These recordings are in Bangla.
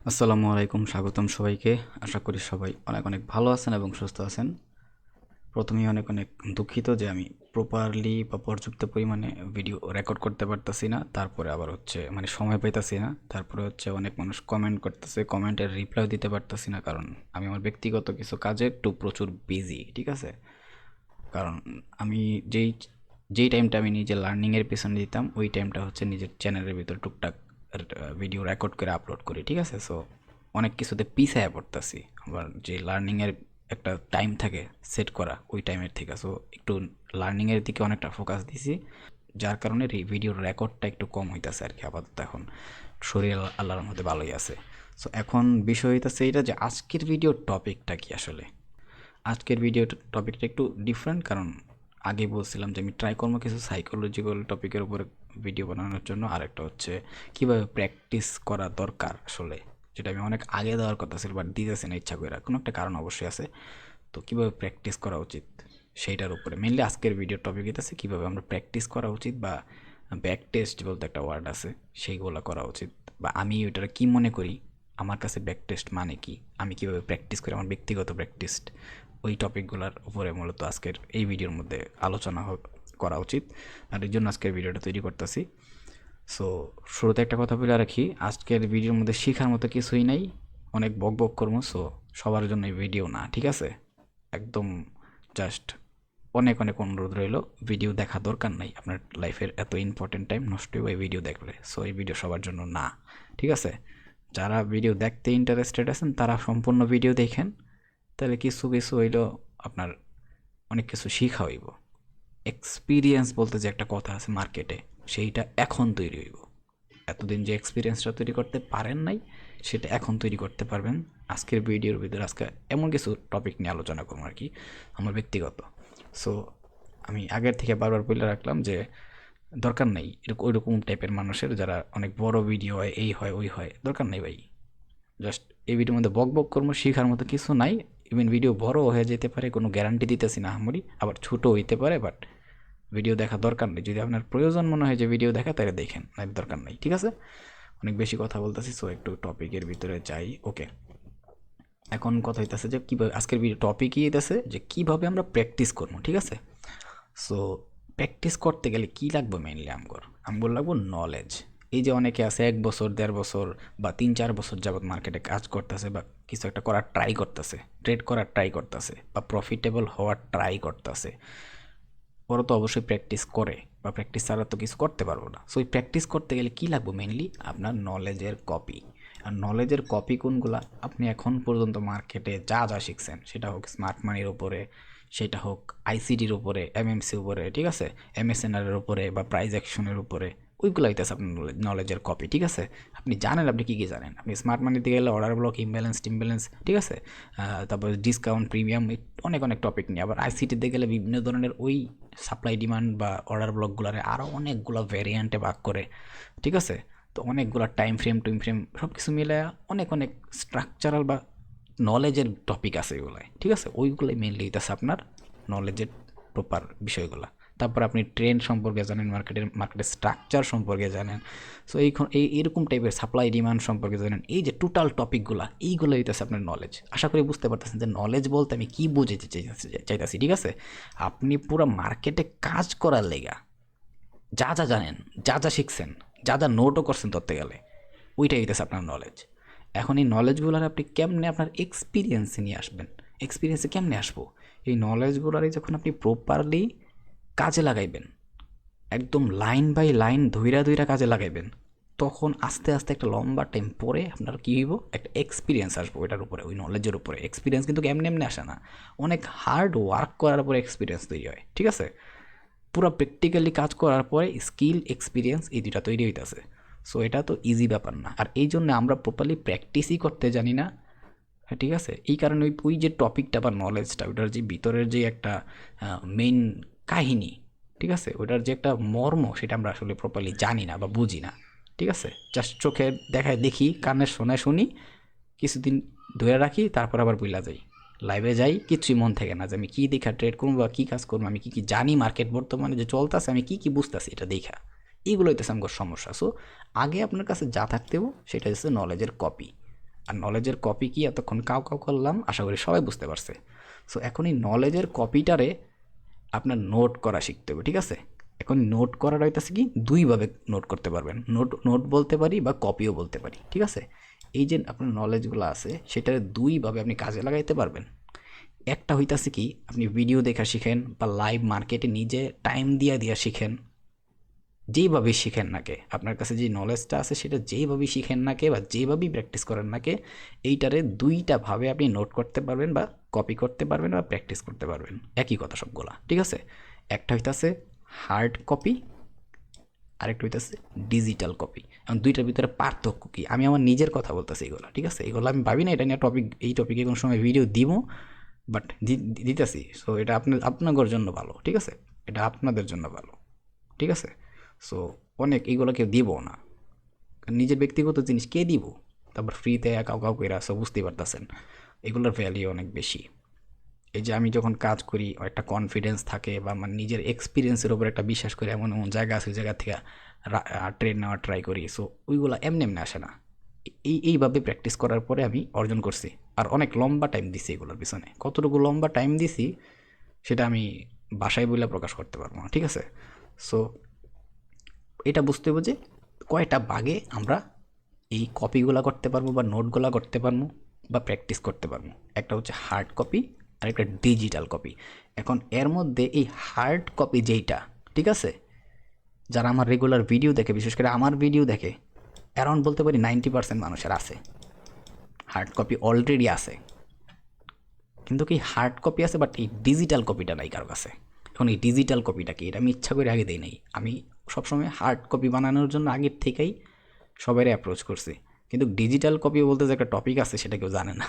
আসসালামু আলাইকুম, স্বাগতম সবাইকে। আশা করি সবাই অনেক অনেক ভালো আছেন এবং সুস্থ আছেন। প্রথমেই অনেক অনেক দুঃখিত যে আমি প্রপারলি বা পর্যাপ্ত পরিমাণে ভিডিও রেকর্ড করতে পারতাছি না। তারপরে আবার মানে সময় পাইতাছি না। তারপরে অনেক মানুষ কমেন্ট করতেছে, কমেন্টের রিপ্লাই দিতে পারতাছি না, কারণ আমি আমার ব্যক্তিগত কিছু কাজে একটু প্রচুর বিজি, ঠিক আছে? কারণ আমি যেই যেই টাইমটা আমি নিজের লার্নিংয়ের পেছনে দিতাম, ওই টাইমটা নিজের চ্যানেলের ভিতর টুকটাক ভিডিও রেকর্ড করে আপলোড করি, ঠিক আছে? সো অনেক কিছুতে পিছায়া পড়তাছি। আবার যে লার্নিংয়ের একটা টাইম থাকে সেট করা, ওই টাইমের থেকে সো একটু লার্নিংয়ের দিকে অনেকটা ফোকাস দিছি, যার কারণে ভিডিওর রেকর্ডটা একটু কম হইতাছে আর কি। আপাতত এখন শরীর আল্লাহর মধ্যে ভালোই আছে। সো এখন বিষয় হইতাছে এটা যে আজকের ভিডিওর টপিকটা কি আসলে। আজকের ভিডিও টপিকটা একটু ডিফারেন্ট, কারণ আগে বলছিলাম যে আমি ট্রাই করবো কিছু সাইকোলজিক্যাল টপিকের উপরে ভিডিও বানানোর জন্য। আরেকটা কীভাবে প্র্যাকটিস করা দরকার আসলে, যেটা আমি অনেক আগে দেওয়ার কথা ছিল বাট দিতেছি না ইচ্ছা করে, কোনো একটা কারণ অবশ্যই আছে। তো কীভাবে প্র্যাকটিস করা উচিত সেইটার উপরে মেনলি আজকের ভিডিও টপিক আছে, কীভাবে আমরা প্র্যাকটিস করা উচিত, বা ব্যাক টেস্ট বলতে একটা ওয়ার্ড আছে, সেইগুলো করা উচিত, বা আমি ওইটা কী মনে করি, আমার কাছে ব্যাক টেস্ট মানে কি, আমি কীভাবে প্র্যাকটিস করি, আমার ব্যক্তিগত প্র্যাকটিস, ওই টপিকগুলোর উপরে মূলত আজকের এই ভিডিওর মধ্যে আলোচনা করা উচিত। আর এই জন্য আজকের ভিডিওটা তৈরি করতেছি। সো শুরুতে একটা কথা বলে রাখি, আজকের ভিডিওর মধ্যে শেখার মতো কিছুই নাই, অনেক বক বক করবো। সো সবার জন্য এই ভিডিও না, ঠিক আছে? একদম জাস্ট অনেক অনেক অনুরোধ রইল, ভিডিও দেখা দরকার নাই, আপনার লাইফের এত ইম্পর্টেন্ট টাইম নষ্ট হবে এই ভিডিও দেখলে। সো এই ভিডিও সবার জন্য না, ঠিক আছে? যারা ভিডিও দেখতে ইন্টারেস্টেড আছেন তারা সম্পূর্ণ ভিডিও দেখেন, তাহলে কিছু কিছু হইল আপনার অনেক কিছু শিখা হইব। এক্সপিরিয়েন্স বলতে যে একটা কথা আছে মার্কেটে, সেইটা এখন তৈরি হইব। এতদিন যে এক্সপিরিয়েন্সটা তৈরি করতে পারেন নাই, সেটা এখন তৈরি করতে পারবেন আজকের ভিডিওর ভিতরে। আজকে এমন কিছু টপিক নিয়ে আলোচনা করবো আর কি, আমার ব্যক্তিগত। সো আমি আগের থেকে বারবার বলে রাখলাম যে দরকার নেই এরকম ওইরকম টাইপের মানুষের, যারা অনেক বড় ভিডিও হয়, এই হয় ওই হয়, দরকার নেই ভাই। জাস্ট এই ভিডিওর মধ্যে বক বক কর্ম শেখার মতো কিছু নাই। ইভেন ভিডিও বড় হয়ে যেতে পারে, কোনো গ্যারান্টি দিতেছি না আহামরি, আবার ছোটো হইতে পারে, বাট ভিডিও দেখা দরকার নেই। যদি আপনার প্রয়োজন মনে হয় যে ভিডিও দেখা, তাহলে দেখেন, না দরকার নেই, ঠিক আছে? অনেক বেশি কথা বলতেছি, সো একটু টপিকের ভিতরে যাই। ওকে, এখন কথা হইতেছে যে কীভাবে, আজকের ভিডিও টপিকই হইতেছে যে কীভাবে আমরা প্র্যাকটিস করবো, ঠিক আছে? সো প্র্যাকটিস করতে গেলে কী লাগবে মেইনলি আমগোর লাগবো নলেজ। এই যে অনেকে আছে 1 বছর 1.5 বছর বা 3-4 বছর যাবৎ মার্কেটে কাজ করতেছে, বা কিছু একটা করার ট্রাই করতেছে, ট্রেড করার ট্রাই করতেছে, বা প্রফিটেবল হওয়ার ট্রাই করতেছে, ওরা তো অবশ্যই প্র্যাকটিস করে, বা প্র্যাকটিস ছাড়া তো কিছু করতে পারবো না। সো এই প্র্যাকটিস করতে গেলে কী লাগবে মেইনলি, আপনার নলেজের কপি। আর নলেজের কপি কোনগুলা, আপনি এখন পর্যন্ত মার্কেটে যা যা শিখছেন, সেটা হোক স্মার্ট মানির উপরে, সেটা হোক আইসিডির উপরে, এমএমসি উপরে, ঠিক আছে, এমএসএনআরের উপরে, বা প্রাইজ অ্যাকশনের উপরে, ওইগুলো হইতেছে আপনার নলেজের কপি, ঠিক আছে? আপনি জানেন আপনি কী কী জানেন। আপনি স্মার্ট মানিতে গেলে অর্ডার ব্লক, ইমব্যালেন্স, টিমব্যালেন্স, ঠিক আছে, তারপর ডিসকাউন্ট, প্রিমিয়াম, অনেক অনেক টপিক নিয়ে। আবার আইসিটিতে গেলে বিভিন্ন ধরনের ওই সাপ্লাই ডিমান্ড বা অর্ডার ব্লকগুলারে আরও অনেকগুলো ভ্যারিয়েন্টে ভাগ করে, ঠিক আছে? তো অনেকগুলো টাইম ফ্রেম সব কিছু মিলে অনেক অনেক স্ট্রাকচারাল বা নলেজের টপিক আছে এগুলাই, ঠিক আছে? ওইগুলোই মেনলি হইতেছে আপনার নলেজের প্রপার বিষয়গুলো। তারপর আপনি ট্রেন্ড সম্পর্কে জানেন, মার্কেটের স্ট্রাকচার সম্পর্কে জানেন। সো এইরকম টাইপের সাপ্লাই ডিমান্ড সম্পর্কে জানেন, এই যে টোটাল টপিকগুলো, এইগুলো হইতেছে আপনার নলেজ। আশা করি বুঝতে পারতেছেন যে নলেজ বলতে আমি কী বুঝতে চাইতেছি, ঠিক আছে? আপনি পুরো মার্কেটে কাজ করার লেগা যা যা জানেন, যা যা শিখছেন, যা যা নোটও করছেন ধরতে গেলে, ওইটাই হইতেছে আপনার নলেজ। এখন এই নলেজগুলোর আপনি কেমনে আপনার এক্সপিরিয়েন্সে নিয়ে আসবেন, এক্সপিরিয়েন্সে কেমনে আসবো, এই নলেজগুলোরই যখন আপনি প্রপারলি কাজে লাগাইবেন, একদম লাইন বাই লাইন ধইরা ধইরা কাজে লাগাইবেন, তখন আস্তে আস্তে একটা লম্বা টাইম পরে আপনার কী হইব, একটা এক্সপিরিয়েন্স আসবো ওইটার উপরে, ওই নলেজের উপরে। এক্সপিরিয়েন্স কিন্তু এমনি এমনি আসে না, অনেক হার্ড ওয়ার্ক করার পরে এক্সপিরিয়েন্স তৈরি হয়, ঠিক আছে? পুরো প্র্যাকটিক্যালি কাজ করার পরে স্কিল, এক্সপিরিয়েন্স, এই দুটা তৈরি হইতেছে। সো এটা তো ইজি ব্যাপার না, আর এই জন্য আমরা প্রপারলি প্র্যাকটিসই করতে জানি না। হ্যাঁ, ঠিক আছে, এই কারণে ওই ওই যে টপিকটা বা নলেজটা, ওটার যে ভিতরের যে একটা মেইন কাহিনী, ঠিক আছে, ওটার যে একটা মর্ম, সেটা আমরা আসলে প্রপারলি জানি না বা বুঝি না, ঠিক আছে? জাস্ট চোখে দেখায় দেখি, কানে শোনায় শুনি, কিছুদিন ধরে রাখি, তারপর আবার ভুলা যাই। লাইভে যাই, কিছুই মন থাকে না যে আমি কী দেখা ট্রেড করবো বা কী কাজ করবো, আমি কী কী জানি মার্কেট বর্তমানে যে চলতেছে, আমি কী কী বুঝতেছি এটা দেখা। এইগুলো হইতেছে আমার সমস্যা। সো আগে আপনার কাছে যা থাকতেও সেটা হচ্ছে নলেজের কপি। আর নলেজের কপি কি এতক্ষণ কাউ কাউ করলাম, আশা করি সবাই বুঝতে পারছে। সো এখন এই নলেজের কপিটারে আপনার নোট করা শিখতে হবে, ঠিক আছে? এখন নোট করাটা হইতেছে কি, দুইভাবে নোট করতে পারবেন। নোট নোট বলতে পারি বা কপিও বলতে পারি, ঠিক আছে? এই যে আপনার নলেজগুলো আছে সেটার দুইভাবে আপনি কাজে লাগাইতে পারবেন। একটা হইতাছে কি, আপনি ভিডিও দেখা শিখেন বা লাইভ মার্কেটে নিজে টাইম দিয়া দিয়া শিখেন। যেইভাবে শিখেন নাকে, আপনার কাছে যে নলেজটা আছে সেটা যেইভাবেই শিখেন নাকে বা যেভাবেই প্র্যাকটিস করেন নাকে, এইটারে দুইটা ভাবে আপনি নোট করতে পারবেন বা কপি করতে পারবেন বা প্র্যাকটিস করতে পারবেন। একই কথা সবগুলা, ঠিক আছে? একটা হইতাছে হার্ড কপি, আরেকটা হইতাছে ডিজিটাল কপি। এখন দুইটার ভিতরে পার্থক্য কি, আমি আমার নিজের কথা বলতেছি এগুলো, ঠিক আছে? এগুলো আমি ভাবি না এটা নিয়ে টপিক, এই টপিকে কোনো সময় ভিডিও দিব, বাট দিতেছি। সো এটা আপনাদের জন্য ভালো, ঠিক আছে? এটা আপনাদের জন্য ভালো, ঠিক আছে? সো অনেক এইগুলো কেউ দিব না, কারণ নিজের ব্যক্তিগত জিনিস কে দিব? তারপর ফ্রিতে কাউ কাউ করে আসো, বুঝতেই পারতেছেন এগুলোর ভ্যালিউ অনেক বেশি। এই যে আমি যখন কাজ করি একটা কনফিডেন্স থাকে বা আমার নিজের এক্সপিরিয়েন্সের উপর একটা বিশ্বাস করি, এমন এমন জায়গা আছে ওই জায়গা থেকে ট্রেন নেওয়ার ট্রাই করি। সো ওইগুলো এমনি এমনি আসে না, এইভাবে প্র্যাকটিস করার পরে আমি অর্জন করছি। আর অনেক লম্বা টাইম দিছি এগুলোর পিছনে, কতটুকু লম্বা টাইম দিছি সেটা আমি বাসায় বলে প্রকাশ করতে পারবো না, ঠিক আছে? সো এটা বুঝতে হবে যে কয়টা ভাগে আমরা এই কপিগুলা করতে পারবো বা নোটগুলা করতে পারবো বা প্র্যাকটিস করতে পারবো। একটা হচ্ছে হার্ড কপি আর একটা ডিজিটাল কপি। এখন এর মধ্যে এই হার্ড কপি যেইটা, ঠিক আছে, যারা আমার রেগুলার ভিডিও দেখে, বিশেষ করে আমার ভিডিও দেখে, অ্যারাউন্ড বলতে পারি 90% মানুষের আছে হার্ড কপি, অলরেডি আছে। কিন্তু কি হার্ড কপি আছে, বাট এই ডিজিটাল কপিটা নাই কারো কাছে। এখন এই ডিজিটাল কপিটা কি, এটা আমি ইচ্ছা করে আগে দিই নাই। আমি সবসময় হার্ড কপি বানানোর জন্য আগের থেকেই সবাই অ্যাপ্রোচ করছি, কিন্তু ডিজিটাল কপি বলতে যে একটা টপিক আছে সেটা কেউ জানে না।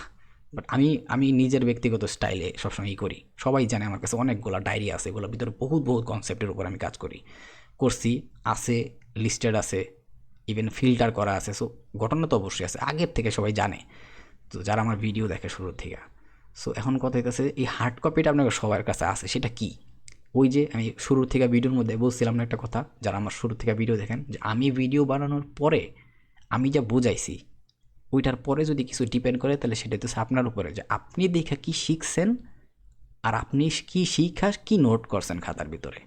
বাট আমি আমি নিজের ব্যক্তিগত স্টাইলে সবসময়ই করি। সবাই জানে আমার কাছে অনেকগুলো ডায়েরি আছে, এগুলোর ভিতরে বহুত বহুত কনসেপ্টের উপর আমি কাজ করছি, আছে, লিস্টেড আছে, ইভেন ফিল্টার করা আছে। সো ঘটনা তো অবশ্যই আছে, আগের থেকে সবাই জানে, তো যারা আমার ভিডিও দেখে শুরুর থেকে। সো এখন কথা হইতেছে এই হার্ড কপিটা আপনাকে সবার কাছে আছে, সেটা কি? ওই যে আমি শুরুর থেকে ভিডিওর মধ্যে বলছিলাম না একটা কথা, যারা আমার শুরু থেকে ভিডিও দেখেন, যে আমি ভিডিও বানানোর পরে আমি যা বুঝাইছি ওইটার পরে যদি কিছু ডিপেন্ড করে তাহলে সেটা হচ্ছে আপনার উপরে, যে আপনি দেখা কি শিখছেন আর আপনি কি শিখা কি নোট করছেন খাতার ভিতরে।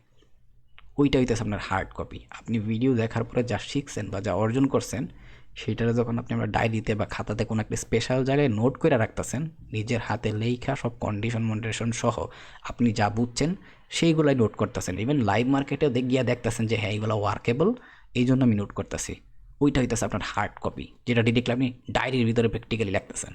ওইটা হইতেছে আপনার হার্ড কপি। আপনি ভিডিও দেখার পরে যা শিখছেন বা যা অর্জন করছেন সেটারে যখন আপনি আমরা ডায়েরিতে বা খাতাতে কোনো একটা স্পেশাল জায়গায় নোট করে রাখতেছেন, নিজের হাতে লেখা সব কন্ডিশন মন্ডিশন সহ আপনি যা বুঝছেন সেইগুলাই নোট করতেছেন। ইভেন লাইভ মার্কেটেও গিয়া দেখতেছেন যে হ্যাঁ এইগুলো ওয়ার্কেবল, এই জন্য আমি নোট করতেছি। ওইটা হইতেছে আপনার হার্ড কপি, যেটা ডিরেক্টলি আপনি ডায়েরির ভিতরে প্র্যাকটিক্যালি লিখতেছেন।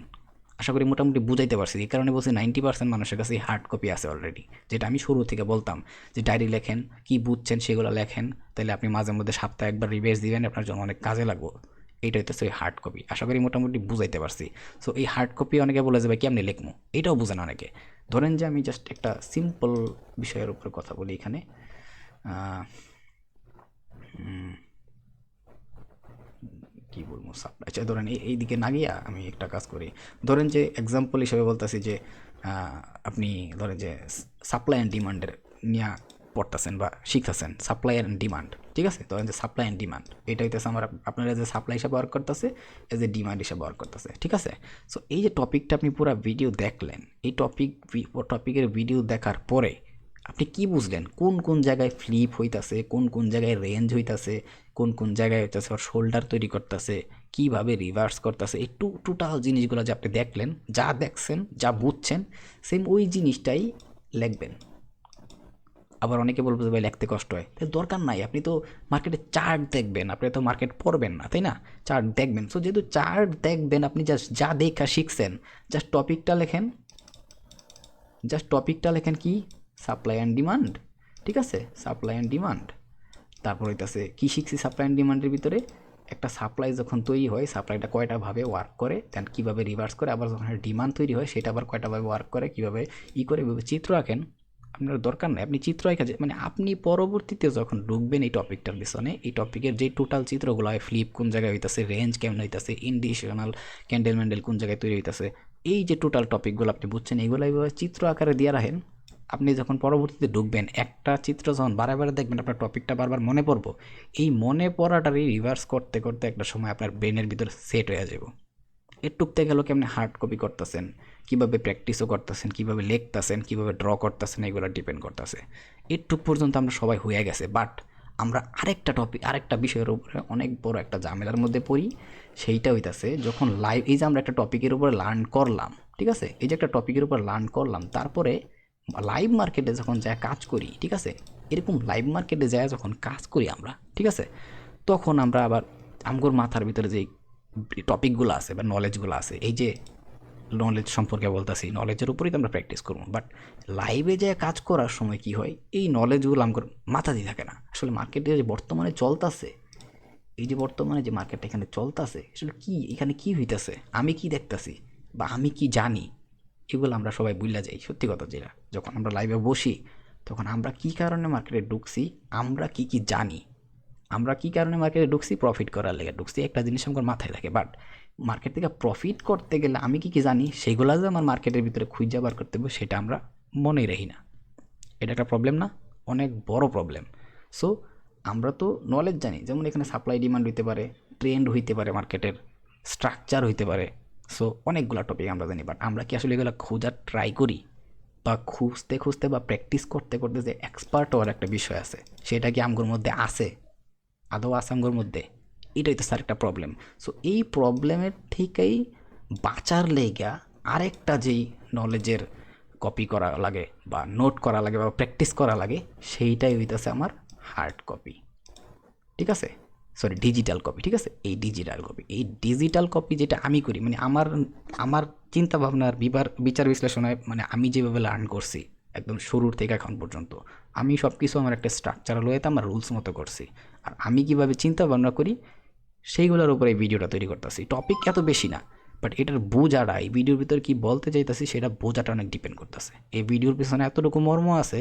আশা করি মোটামুটি বুঝাইতে পারছি। এই কারণে বলছি 90% মানুষের কাছে হার্ড কপি আছে অলরেডি। যেটা আমি শুরু থেকে বলতাম যে ডায়েরি লেখেন, কি বুঝছেন সেগুলো লেখেন, তাহলে আপনি মাঝে মধ্যে সপ্তাহে একবার রিভাইজ দিবেন, আপনার জন্য অনেক কাজে লাগবে। এইটা হইতেছে ওই হার্ড কপি। আশা করি মোটামুটি বুঝাইতে পারছি। সো এই হার্ড কপি অনেকে বলে যে ভাই কেমনি লিখবো, এটাও বুঝে না অনেকে। ধরেন যে আমি জাস্ট একটা সিম্পল বিষয়ের উপর কথা বলি এখানে। কি বলবো, সাপ্লাই, আচ্ছা ধরেন এইদিকে না গিয়া আমি একটা কাজ করি। ধরেন যে এক্সাম্পল হিসেবে বলতেছি যে আপনি ধরেন যে সাপ্লাই অ্যান্ড ডিমান্ডের নিয়ে পড়তেছেন বা শিখতেছেন, সাপ্লাই অ্যান্ড ডিমান্ড, ঠিক আছে? ধরেন যে সাপ্লাই অ্যান্ড ডিমান্ড এটা হইতেছে আমার, আপনারা যে সাপ্লাই হিসাবে ওয়ার্ক করতেছে, এজ এ ডিমান্ড হিসাবে ওয়ার্ক করতেছে, ঠিক আছে? সো এই যে টপিকটা আপনি পুরো ভিডিও দেখলেন, এই টপিকের ভিডিও দেখার পরে আপনি কি বুঝলেন, কোন কোন জায়গায় ফ্লিপ হইতাছে, কোন কোন জায়গায় রেঞ্জ হইতাছে, কোন কোন জায়গায় হইতেছে ওর শোল্ডার তৈরি করতেছে, কীভাবে রিভার্স করতেছে, এই টোটাল জিনিসগুলো যে আপনি দেখলেন, যা দেখছেন যা বুঝছেন সেম ওই জিনিসটাই লিখবেন। আবার অনেকে বলবো যে ভাই লিখতে কষ্ট হয়, তাই দরকার নাই, আপনি তো মার্কেটে চার্ট দেখবেন, আপনি তো মার্কেট পড়বেন না, তাই না? চার্ট দেখবেন। সো যেহেতু চার্ট দেখবেন, আপনি জাস্ট যা দেখা শিখছেন, জাস্ট টপিকটা লেখেন, কি, সাপ্লাই অ্যান্ড ডিমান্ড, ঠিক আছে? Supply and demand. তারপর হইতাছে কী শিখছি সাপ্লাই অ্যান্ড ডিমান্ডের ভিতরে, একটা সাপ্লাই যখন তৈরি হয় সাপ্লাইটা কয়টা ভাবে ওয়ার্ক করে, দেন কীভাবে রিভার্স করে, আবার যখন ডিমান্ড তৈরি হয় সেটা আবার কয়টা ভাবে ওয়ার্ক করে, কীভাবে করে, এভাবে চিত্র আঁকেন। আপনার দরকার নেই আপনি চিত্র আঁকা, মানে আপনি পরবর্তীতে যখন ঢুকবেন এই টপিকটার পিছনে, এই টপিকের যে টোটাল চিত্রগুলো হয়, ফ্লিপ কোন জায়গায় হইতেছে, রেঞ্জ কেমন হইতেছে, ইন্ডিকেশনাল ক্যান্ডেল ম্যান্ডেল কোন জায়গায় তৈরি হইতেছে, এই যে টোটাল টপিকগুলো আপনি বুঝছেন, এইগুলো এইভাবে চিত্র আকারে দিয়ে রাখেন। আপনি যখন পরবর্তীতে ঢুকবেন, একটা চিত্র যখন বারে দেখবেন, আপনার টপিকটা বারবার মনে পড়বো। এই মনে পড়াটারই রিভার্স করতে করতে একটা সময় আপনার ব্রেনের ভিতর সেট হয়ে যাব। এটুক থেকে গেল কেমনে হার্ড কপি করতেছেন, কীভাবে প্র্যাকটিসও করতেছেন, কীভাবে লিখতেছেন, কীভাবে ড্র করতেছেন, এগুলো ডিপেন্ড করতেছে। এটুক পর্যন্ত আমরা সবাই হয়ে গেছে, বাট আমরা আরেকটা বিষয়ের উপরে অনেক বড় একটা ঝামেলার মধ্যে পড়ি। সেইটা হইতাছে যখন লাইভ, এই যে আমরা একটা টপিকের উপরে লার্ন করলাম, ঠিক আছে, এই যে একটা টপিকের উপর লার্ন করলাম, তারপরে লাইভ মার্কেটে যখন যা কাজ করি, ঠিক আছে, এরকম লাইভ মার্কেটে যায় যখন কাজ করি আমরা, ঠিক আছে, তখন আমরা আবার আমগোর মাথার ভিতরে যে টপিকগুলো আছে বা নলেজগুলো আছে, এই যে নলেজ সম্পর্কে বলতেছি, নলেজের উপরেই তো আমরা প্র্যাকটিস করবো, বাট লাইভে যে কাজ করার সময় কি হয়, এই নলেজগুলো আমার মাথাতেই থাকে না। আসলে মার্কেটে যে বর্তমানে চলতেছে, এই যে বর্তমানে যে মার্কেটটা এখানে চলতেছে, আসলে কি এখানে কি হইতেছে, আমি কি দেখতেছি বা আমি কি জানি, এগুলো আমরা সবাই বুঝলা যাই। সত্যি কথা যেটা, যখন আমরা লাইভে বসি তখন আমরা কি কারণে মার্কেটে ঢুকছি, আমরা কি কি জানি, আমরা কি কারণে মার্কেটে ঢুকছি, প্রফিট করার লেগে ঢুকছি, একটা জিনিস আমার মাথায় থাকে। বাট মার্কেট থেকে প্রফিট করতে গেলে আমি কি কি জানি, সেগুলো যে আমার মার্কেটের ভিতরে খুঁজে বার করতে হবে, সেটা আমরা মনেই রাখি না। এটা একটা প্রবলেম না, অনেক বড় প্রবলেম। সো আমরা তো নলেজ জানি, যেমন এখানে সাপ্লাই ডিমান্ড হইতে পারে, ট্রেন্ড হইতে পারে, মার্কেটের স্ট্রাকচার হইতে পারে, সো অনেকগুলো টপিক আমরা জানি, বাট আমরা কি আসলে এগুলো খোঁজার ট্রাই করি, বা খুঁজতে খুঁজতে বা প্র্যাকটিস করতে করতে যে এক্সপার্ট হওয়ার একটা বিষয় আছে, সেটা কি আমগোর মধ্যে আছে, আদৌ আছে আমগোর মধ্যে? এটাই তো স্যার একটা প্রবলেম। সো এই প্রবলেমের থেকেই বাঁচার লেগা আরেকটা যেই নলেজের কপি করা লাগে বা নোট করা লাগে বা প্র্যাকটিস করা লাগে, সেইটাই হইতেছে আমার হার্ড কপি, ঠিক আছে, সরি ডিজিটাল কপি, ঠিক আছে। এই ডিজিটাল কপি যেটা আমি করি, মানে আমার আমার চিন্তা ভাবনার বিচার বিশ্লেষণে, মানে আমি যেভাবে লার্ন করছি একদম শুরুর থেকে এখন পর্যন্ত, আমি সব কিছু আমার একটা স্ট্রাকচারাল ওয়েতে আমার রুলস মতো করছি। আর আমি কীভাবে চিন্তা ভাবনা করি সেইগুলোর উপরে এই ভিডিওটা তৈরি করতেছি। টপিক এত বেশি না, বাট এটার বোঝাটা, এই ভিডিওর ভিতরে কী বলতে চাইতেছি সেটা বোঝাটা অনেক ডিপেন্ড করতেছে। এই ভিডিওর পিছনে এতটুকু মর্ম আছে,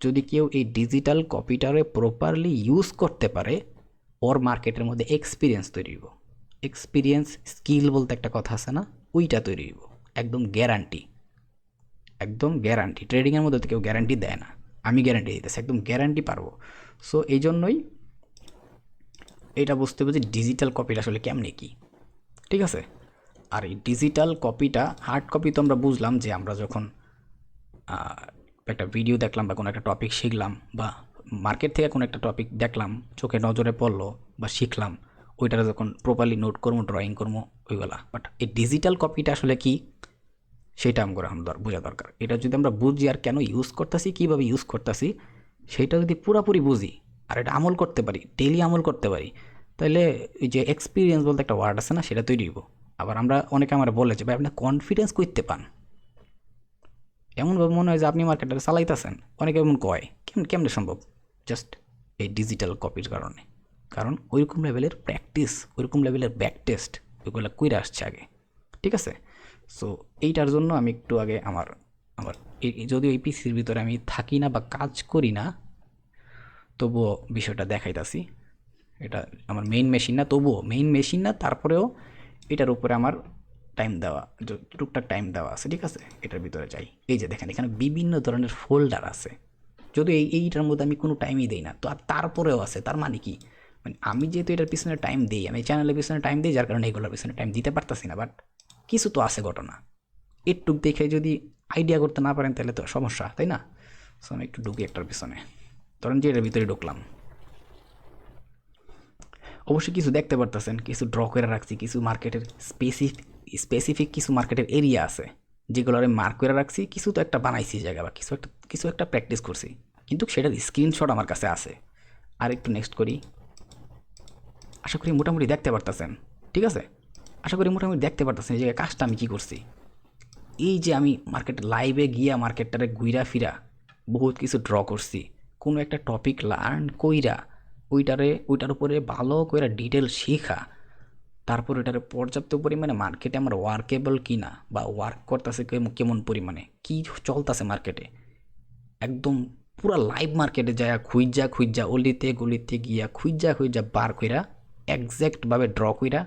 যদি কেউ এই ডিজিটাল কপিটারে প্রপারলি ইউজ করতে পারে, ওর মার্কেটের মধ্যে এক্সপিরিয়েন্স তৈরি হইব। এক্সপিরিয়েন্স স্কিল বলতে একটা কথা আছে না, ওইটা তৈরি হইব, একদম গ্যারান্টি, একদম গ্যারান্টি। ট্রেডিংয়ের মধ্যে তো কেউ গ্যারান্টি দেয় না, আমি গ্যারান্টি দিতেছি, একদম গ্যারান্টি পারবো। সো এই জন্যই এটা বুঝতে হবে যে ডিজিটাল কপিটা আসলে কেমনে কী, ঠিক আছে। আর এই ডিজিটাল কপিটা, হার্ড কপি তো আমরা বুঝলাম যে আমরা যখন একটা ভিডিও দেখলাম বা কোনো একটা টপিক শিখলাম, বা মার্কেট থেকে কোনো একটা টপিক দেখলাম, চোখে নজরে পড়লো বা শিখলাম, ওইটারে যখন প্রপারলি নোট করবো, ড্রয়িং করবো, ওইগুলা। বাট এই ডিজিটাল কপিটা আসলে কি, সেটা আমরা বোঝা দরকার। এটা যদি আমরা বুঝি আর কেন ইউজ করতেছি, কীভাবে ইউজ করতেছি, সেটা যদি পুরোপুরি বুঝি আর এটা আমল করতে পারি, ডেইলি আমল করতে পারি, তাহলে এই যে এক্সপিরিয়েন্স বলতে একটা ওয়ার্ড আছে না, সেটা তৈরি হইব। আবার আমরা অনেকে আমার বলে যে ভাই আপনি কনফিডেন্স করতে পান, এমনভাবে মনে হয় যে আপনি মার্কেটে চালাইতেছেন, অনেকে এমন কয়, কেমনে সম্ভব? জাস্ট এই ডিজিটাল কপির কারণে। কারণ ওইরকম লেভেলের প্র্যাকটিস, ওইরকম লেভেলের ব্যাক টেস্ট ওইগুলো কইরা আসছে আগে, ঠিক আছে। সো এইটার জন্য আমি একটু আগে আমার আমার যদিও এই পিসির ভিতরে আমি থাকি না বা কাজ করি না, তবুও বিষয়টা দেখাইতাছি। এটা আমার মেইন মেশিন না, তবুও মেইন মেশিন না, তারপরেও এটার উপরে আমার টাইম দেওয়া, টুকটাক টাইম দেওয়া আছে, ঠিক আছে। এটার ভিতরে যাই, এই যে দেখেন এখানে বিভিন্ন ধরনের ফোল্ডার আছে, যদিও এইটার মধ্যে আমি কোনো টাইমই দিই না, তো আর তারপরেও আছে। তার মানে কি, মানে আমি যেহেতু এটার পিছনে টাইম দিই, আমি চ্যানেলের পিছনে টাইম দিই, যার কারণে এইগুলোর পিছনে টাইম দিতে পারতাছি না। বাট কিছু তো আছে ঘটনা, একটুক দেখে যদি আইডিয়া করতে না পারেন তাহলে তো সমস্যা, তাই না? সো আমি একটু ঢুকি একটার পিছনে, ধরেন যে এটার ভিতরে ঢুকলাম, অবশ্যই কিছু দেখতে পারতেছেন, কিছু ড্র করে রাখছি, কিছু মার্কেটের স্পেসিফিক কিছু মার্কেটের এরিয়া আছে যেগুলো আমি মার্ক করে রাখছি, কিছু তো একটা বানাইছি জায়গা বা কিছু একটা প্র্যাকটিস করছি, কিন্তু সেটার স্ক্রিনশট আমার কাছে আছে। আর একটু নেক্সট করি, আশা করি মোটামুটি দেখতে পারতেছেন, ঠিক আছে, আশা করি মোটামুটি দেখতে পারতেছেন এই জায়গায় কাজটা আমি কী করছি। এই যে আমি মার্কেট লাইভে গিয়া মার্কেটটারে ঘুরা ফিরা বহুত কিছু ড্র করছি, কোনো একটা টপিক লার্ন কইরা ওইটার উপরে ভালো করে ডিটেল শেখা, তারপর এটার পর্যাপ্ত পরিমাণে মার্কেটে আমার ওয়ার্কেবল কিনা বা ওয়ার্ক করতেছে কেমন পরিমাণে, কী চলতেছে মার্কেটে, একদম পুরা লাইভ মার্কেটে যায় খুঁজা অলিতে গলিতে গিয়া খুঁজা বার কইরা একজ্যাক্টভাবে ড্র কইরা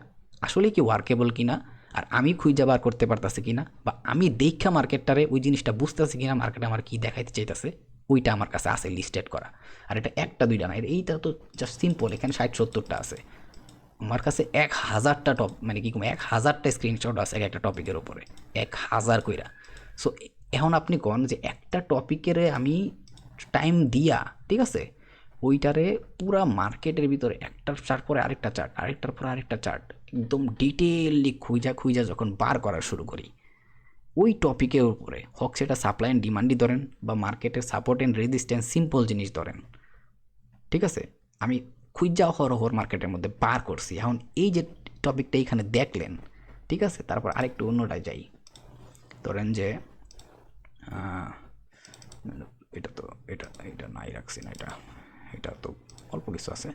আসলে কি ওয়ার্কেবল কিনা, আর আমি খুঁজা বার করতে পারতেছি কিনা, বা আমি দেখা মার্কেটটারে ওই জিনিসটা বুঝতেছি কিনা, মার্কেটে আমার কী দেখাইতে চাইতেছে, ওইটা আমার কাছে আছে লিস্টেড করা। আর এটা একটা দুইটা না, এইটা তো জাস্ট সিম্পল, এখানে 60-70টা আছে। আমার কাছে 1000টা মানে কি কম 1000টা স্ক্রিনশট আছে এক একটা টপিকের উপরে, 1000 কইরা। সো এখন আপনি কন যে একটা টপিকের আমি টাইম দিয়া, ঠিক আছে, ওইটারে পুরা মার্কেটের ভিতরে একটার চার্ট পরে আরেকটা চার্ট, আরেকটার পরে আরেকটা চার্ট, একদম ডিটেইললি খুঁজা খুঁজা যখন বার করা শুরু করি ওই টপিকের উপরে, হোক সেটা সাপ্লাই অ্যান্ড ডিমান্ডই ধরেন বা মার্কেটের সাপোর্ট অ্যান্ড রেজিস্ট্যান্স, সিম্পল জিনিস ধরেন, ঠিক আছে, আমি খুঁজা হরহর মার্কেটের মধ্যে বার করছি। এখন এই যে টপিকটা এইখানে দেখলেন, ঠিক আছে, তারপর আরেকটু অন্যটায় যাই। ধরেন যে এটা তো এটা এটা নাই রাখছি না, এটা এটা তো অল্প কিছু আছে।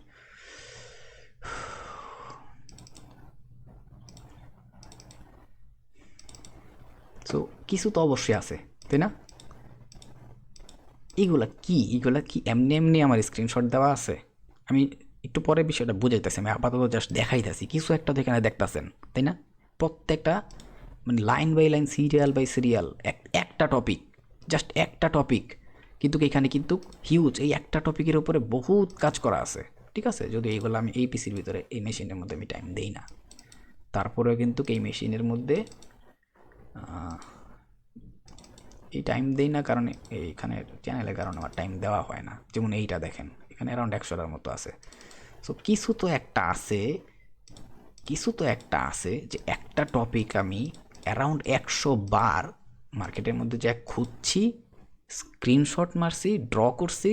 সো কিছু তো অবশ্যই আছে, তাই না? এগুলা কি এমনি এমনি আমার স্ক্রিনশট দেওয়া আছে? আমি একটু পরে বিষয়টা বুঝাইতেছি, আমি আপাতত জাস্ট দেখাইতেছি কিছু একটা যেখানে দেখতেছেন, তাই না? প্রত্যেকটা মানে line by line, serial by serial, একটা টপিক, জাস্ট একটা টপিক, কিন্তু এখানে কিন্তু হিউজ এই একটা টপিকের উপরে বহুত কাজ করা আছে, ঠিক আছে। যদি এইগুলো আমি এই পিসির ভিতরে এই মেশিনের মধ্যে আমি টাইম দেই না, তারপরেও কিন্তু এই মেশিনের মধ্যে এই টাইম দেই না, কারণ এইখানে চ্যানেলের কারণে আমার টাইম দেওয়া হয় না। যেমন এইটা দেখেন, এখানে অ্যারাউন্ড 100টার মতো আছে। সো কিছু তো একটা আছে, কিছু তো একটা আছে যে একটা টপিক আমি অ্যারাউন্ড 100 বার মার্কেটের মধ্যে যা খুঁজছি, স্ক্রিনশট মারছি, ড্র করছি,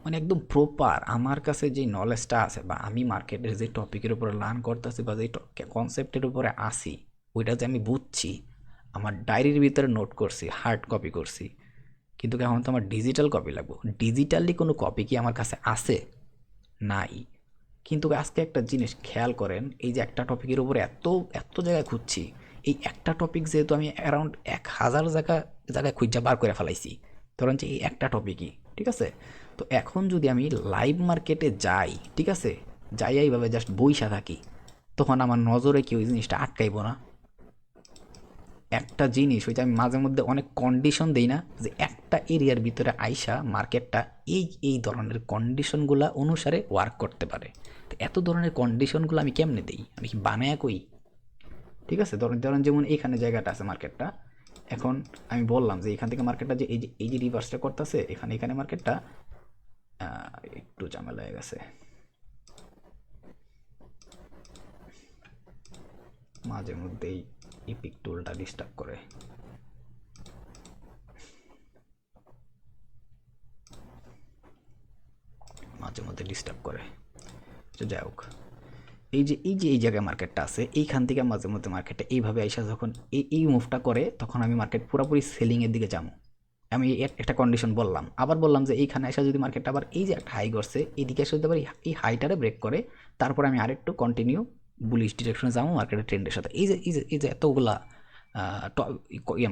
মানে একদম প্রপার আমার কাছে যে নলেজটা আছে বা আমি মার্কেটের যে টপিকের উপরে লার্ন করতেছি বা যে কনসেপ্টের উপরে আসি, ওইটা যে আমি বুঝছি, আমার ডায়েরির ভিতরে নোট করছি, হার্ড কপি করছি, কিন্তু এখন তো আমার ডিজিটাল কপি লাগবে। ডিজিটালি কোনো কপি কি আমার কাছে আছে? নাই। কিন্তু আজকে একটা জিনিস খেয়াল করেন, এই যে একটা টপিকের উপরে এত এত জায়গায় খুঁজছি, এই একটা টপিক যেহেতু আমি অ্যারাউন্ড 1000 জায়গায় খুঁজা বার করে ফেলাইছি, ধরেন যে এই একটা টপিকই, ঠিক আছে। তো এখন যদি আমি লাইভ মার্কেটে যাই, ঠিক আছে, যাই এইভাবে জাস্ট বইসা থাকি, তখন আমার নজরে কি ওই জিনিসটা আটকাইব না? একটা জিনিস ওইটা আমি মাঝে মধ্যে অনেক কন্ডিশন দিই না, যে একটা এরিয়ার ভিতরে আইসা মার্কেটটা এই এই ধরনের কন্ডিশনগুলা অনুসারে ওয়ার্ক করতে পারে। তো এত ধরনের কন্ডিশনগুলো আমি কেমনে দিই? আমি কি বানায়া কই? ঠিক আছে, ধরেন ধরেন যেমন এইখানে জায়গাটা আছে মার্কেটটা, এখন আমি বললাম যে এখান থেকে মার্কেটটা যে এই যে রিভার্সটা করতেছে, এখানে এখানে মার্কেটটা একটু ঝামেলা হয়ে গেছে, মাঝে মধ্যেই ইপিক টুলটা ডিস্টার্ব করে। মাঝে মধ্যে ডিস্টার্ব করে, তো যাই হোক, এই জায়গায় মার্কেটটা আছে, এইখান থেকে মাঝে মধ্যে মার্কেটটা এইভাবে আইসা যখন এই মুভটা করে, তখন আমি মার্কেট পুরোপুরি সেলিংয়ের দিকে যাবো। আমি একটা কন্ডিশন বললাম, আবার বললাম যে এইখানে এসে যদি মার্কেটটা আবার এই যে একটা হাই করছে, এইদিকে এসে যদি আবার এই হাইটারে ব্রেক করে, তারপরে আমি আরেকটু কন্টিনিউ বুলিশ ডিরেকশনে যাবো মার্কেটের ট্রেন্ডের সাথে। এই যে এতগুলা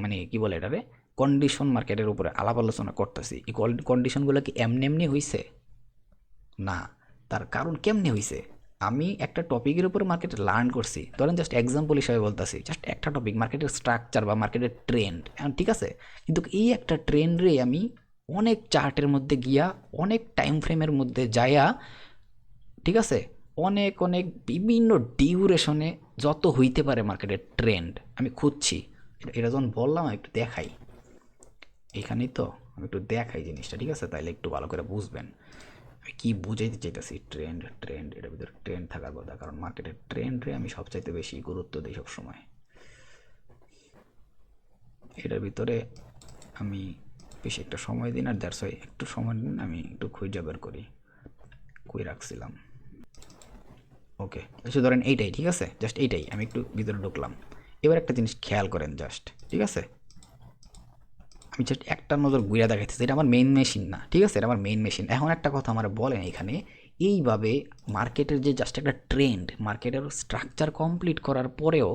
মানে কি বলে এটারে, কন্ডিশন মার্কেটের উপরে আলাপ আলোচনা করতেছি, এই কন্ডিশনগুলো কি এমনি এমনি হয়েছে? না। তার কারণ কেমনে হয়েছে? আমি একটা টপিকের উপর মার্কেটে লার্ন করছি, ধরেন জাস্ট এক্সাম্পল হিসাবে বলতেছি, জাস্ট একটা টপিক মার্কেটের স্ট্রাকচার বা মার্কেটের ট্রেন্ড, ঠিক আছে, কিন্তু এই একটা ট্রেন্ডে আমি অনেক চার্টের মধ্যে গিয়া, অনেক টাইম ফ্রেমের মধ্যে যাইয়া, ঠিক আছে, অনেক অনেক বিভিন্ন ডিউরেশনে যত হইতে পারে মার্কেটের ট্রেন্ড আমি খুঁজছি। এটা যখন বললাম একটু দেখাই, এখানেই তো আমি একটু দেখাই জিনিসটা, ঠিক আছে, তাইলে একটু ভালো করে বুঝবেন আমি কি বুঝাইতে চাইতেছি। ট্রেন্ড ট্রেন্ড এটার ভিতরে ট্রেন্ড থাকার কথা, কারণ মার্কেটের ট্রেন্ডে আমি সবচাইতে বেশি গুরুত্ব দিই সবসময়। এটার ভিতরে আমি বেশি একটা সময় দিন, আর দ্যাটস ওয়াই একটু সময় দিন, আমি একটু খুঁজে বের করি কই রাখছিলাম। ওকে, আচ্ছা ধরেন এইটাই, ঠিক আছে, জাস্ট এইটাই, আমি একটু ভিতরে ঢুকলাম। এবার একটা জিনিস খেয়াল করেন জাস্ট, ঠিক আছে, আমি জাস্ট একটা নজর ঘুরে দেখাইতেছি, এটা আমার মেইন মেশিন না, ঠিক আছে, এটা আমার মেইন মেশিন। এখন একটা কথা আমার বলেন, এখানে এইভাবে মার্কেটের যে জাস্ট একটা ট্রেন্ড, মার্কেটের স্ট্রাকচার কমপ্লিট করার পরেও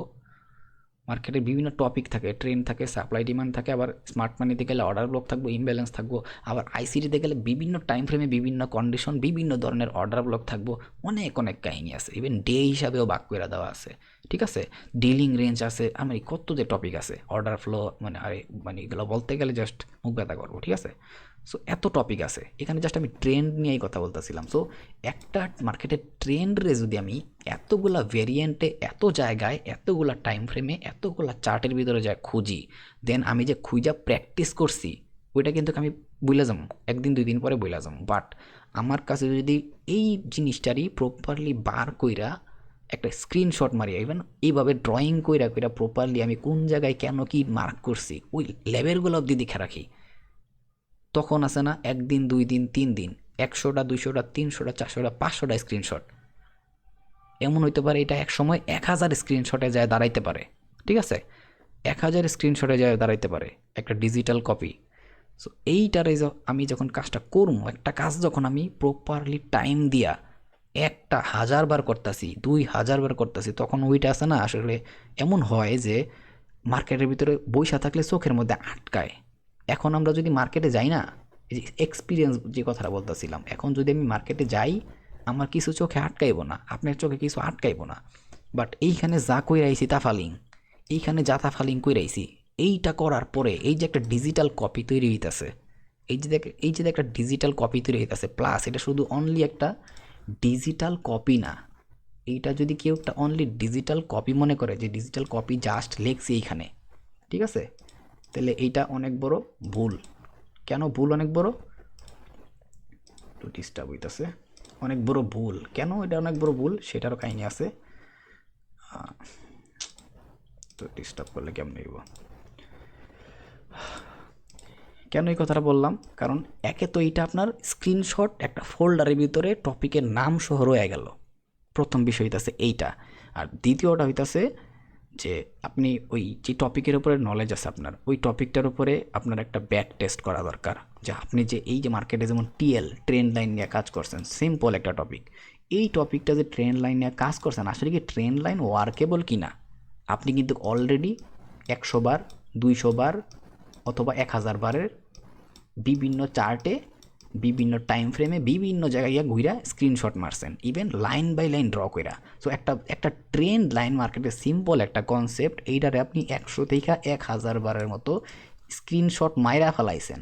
মার্কেটে বিভিন্ন টপিক থাকে, ট্রেন্ড থাকে, সাপ্লাই ডিমান্ড থাকে, আবার স্মার্ট মানিতে গেলে অর্ডার ব্লক থাকবো, ইমব্যালেন্স থাকবো, আবার আইসিটিতে গেলে বিভিন্ন টাইম ফ্রেমে বিভিন্ন কন্ডিশন, বিভিন্ন ধরনের অর্ডার ব্লক থাকবো, অনেক অনেক কাহিনী আছে, ইভেন ডে হিসাবেও ভাগ করে দেওয়া আছে, ঠিক আছে, ডিলিং রেঞ্জ আছে, আমার কত যে টপিক আছে, অর্ডার ফ্লো, মানে আরে মানে এগুলো বলতে গেলে জাস্ট মুখ ব্যথা করবো, ঠিক আছে। সো এত টপিক আছে এখানে, জাস্ট আমি ট্রেন্ড নিয়েই কথা বলতেছিলাম। সো একটা মার্কেটের ট্রেন্ডরে যদি আমি এতগুলা ভেরিয়েন্টে, এত জায়গায়, এতগুলা টাইম ফ্রেমে, এতগুলা চার্টের ভিতরে যা খুঁজি, দেন আমি যে খুঁজা প্র্যাকটিস করছি ওইটা কিন্তু আমি বইলা যাবো, একদিন 2 দিন পরে বইলা যাবো। বাট আমার কাছে যদি এই জিনিসটারই প্রপারলি বার কইরা একটা স্ক্রিনশট মারি, ইভেন এইভাবে ড্রয়িং কইরা কইরা প্রপারলি আমি কোন জায়গায় কেন কি মার্ক করছি ওই লেভেলগুলো অবধি দেখে রাখি, তখন আছে না 1 দিন 2 দিন 3 দিন 100টা 200টা 300টা 400টা 500টা স্ক্রিনশট, এমন হইতে পারে এটা এক সময় 1000 স্ক্রিনশটে যায় দাঁড়াইতে পারে। ঠিক আছে, 1000 স্ক্রিনশটে যায় দাঁড়াইতে পারে একটা ডিজিটাল কপি। সো এইটারে আমি যখন কাজটা করবো, একটা কাজ যখন আমি প্রপারলি টাইম দিয়া 1000 বার করতেছি, 2000 বার করতেছি, তখন ওইটা আছে না আসলে এমন হয় যে মার্কেটের ভিতরে বইসা থাকলে চোখের মধ্যে আটকায়। এখন আমরা যদি মার্কেটে যাই না, এই যে এক্সপিরিয়েন্স যে কথাটা বলতেছিলাম, এখন যদি আমি মার্কেটে যাই আমার কিছু চোখে আটকাইব না, আপনার চোখে কিছু আটকাইব না। বাট এইখানে যা কইরাইছি তাফালিং, এইখানে যা তাফালিং কইরাইছি, এইটা করার পরে এই যে একটা ডিজিটাল কপি তৈরি হইতেছে, এই যে একটা ডিজিটাল কপি তৈরি হইতেছে, প্লাস এটা শুধু অনলি একটা ডিজিটাল কপি না, এইটা যদি কেউ একটা অনলি ডিজিটাল কপি মনে করে যে ডিজিটাল কপি জাস্ট লেখছি এইখানে, ঠিক আছে, তাহলে এইটা অনেক বড় ভুল। কেন ভুল অনেক বড়? একটু ডিস্টার্ব হইতেছে। অনেক বড় ভুল কেন, এটা অনেক বড় ভুল সেটারও কাহিনী আছে। তো ডিস্টার্ব করলে কেমন হইব? কেন এই কথাটা বললাম? কারণ একে তো এইটা আপনার স্ক্রিনশট একটা ফোল্ডারের ভিতরে টপিকের নাম সহ রয়ে গেল, প্রথম বিষয় হইতেছে এইটা। আর দ্বিতীয়টা হইতেছে যে আপনি ওই যে টপিকের উপরে নলেজ আছে আপনার, ওই টপিকটার উপরে আপনার একটা ব্যাক টেস্ট করা দরকার, যে আপনি যে এই যে মার্কেটে যেমন ট্রেন্ড লাইন নিয়ে কাজ করছেন, সিম্পল একটা টপিক, এই টপিকটা যে ট্রেন্ড লাইন নিয়ে কাজ করছেন আসলে কি ট্রেন্ড লাইন ওয়ার্কেবল কি না, আপনি কিন্তু অলরেডি 100 বার 200 বার অথবা 1000 বারের বিভিন্ন চার্টে, বিভিন্ন টাইম ফ্রেমে, বিভিন্ন জায়গায় ঘুরা স্ক্রিনশট মারছেন, even line by line draw কইরা। সো একটা ট্রেন্ড লাইন মার্কেটে সিম্পল একটা কনসেপ্ট, এইটারে আপনি 100 থেকে 1000 বারের মতো স্ক্রিনশট মাইরা ফেলাইছেন।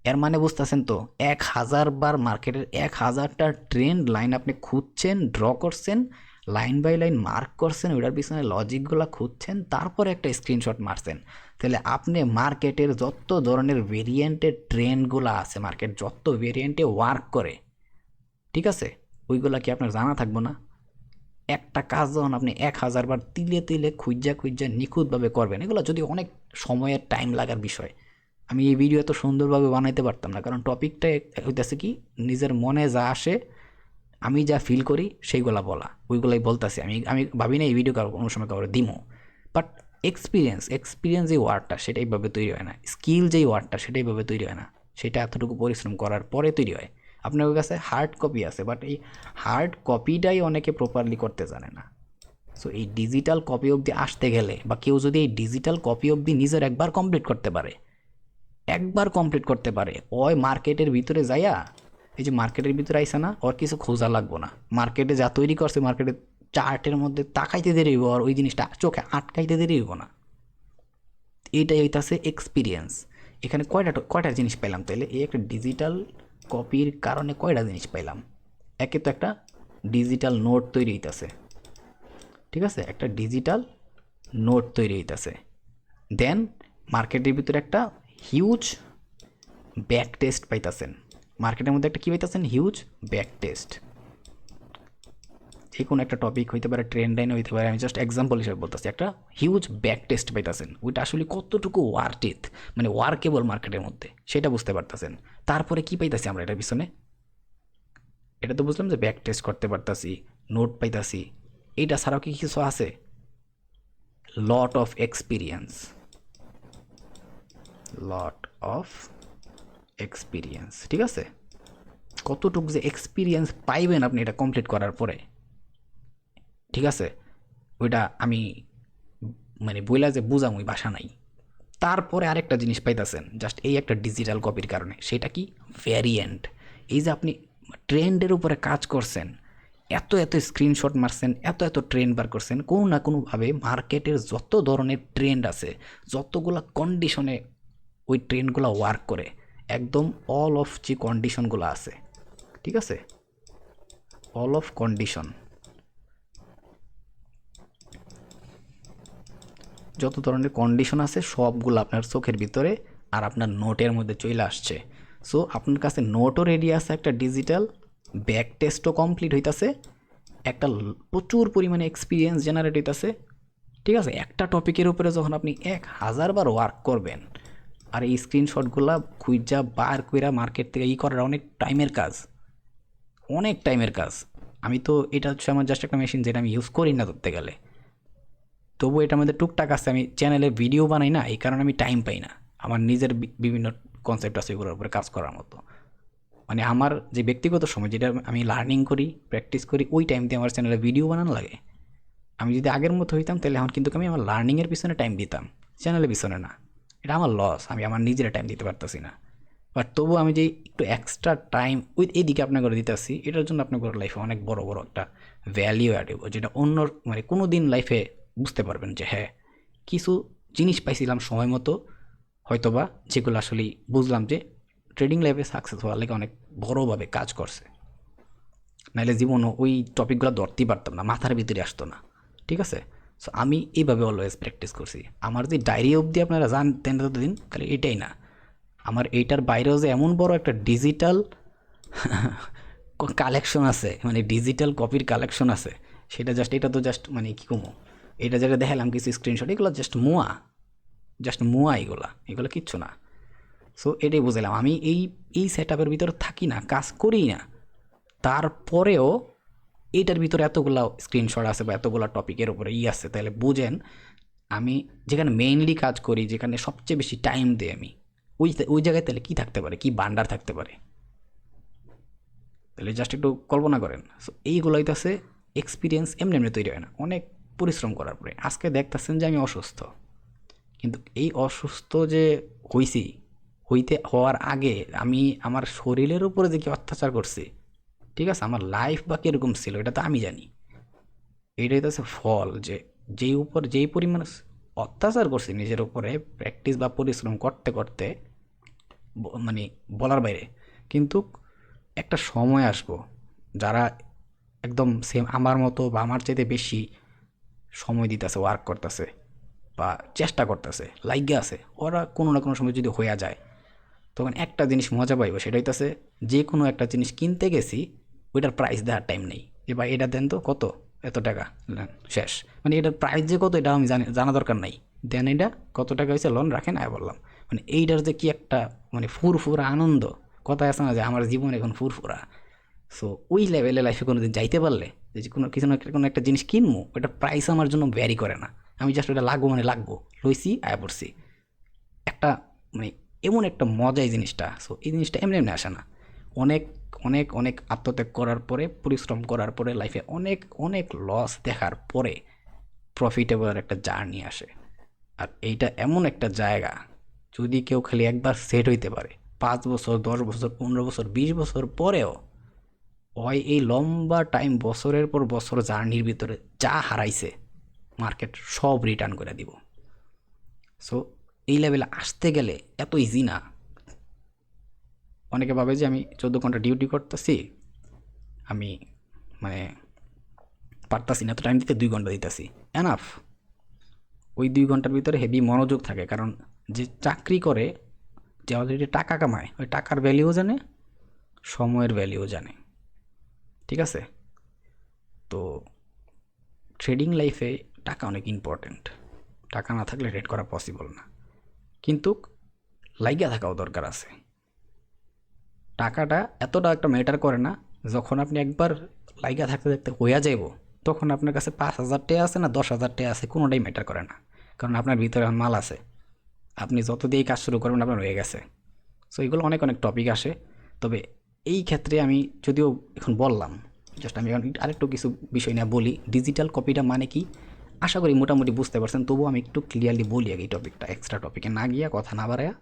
এর মানে বুঝতেছেন তো, 1000 বার মার্কেটের 1000টা ট্রেন্ড লাইন আপনি খুঁজছেন, ড্র করছেন, লাইন বাই লাইন মার্ক করছেন, ওইটার পিছনে লজিকগুলো খুঁজছেন, তারপরে একটা স্ক্রিনশট মারছেন। তাহলে আপনি মার্কেটের যত ধরনের ভেরিয়েন্টের ট্রেন্ডগুলো আছে, মার্কেট যত ভেরিয়েন্টে ওয়ার্ক করে, ঠিক আছে, ওইগুলা কি আপনার জানা থাকবো না? একটা কাজ যখন আপনি 1000 বার তিলে তিলে খুঁজা নিখুঁতভাবে করবেন, এগুলো যদি অনেক সময়ের টাইম লাগার বিষয়, আমি এই ভিডিও এত সুন্দরভাবে বানাইতে পারতাম না, কারণ টপিকটা হইতেছে কি নিজের মনে যা আসে, আমি যা ফিল করি সেইগুলা বলা, ওইগুলাই বলতেছি। আমি আমি ভাবি না এই ভিডিও কোনো সময় কারো দিমো। বাট এক্সপিরিয়েন্স যে ওয়ার্ডটা সেটা এইভাবে তৈরি হয় না, স্কিল যেই ওয়ার্ডটা সেটা এইভাবে তৈরি হয় না, সেটা এতটুকু পরিশ্রম করার পরে তৈরি হয়। আপনার কাছে হার্ড কপি আছে, বাট এই হার্ড কপিটাই অনেকে প্রপারলি করতে জানে না। সো এই ডিজিটাল কপি অবধি আসতে গেলে, বা কেউ যদি এই ডিজিটাল কপি অবধি নিজের একবার কমপ্লিট করতে পারে, ওই মার্কেটের ভিতরে যাইয়া, এই যে মার্কেটের ভিতরে আইসা না, ওর কিছু খোঁজা লাগবো না, মার্কেটে যা তৈরি করছে মার্কেটে চার্টের মধ্যে তাকাইতে দেরি হইব, আর ওই জিনিসটা চোখে আটকাইতে দেরি হইব না। এইটাই হইতাছে এক্সপিরিয়েন্স। এখানে কয়টা জিনিস পাইলাম তাইলে? এই একটা ডিজিটাল কপির কারণে কয়টা জিনিস পাইলাম? একে তো একটা ডিজিটাল নোট তৈরি হইতাছে, ঠিক আছে, একটা ডিজিটাল নোট তৈরি হইতাছে। দেন মার্কেটের ভিতরে একটা হিউজ ব্যাক টেস্ট পাইতাছেন, মার্কেটের মধ্যে একটা কী পাইতাছেন? Huge back test. যে কোনো একটা টপিক হইতে পারে, ট্রেন্ড লাইন হইতে পারে, আমি জাস্ট এক্সাম্পল হিসেবে বলতেছি, একটা হিউজ ব্যাক টেস্ট পাইতাছেন, ওইটা আসলে কতটুকু ওয়ার্থ, মানে ওয়ার্কেবল মার্কেটের মধ্যে সেটা বুঝতে পারতেছেন। তারপরে কি পাইতাছি আমরা এটার পিছনে? এটা তো বুঝলাম যে ব্যাক টেস্ট করতে পারতাছি, নোট পাইতাছি, এইটা ছাড়াও কি কিছু আছে? Lot of experience, lot of experience, ঠিক আছে, কতটুকু যে এক্সপিরিয়েন্স পাইবেন আপনি এটা কমপ্লিট করার পরে, ঠিক আছে, ওইটা আমি মানে বইলা যে বুঝামই ভাষা নাই। তারপরে আরেকটা জিনিস পাইতেছেন জাস্ট এই একটা ডিজিটাল কপির কারণে, সেটা কি? ভ্যারিয়েন্ট। এই যে আপনি ট্রেন্ডের উপরে কাজ করছেন, এত স্ক্রিনশট মারছেন, এত ট্রেন্ড বার করছেন, কোনো না কোনোভাবে মার্কেটের যত ধরনের ট্রেন্ড আছে, যতগুলা কন্ডিশনে ওই ট্রেন্ডগুলো ওয়ার্ক করে, একদম অল অফ যে কন্ডিশনগুলো আছে, ঠিক আছে, অল অফ কন্ডিশন, যত ধরনের কন্ডিশন আছে সবগুলো আপনার চোখের ভিতরে আর আপনার নোটের মধ্যে চলে আসছে। সো আপনার কাছে নোটও রেডি আছে, একটা ডিজিটাল ব্যাক টেস্টও কমপ্লিট হইতাছে, একটা প্রচুর পরিমাণে এক্সপিরিয়েন্স জেনারেট হইতাছে, ঠিক আছে। একটা টপিকের উপরে যখন আপনি 1000 বার ওয়ার্ক করবেন, আর এই স্ক্রিনশটগুলো খুঁজা বার কইরা মার্কেট থেকে করার অনেক টাইমের কাজ, অনেক টাইমের কাজ। আমি তো এটা হচ্ছে আমার জাস্ট একটা মেশিন যেটা আমি ইউজ করি না ধরতে গেলে, তবু এটার মধ্যে টুকটাক আছে। আমি চ্যানেলে ভিডিও বানাই না, এই কারণে আমি টাইম পাই না। আমার নিজের বিভিন্ন কনসেপ্ট আছে এগুলোর উপরে কাজ করার মতো। মানে আমার যে ব্যক্তিগত সময় যেটা আমি লার্নিং করি, প্র্যাকটিস করি, ওই টাইম দিয়ে আমার চ্যানেলে ভিডিও বানানো লাগে। আমি যদি আগের মতো হইতাম তাহলে এখন কিন্তু আমি আমার লার্নিংয়ের পিছনে টাইম দিতাম, চ্যানেলের পিছনে না। এটা আমার লস, আমি আমার নিজের টাইম দিতে পারতেছি না। বাট তবু আমি যে একটু এক্সট্রা টাইম উইথ এইদিকে আপনার করে দিতেছি, এটার জন্য আপনার লাইফে অনেক বড় বড় একটা ভ্যালিউ অ্যাড হইব, যেটা অন্য মানে কোনো দিন লাইফে বুঝতে পারবেন যে হ্যাঁ কিছু জিনিস পাইছিলাম সময় মতো, হয়তোবা যেগুলো আসলে বুঝলাম যে ট্রেডিং লাইফে সাকসেস হওয়ার লাগে অনেক বড়োভাবে কাজ করছে। নাহলে জীবনও ওই টপিকগুলো ধরতেই পারতাম না, মাথার ভিতরে আসতো না, ঠিক আছে। সো আমি এইভাবে অলওয়েজ প্র্যাকটিস করছি। আমার যে ডায়েরি অবধি আপনারা জানতেন ততদিন খালি এটাই না, আমার এইটার বাইরেও যে এমন বড় একটা ডিজিটাল কালেকশন আছে, মানে ডিজিটাল কপির কালেকশন আছে, সেটা জাস্ট, এটা তো জাস্ট মানে কী কমো, এটা যেটা দেখালাম কিছু স্ক্রিনশট, এগুলো জাস্ট মুয়া, এগুলো কিচ্ছু না। সো এটাই বুঝলাম, আমি এই সেট আপের ভিতরে থাকি না, কাজ করি না, তারপরেও এইটার ভিতরে এতগুলো স্ক্রিনশট আছে বা এতগুলো টপিকের উপরে আছে, তাহলে বুঝেন আমি যেখানে মেইনলি কাজ করি, যেখানে সবচেয়ে বেশি টাইম দিই আমি, ওই জায়গায় তাহলে কী থাকতে পারে, কী বান্ডার থাকতে পারে। তাহলে জাস্ট একটু কল্পনা করেন। সো এইগুলোই তো আছে এক্সপিরিয়েন্স, এমনি এমনি তৈরি হয় না, অনেক পরিশ্রম করার পরে। আজকে দেখতেছেন যে আমি অসুস্থ, কিন্তু এই অসুস্থ যে হইছি, হওয়ার আগে আমি আমার শরীরের উপরে যে কি অত্যাচার করছি, ঠিক আছে, আমার লাইফ বা কীরকম ছিল এটা তো আমি জানি। এটাই তো আছে ফল, যে যেই পরিমাণ অত্যাচার করছি নিজের উপরে প্র্যাকটিস বা পরিশ্রম করতে করতে, মানে বলার বাইরে। কিন্তু একটা সময় আসবো, যারা একদম সেম আমার মতো বা আমার চাইতে বেশি সময় দিতেছে, ওয়ার্ক করতেছে বা চেষ্টা করতেছে, লাইগে আছে, ওরা কোনো না কোনো সময় যদি হইয়া যায়, তখন একটা জিনিস মজা পাইব, সেটা হইতেছে যে কোনো একটা জিনিস কিনতে গেছি, ওইটার প্রাইস দেওয়ার টাইম নেই যে ভাই এটা দেন তো কত, এত টাকা, শেষ। মানে এটার প্রাইস যে কত এটা আমি জানা দরকার নাই, দেন এটা কত টাকা হয়েছে লোন রাখেন আয় বললাম। মানে এইটার যে কি একটা মানে ফুরফুরা আনন্দ, কথায় আছে না যে আমার জীবন এখন ফুরফুরা। সো ওই লেভেলে লাইফে কোনো দিন যাইতে পারলে, যে কোনো কিছু না কোনো একটা জিনিস কিনবো, ওটার প্রাইস আমার জন্য ভ্যারি করে না, আমি জাস্ট ওটা লাগবো মানে লাগবো, লইছি আয় পড়ছি একটা, মানে এমন একটা মজা এই জিনিসটা। সো এই জিনিসটা এমনি এমনি আসে না, অনেক অনেক অনেক আত্মত্যাগ করার পরে, পরিশ্রম করার পরে, লাইফে অনেক অনেক লস দেখার পরে প্রফিটেবল একটা জার্নি আসে। আর এইটা এমন একটা জায়গা, যদি কেউ খালি একবার সেট হইতে পারে, 5 বছর 10 বছর 15 বছর 20 বছর পরেও হয় এই লম্বা টাইম, বছরের পর বছর জার্নির ভিতরে যা হারাইছে মার্কেট সব রিটার্ন করে দিব। সো এই লেভেলে আসতে গেলে এত ইজি না। অনেকে ভাবে যে আমি 14 ঘন্টা ডিউটি করতেছি, আমি মানে পারতাছি না এত টাইম দিতে, 2 ঘন্টা দিতেছি এনাফ। ওই 2 ঘন্টার ভিতরে হেভি মনোযোগ থাকে, কারণ যে চাকরি করে, যে অলরেডি টাকা কামায়, ওই টাকার ভ্যালিউ জানে, সময়ের ভ্যালিউ জানে, ঠিক আছে। তো ট্রেডিং লাইফে টাকা অনেক ইম্পর্ট্যান্ট, টাকা না থাকলে ট্রেড করা পসিবল না, কিন্তু লাইগা থাকাও দরকার আছে। টাকাটা এতটা একটা ম্যাটার করে না, যখন আপনি একবার লাইগা থাকতে থাকতে হইয়া যাইব, তখন আপনার কাছে 5,000 টাকা আছে না 10,000 টাকা আছে, কোনোটাই ম্যাটার করে না, কারণ আপনার ভিতরে এখন মাল আছে। আপনি যত দিয়েই কাজ শুরু করবেন আপনার হয়ে গেছে। সো এগুলো অনেক অনেক টপিক আসে, তবে এই ক্ষেত্রে আমি যদিও এখন বললাম, জাস্ট আমি এখন আরেকটু কিছু বিষয় নিয়ে বলি। ডিজিটাল কপিটা মানে কি, আশা করি মোটামুটি বুঝতে পারছেন, তবুও আমি একটু ক্লিয়ারলি বলি আগে এই টপিকটা, এক্সট্রা টপিকে না গিয়া, কথা না বাড়ায়া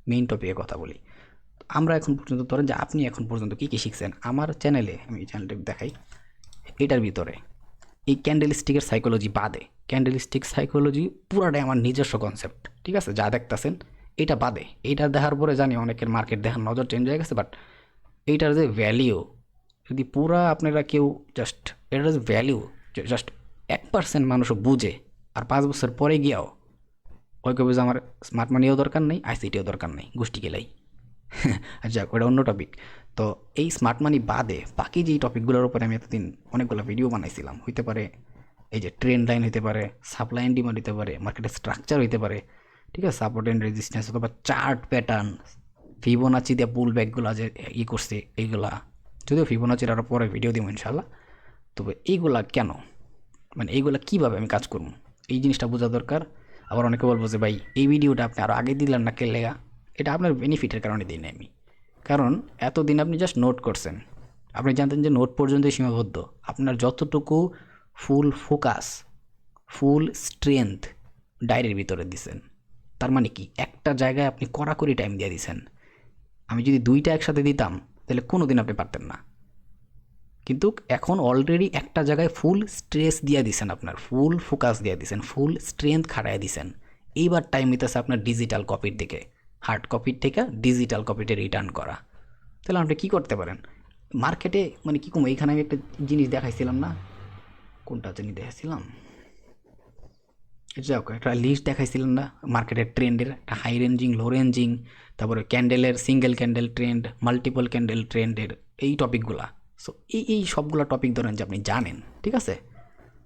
মেইন টপিকে কথা বলি। আমরা এখন পর্যন্ত ধরেন যে আপনি এখন পর্যন্ত কী কী শিখছেন আমার চ্যানেলে, আমি এই চ্যানেলটা দেখাই, এটার ভিতরে এই ক্যান্ডেল স্টিকের সাইকোলজি বাদে, ক্যান্ডেল স্টিক সাইকোলজি পুরাটাই আমার নিজস্ব কনসেপ্ট, ঠিক আছে, যা দেখতেছেন এটা বাদে এইটা দেখার পরে জানি অনেকের মার্কেট দেখার নজর চেঞ্জ হয়ে গেছে, বাট এইটার যে ভ্যালিউ যদি পুরা আপনারা কেউ জাস্ট এটার যে ভ্যালিউ জাস্ট 1% মানুষও বুঝে আর 5 বছর পরে গিয়াও ওই কবে যে আমার স্মার্ট মানিও দরকার নেই, আইসিটিও দরকার নেই, গোষ্ঠী গেলাই। আচ্ছা, ওটা অন্য টপিক। তো এই স্মার্ট মানি বাদে বাকি যেই টপিকগুলোর উপরে আমি এতদিন অনেকগুলো ভিডিও বানাইছিলাম, হইতে পারে এই যে ট্রেন্ড লাইন হইতে পারে, সাপ্লাই অ্যান্ড ডিমান্ড হইতে পারে, মার্কেটের স্ট্রাকচার হইতে পারে, ঠিক আছে, সাপোর্ট অ্যান্ড রেজিস্ট্যান্স অথবা চার্ট প্যাটার্ন, ফিবোনাচি দিয়ে পুল ব্যাকগুলো যে করছে এইগুলা, যদিও ফিবোনাচির আরও পরে ভিডিও দিব ইনশাল্লাহ। তবে এইগুলা কেন, মানে এইগুলা কীভাবে আমি কাজ করবো, এই জিনিসটা বোঝা দরকার। আবার অনেকে বলবো যে ভাই এই ভিডিওটা আপনি আরও আগে দিলেন না, কে লেগা? এটা আপনার বেনিফিটের কারণে দিই না আমি, কারণ এতদিন আপনি জাস্ট নোট করছেন, আপনি জানতেন যে নোট পর্যন্তই সীমাবদ্ধ। আপনার যতটুকু ফুল ফোকাস, ফুল স্ট্রেংথ ডায়েরির ভিতরে দিছেন, তার মানে কি একটা জায়গায় আপনি কড়াকড়ি টাইম দিয়ে দিছেন। আমি যদি দুইটা একসাথে দিতাম তাহলে কোনো দিন আপনি পারতেন না, কিন্তু এখন অলরেডি একটা জায়গায় ফুল স্ট্রেস দিয়ে দিছেন, আপনার ফুল ফোকাস দিয়ে দিছেন, ফুল স্ট্রেংথ খাটায় দিছেন। এইবার টাইম নিতেছে আপনার ডিজিটাল কপির দিকে, হার্ড কপির থেকে ডিজিটাল কপিতে রিটার্ন করা। তাহলে আপনি কী করতে পারেন মার্কেটে, মানে কী কম, এইখানে আমি একটা জিনিস দেখাইছিলাম না, কোনটা জানি দেখাইছিলাম, যাই হোক একটা লিস্ট দেখাইছিলাম না মার্কেটের ট্রেন্ডের, একটা হাই রেঞ্জিং, লো রেঞ্জিং, তারপরে ক্যান্ডেলের single candle trend, multiple candle ট্রেন্ডের এই টপিকগুলা। সো এই সবগুলো টপিক ধরেন যে আপনি জানেন, ঠিক আছে।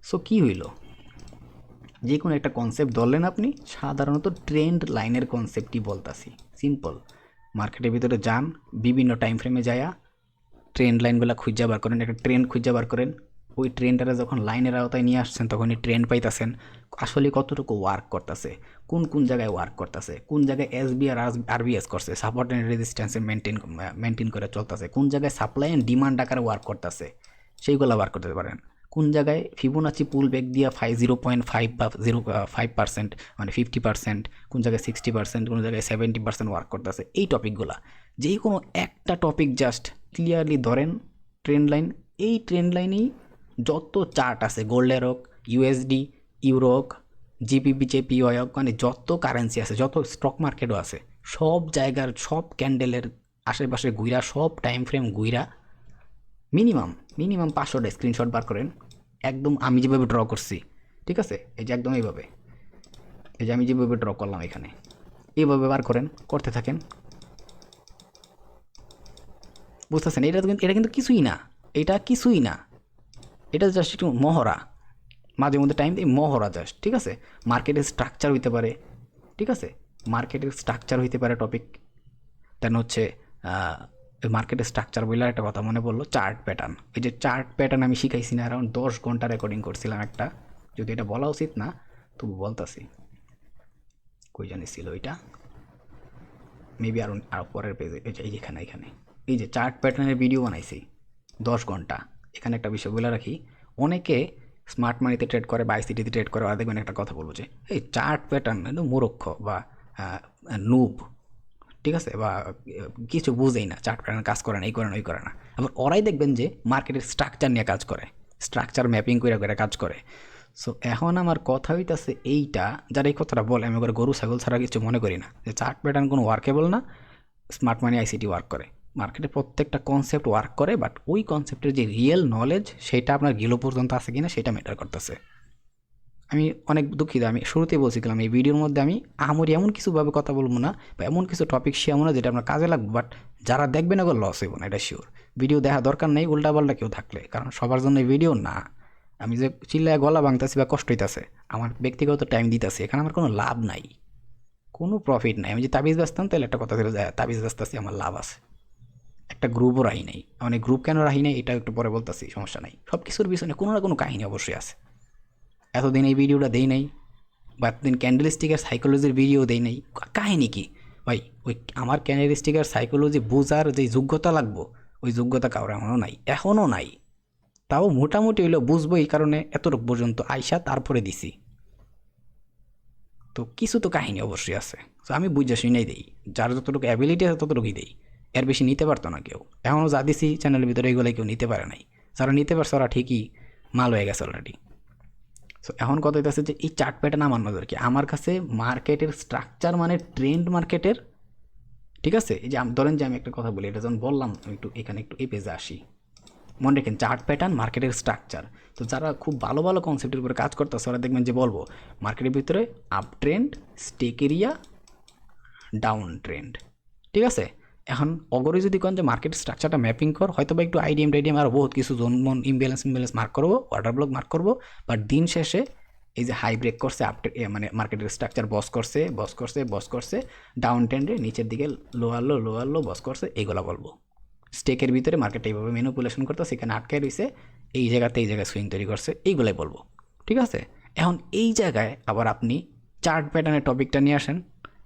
সো কী হইল, যে কোনো একটা কনসেপ্ট ধরলেন আপনি, সাধারণত ট্রেন্ড লাইনের কনসেপ্টই বলতাছি, সিম্পল। মার্কেটের ভিতরে যান, বিভিন্ন টাইম ফ্রেমে যায়া ট্রেন্ড লাইনগুলো খুঁজে বার করেন, একটা ট্রেন্ড খুঁজে বার করেন। ওই ট্রেন্ডটারে যখন লাইনের আওতায় নিয়ে আসছেন তখনই ট্রেন্ড পাইতেছেন আসলে কতটুকু ওয়ার্ক করতেছে, কোন কোন জায়গায় ওয়ার্ক করতেছে, কোন জায়গায় এসবি আর আরবিএস করছে, সাপোর্ট অ্যান্ড রেজিস্ট্যান্সে মেনটেন করে চলতেছে, কোন জায়গায় সাপ্লাই অ্যান্ড ডিমান্ড আকারে ওয়ার্ক করতেছে, সেইগুলো ওয়ার্ক করতে পারেন। কোন জায়গায় ফিবোনাচি পুল ব্যাক দিয়া 0.5 বা 0.5%, মানে 50%, কোন জায়গায় 60%, কোন জায়গায় 70% ওয়ার্ক করতেছে, এই টপিকগুলা। যে কোনো একটা টপিক জাস্ট ক্লিয়ারলি ধরেন, ট্রেন্ড লাইন, এই ট্রেন্ড লাইনেই যত চার্ট আছে, গোল্ডের হোক, ইউএসডি, ইউরো হোক, জিপিপি জেপি হোক, মানে যত কারেন্সি আছে, যত স্টক মার্কেটও আছে, সব জায়গার সব ক্যান্ডেলের আশেপাশে ঘুরা, সব টাইম ফ্রেম ঘুরা মিনিমাম 500টা স্ক্রিনশট বার করেন, একদম আমি যেভাবে ড্র করছি, ঠিক আছে, এই যে একদম এইভাবে, এই যে আমি যেভাবে ড্র করলাম এখানে, এইভাবে বার করেন, করতে থাকেন, বুঝতেছেন? এটা কিন্তু কিছুই না, এটা কিছুই না, এটা জাস্ট একটু মহড়া, মাঝে মধ্যে টাইম দিই, মহড়া জাস্ট, ঠিক আছে। মার্কেটের স্ট্রাকচার হইতে পারে, ঠিক আছে, মার্কেটের স্ট্রাকচার হইতে পারে টপিক। দেন হচ্ছে মার্কেটের স্ট্রাকচার বললে একটা কথা মনে পড়লো, চার্ট প্যাটার্ন। এই যে চার্ট প্যাটার্ন আমি শিখাইছি না, অ্যারাউন্ড 10 ঘন্টা রেকর্ডিং করছিলাম একটা, যদি এটা বলা উচিত না তবু বলতাছি, কই জানি ছিল এটা, মেবি আরও পরের পেজে, এই যেখানে, এই যে চার্ট প্যাটার্নের ভিডিও বানাইছি 10 ঘন্টা। এখানে একটা বিষয় বলে রাখি, অনেকে স্মার্ট মানিতে ট্রেড করে বা আইসিটিতে ট্রেড করে, আর দেখবেন একটা কথা বলবো যে এই চার্ট প্যাটার্ন মূর্খ বা নুব, ঠিক আছে, বা কিছু বুঝেই না, চার্ট প্যাটার্ন কাজ করে না, এই করে না, ওই করে না। আবার ওরাই দেখবেন যে মার্কেটের স্ট্রাকচার নিয়ে কাজ করে, স্ট্রাকচার ম্যাপিং করে করে কাজ করে। সো এখন আমার কথা হইতাছে এইটা, যারা এই কথাটা বলে, আমি করে গরু ছাগল ছাড়া কিছু মনে করি না, যে চার্ট প্যাটার্ন কোনো ওয়ার্কেবল না, স্মার্ট মানি আইসিটি ওয়ার্ক করে, মার্কেটে প্রত্যেকটা কনসেপ্ট ওয়ার্ক করে, বাট ওই কনসেপ্টের যে রিয়েল নলেজ সেটা আপনার গিলো পর্যন্ত আছে কিনা সেটা ম্যাটার করতেছে। আমি অনেক দুঃখিত, আমি শুরুতেই বলছিলাম এই ভিডিওর মধ্যে আমি আহামরি এমন কিছুভাবে কথা বলবো না, বা এমন কিছু টপিক শেয়ার না যেটা আপনার কাজে লাগবে, বাট যারা দেখবে না ওগুলো লস হইব না, এটা শিওর। ভিডিও দেখা দরকার নেই উল্টাপাল্টা কেউ থাকলে, কারণ সবার জন্য এই ভিডিও না। আমি যে চিল্লায় গলা ভাঙতেছি বা কষ্ট হইতেছে, আমার ব্যক্তিগত টাইম দিতেছি, এখানে আমার কোনো লাভ নাই, কোনো প্রফিট নাই। আমি যে তাবিজ বেচতাম তাহলে একটা কথা ছিল যে তাবিজ বেচতেছি, আমার লাভ আছে, একটা গ্রুপও রাহি নাই, মানে গ্রুপ কেন রাহি নাই এটা একটু পরে বলতেছি, সমস্যা নাই। সব কিছুর পিছনে কোনো না কোনো কাহিনী অবশ্যই আছে। এতদিন এই ভিডিওটা দেই নাই, বা এতদিন ক্যান্ডেল স্টিকের সাইকোলজির ভিডিও দেই নাই, কাহিনী কি ভাই? ওই আমার ক্যান্ডেল স্টিকের সাইকোলজি বোঝার যে যোগ্যতা লাগবো, ওই যোগ্যতা কারো এখনও নাই। তাও মোটামুটি হইলেও বুঝবো, এই কারণে এতটুকু পর্যন্ত আইসা তারপরে দিছি। তো কিছু তো কাহিনী অবশ্যই আছে, তো আমি বুঝে শুনেই দিই, যার যতটুকু অ্যাবিলিটি আছে ততটুকুই দিই, এর বেশি নিতে পারতো না কেউ। এখনও যা দিছি চ্যানেলের ভিতরে এগুলো কেউ নিতে পারে নাই, যারা নিতে পারছে ওরা ঠিকই মাল হয়ে গেছে অলরেডি। সো এখন কথা হইতেছে যে এই চার্ট প্যাটার্ন আমার নজর কি, আমার কাছে মার্কেটের স্ট্রাকচার মানে ট্রেন্ড মার্কেটের, ঠিক আছে। এই যে ধরেন যে আমি একটা কথা বলি, এটা যখন বললাম আমি একটু এখানে একটু এই পেজে আসি, মনে রাখেন চার্ট প্যাটার্ন মার্কেটের স্ট্রাকচার। তো যারা খুব ভালো ভালো কনসেপ্টের উপরে কাজ করতেছে ওরা দেখবেন যে বলবো মার্কেটের ভিতরে up trend, stake area, down trend, ঠিক আছে। এখন অগরে যদি কোন যে মার্কেট স্ট্রাকচারটা ম্যাপিং কর, হয়তো বা একটু আইডিএম আর বহুত কিছু জোন মন ইমব্যালেন্স মার্ক করবো, অর্ডার ব্লক মার্ক করবো, বাট দিন শেষে এই যে হাই ব্রেক করছে, মানে মার্কেটের স্ট্রাকচার বস করছে, ডাউন ট্রেন্ডে নিচের দিকে লোয়ার লো বস করছে, এইগুলা বলবো। স্টেকের ভিতরে মার্কেট এইভাবে ম্যানিপুলেশন করতে সেখানে আটকায় রয়েছে, এই জায়গায় সুইং তৈরি করছে, এইগুলাই বলবো, ঠিক আছে। এখন এই জায়গায় আবার আপনি চার্ট প্যাটার্নের টপিকটা নিয়ে আসেন,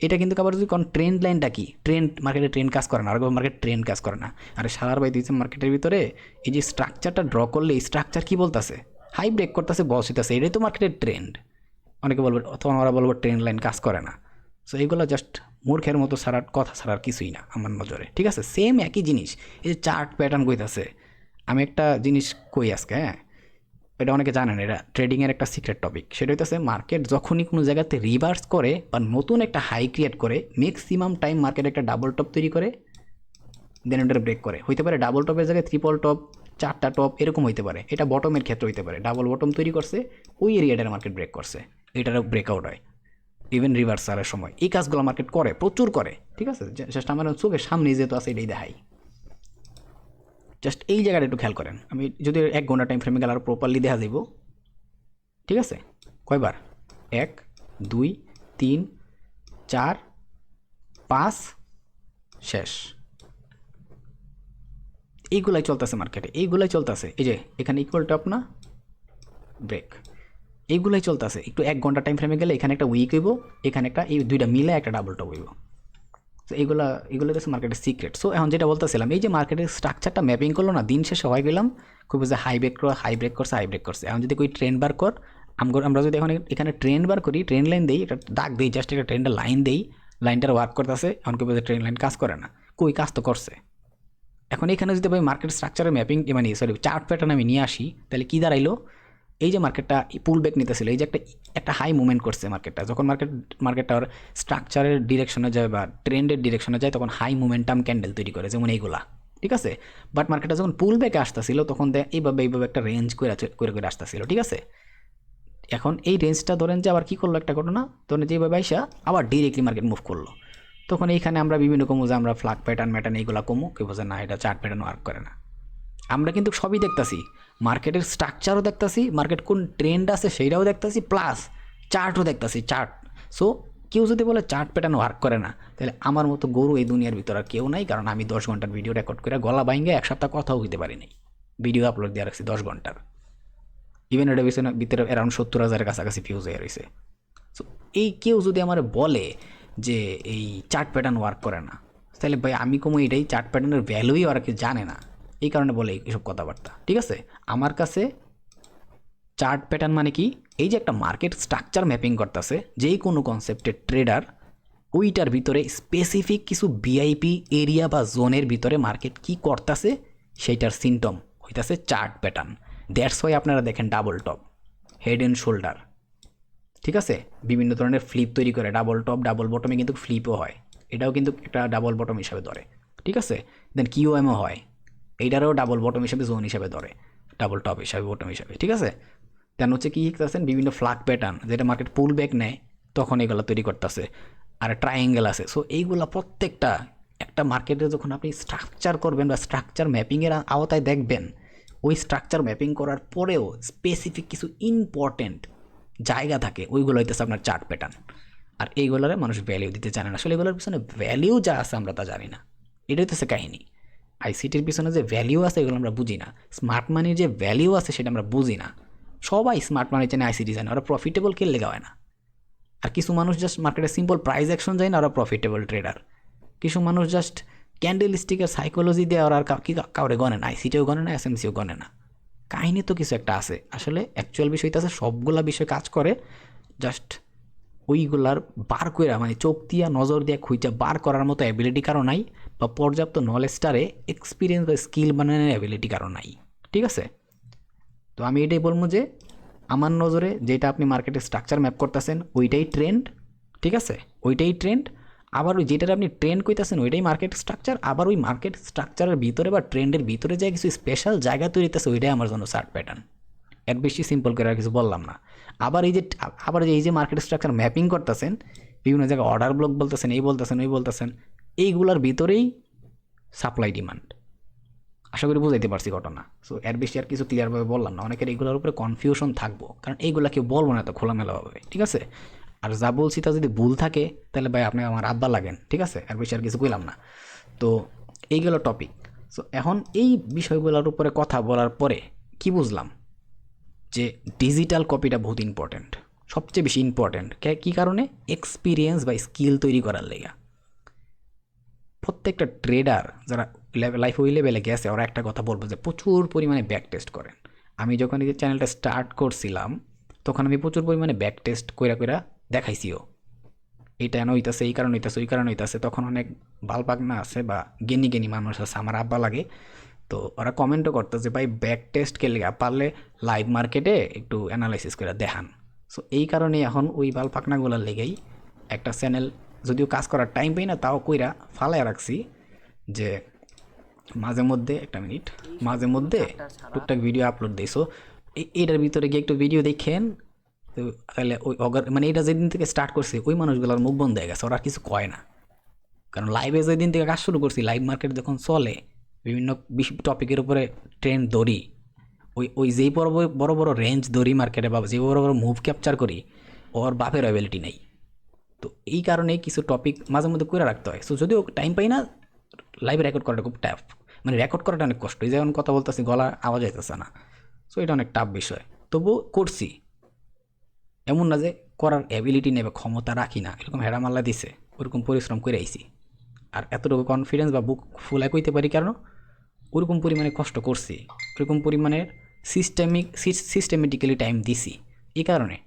এটা কিন্তু আবার যদি কোন ট্রেন্ড লাইনটা কি, ট্রেন্ড মার্কেটে ট্রেন্ড কাজ করে না, আর মার্কেট ট্রেন্ড কাজ করে না। আর সারার বাই দিয়েছে মার্কেটের ভিতরে এই যে স্ট্রাকচারটা ড্র করলে এই স্ট্রাকচার কী বলতেছে, হাই ব্রেক করতেছে, বস হইতেছে, এটাই তো মার্কেটের ট্রেন্ড। অনেকে বলবে, অথবা ওরা বলবো ট্রেন্ড লাইন কাজ করে না। সো এইগুলো জাস্ট মূর্খের মতো কথা ছাড়ার কিছুই না আমার নজরে, ঠিক আছে। সেম একই জিনিস, এই যে চার্ট প্যাটার্ন কইতাছে, আমি একটা জিনিস কই আজকে, হ্যাঁ, এটা অনেকে জানেন, এটা ট্রেডিংয়ের একটা সিক্রেট টপিক। সেটা হইতেছে মার্কেট যখনই কোনো জায়গাতে রিভার্স করে বা নতুন একটা হাই ক্রিয়েট করে, ম্যাক্সিমাম টাইম মার্কেট একটা ডাবল টপ তৈরি করে, দেন ওটার ব্রেক করে, হইতে পারে ডাবল টপের জায়গায় ট্রিপল টপ, চারটা টপ, এরকম হইতে পারে। এটা বটমের ক্ষেত্রে হইতে পারে, ডাবল বটম তৈরি করছে, ওই এরিয়াটার মার্কেট ব্রেক করছে, এটারও ব্রেকআউট হয়। ইভেন রিভার্সালের সময় এই কাজগুলো মার্কেট করে, প্রচুর করে, ঠিক আছে। জাস্ট আমার চোখের সামনে যেহেতু আছে এটাই দেখাই, জাস্ট এই জায়গাটা একটু খেয়াল করেন। আমি যদি 1 ঘন্টা টাইম ফ্রেমে গেলে আরও প্রপারলি দেখা যাব, ঠিক আছে। কয়বার, 1 2 3 4 5, শেষ। এইগুলাই চলতেছে মার্কেটে, এইগুলাই চলতেছে। এই যে এখানে ইকুয়াল টপ না, ব্রেক, এইগুলাই চলতেছে। একটু 1 ঘন্টা টাইম ফ্রেমে গেলে এখানে একটা উইক হইব, এখানে একটা, এই দুইটা মিলে একটা ডাবল টপ হইব। তো এগুলো হচ্ছে মার্কেটের সিক্রেট। সো এখন যেটা বলতেছিলাম, এই যে মার্কেটের স্ট্রাকচারটা ম্যাপিং করলো না, দিন শেষে হয়ে গেলাম খুব যে হাই ব্রেক করছে। এখন যদি કોઈ ট্রেন্ড বার কর, আমরা যদি এখন এখানে ট্রেন্ড বার করি, ট্রেন্ড লাইন দেই, এটা দাগ দেই, জাস্ট একটা ট্রেন্ডের লাইন দেই, লাইনটার ওয়ার্ক করতেছে, এখন কেউ যে ট্রেন্ড লাইন কাজ করে না, কই কাজ তো করছে। এখন এখানে যদি ভাই মার্কেট স্ট্রাকচারের ম্যাপিং, মানে সরি চার্ট প্যাটার্ন আমি নিয়ে আসি, তাহলে কী দাঁড়াইলো, এই যে মার্কেটটা পুল ব্যাক নিতেছিল, এই যে একটা হাই মুভমেন্ট করছে মার্কেটটা, যখন মার্কেটটার স্ট্রাকচারের ডিরেকশনে যায় বা ট্রেন্ডের ডিরেকশনে যায়, তখন হাই মুভমেন্টাম ক্যান্ডেল তৈরি করে, যেমন এইগুলা, ঠিক আছে। বাট মার্কেটটা যখন পুল ব্যাকে আসতেছিল, তখন এইভাবে একটা রেঞ্জ করে আসতেছিল, ঠিক আছে। এখন এই রেঞ্জটা ধরেন যে আবার কী করলো, একটা ঘটনা ধরেন যে এইভাবে আইসা আবার ডিরেক্টলি মার্কেট মুভ করলো, তখন এইখানে আমরা বিভিন্ন কমু যে আমরা ফ্লাগ প্যাটার্ন এইগুলা কমু, কেউ বোঝে না এটা চার্ট প্যাটার্ন ওয়ার্ক করে না। আমরা কিন্তু সবই দেখতেছি, মার্কেটের স্ট্রাকচারও দেখতেছি, মার্কেট কোন ট্রেন্ড আছে সেইটাও দেখতেছি, প্লাস চার্টও দেখতেছি, চার্ট। সো কেউ যদি বলে চার্ট প্যাটার্ন ওয়ার্ক করে না, তাহলে আমার মতো গরু এই দুনিয়ার ভিতরে আর কেউ নাই। কারণ আমি 10 ঘন্টার ভিডিও রেকর্ড করে গলা বাইঙ্গে 1 সপ্তাহ কথাও হইতে পারি নাই, ভিডিও আপলোড দিয়ে রাখছি 10 ঘন্টার। ইভেন এটা ভিতরে অ্যারাউন্ড 70,000-এর কাছাকাছি ভিউজ হয়ে রয়েছে। সো এই কেউ যদি আমার বলে যে এই চার্ট প্যাটার্ন ওয়ার্ক করে না, তাহলে ভাই আমি কমো এটাই চার্ট প্যাটার্নের ভ্যালুই ওরা কেউ জানে না, এই কারণে বলে এইসব কথাবার্তা, ঠিক আছে। আমার কাছে চার্ট প্যাটার্ন মানে কি, এই যে একটা মার্কেট স্ট্রাকচার ম্যাপিং করতেছে, যেই কোনো কনসেপ্টের ট্রেডার ওইটার ভিতরে স্পেসিফিক কিছু ভিআইপি এরিয়া বা জোনের ভিতরে মার্কেট কি করতেছে সেইটার সিমটম হইতাছে চার্ট প্যাটার্ন। দ্যাটস ওয়াই আপনারা দেখেন double top, head and shoulder, ঠিক আছে, বিভিন্ন ধরনের ফ্লিপ তৈরি করে, ডাবল টপ ডাবল বটমে কিন্তু ফ্লিপও হয়, এটাও কিন্তু একটা ডাবল বটম হিসাবে ধরে, ঠিক আছে। দেন কিউএমও হয়, এইটারও ডাবল বটম হিসাবে জোন হিসাবে ধরে, ডাবল টপ হিসাবে বটম হিসাবে, ঠিক আছে। দেন হচ্ছে কি শিখতেছেন, বিভিন্ন ফ্লাগ প্যাটার্ন, যেটা মার্কেট পুল ব্যাক নেয় তখন এগুলো তৈরি করতেছে, আর ট্রায়াঙ্গেল আছে। সো এইগুলো প্রত্যেকটা একটা মার্কেটে যখন আপনি স্ট্রাকচার করবেন বা স্ট্রাকচার ম্যাপিংয়ের আওতায় দেখবেন, ওই স্ট্রাকচার ম্যাপিং করার পরেও স্পেসিফিক কিছু ইম্পর্টেন্ট জায়গা থাকে, ওইগুলো হইতেছে আপনার চার্ট প্যাটার্ন। আর এইগুলোরে মানুষ ভ্যালিউ দিতে জানে না, আসলে এগুলোর পিছনে ভ্যালিউ যা আছে আমরা তা জানি না, এটাই হচ্ছে কাহিনী। আইসিটির পিছনে যে ভ্যালিউ আছে এগুলো আমরা বুঝি না, স্মার্ট মানির যে ভ্যালিউ আছে সেটা আমরা বুঝি না। সবাই স্মার্ট মানি জানে, আইসিটি জানে, ওরা প্রফিটেবল খেললে হয় না। আর কিছু মানুষ জাস্ট মার্কেটে সিম্পল প্রাইস অ্যাকশন যায় না, ওরা প্রফিটেবল ট্রেডার। কিছু মানুষ জাস্ট ক্যান্ডেল স্টিকের সাইকোলজি দিয়ে ওরা আর কাউরে গণে না, আইসিটিও গণে না, এসএমসিও গণে না। কাহিনী তো কিছু একটা আছে, আসলে অ্যাকচুয়াল বিষয়টা আছে সবগুলা বিষয় কাজ করে, জাস্ট ওইগুলার বার করে, মানে চোখ দিয়া নজর দিয়া খুঁজা বার করার মতো অ্যাবিলিটি কারো নাই, বা পর্যাপ্ত নলেজটারে এক্সপিরিয়েন্স বা স্কিল বানানোর অ্যাবিলিটি কারো নাই, ঠিক আছে। তো আমি এটাই বলবো যে আমার নজরে যেটা আপনি মার্কেটের স্ট্রাকচার ম্যাপ করতেছেন ওইটাই ট্রেন্ড, ঠিক আছে, ওইটাই ট্রেন্ড। আবার ওই যেটার আপনি ট্রেন্ড কইতাছেন ওইটাই মার্কেট স্ট্রাকচার, আবার ওই মার্কেট স্ট্রাকচারের ভিতরে বা ট্রেন্ডের ভিতরে যায় কিছু স্পেশাল জায়গা তৈরি হইতেছে, ওইটাই আমার জন্য চার্ট প্যাটার্ন। এর বেশি সিম্পল করে আর কিছু বললাম না। আবার এই যে মার্কেট স্ট্রাকচার ম্যাপিং করতেছেন, বিভিন্ন জায়গায় অর্ডার ব্লক বলতেছেন, এই বলতেছেন ওই বলতেছেন, এইগুলার ভিতরেই সাপ্লাই ডিমান্ড। আশা করি বুঝাইতে পারছি ঘটনা। সো এর বেশি আর কিছু ক্লিয়ারভাবে বললাম না, অনেকের এইগুলোর উপরে কনফিউশন থাকবো, কারণ এইগুলা কেউ বলবো না তো খোলামেলাভাবে, ঠিক আছে। আর যা বলছি তা যদি ভুল থাকে তাহলে ভাই আপনি আমার আব্বা লাগেন, ঠিক আছে, আর বেশি আর কিছু কইলাম না। তো এইগুলো টপিক। সো এখন এই বিষয়গুলোর উপরে কথা বলার পরে কি বুঝলাম, যে ডিজিটাল কপিটা বহুত ইম্পর্ট্যান্ট, সবচেয়ে বেশি ইম্পর্ট্যান্ট। কী কারণে? এক্সপিরিয়েন্স বা স্কিল তৈরি করার লেগা। প্রত্যেকটা ট্রেডার যারা লাইফ ওই লেভেলে গেছে ওরা একটা কথা বলবো যে প্রচুর পরিমাণে ব্যাক টেস্ট করেন। আমি যখন এই যে চ্যানেলটা স্টার্ট করছিলাম তখন আমি প্রচুর পরিমাণে ব্যাক টেস্ট কইরা দেখাইছিও, এটা এন হইতাছে, এই কারণ হইতাছে, ওই কারণ হইতাছে। তখন অনেক বালপাকনা আছে বা জ্ঞানী মানুষ আছে, আমার আব্বা লাগে, তো ওরা কমেন্টও করতো যে ভাই ব্যাক টেস্ট কে লেগা পারলে লাইভ মার্কেটে একটু অ্যানালাইসিস করে দেখান। সো এই কারণে এখন ওই বালপাকনাগুলোর লেগেই একটা চ্যানেল, যদিও কাজ করার টাইম পাই না তাও কইরা ফালায় রাখছি, যে মাঝে মধ্যে একটা মিনিট মাঝে মধ্যে টুকটাক ভিডিও আপলোড দিই। সো এইটার ভিতরে গিয়ে একটু ভিডিও দেখেন, তো তাহলে ওই মানে এটা যেদিন থেকে স্টার্ট করছি ওই মানুষগুলোর মুখ বন্ধ হয়ে গেছে, ওরা কিছু কয় না। কারণ লাইভে যেদিন থেকে কাজ শুরু করছি, লাইভ মার্কেট যখন চলে, বিভিন্ন টপিকের উপরে ট্রেন্ড ধরি, ওই যেই বড় বড় রেঞ্জ ধরি মার্কেটে, বা যে বড় বড় মুভ ক্যাপচার করি, ওর বাপের অ্যাবিলিটি নেই। তো এই কারণে কিছু টপিক মাঝে মধ্যে করে রাখতে হয়। সো যদিও টাইম পাই না, লাইভ রেকর্ড করাটা খুব টাফ, মানে রেকর্ড করাটা অনেক কষ্ট। এই যেমন কথা বলতেছি গলা আওয়াজ আইতেছে না, সো এটা অনেক টাফ বিষয়। তবু করছি, এমন না যে করার অ্যাবিলিটি নেবে ক্ষমতা রাখি না, এরকম হেরা মাল্লা দিছে, ওরকম পরিশ্রম করে আইছি। আর এতটুকু কনফিডেন্স বা বুক ফুলায় কইতে পারি কারণ ওরকম পরিমাণে কষ্ট করছি, ওরকম পরিমাণের সিস্টেমেটিক্যালি টাইম দিছি, এই কারণে।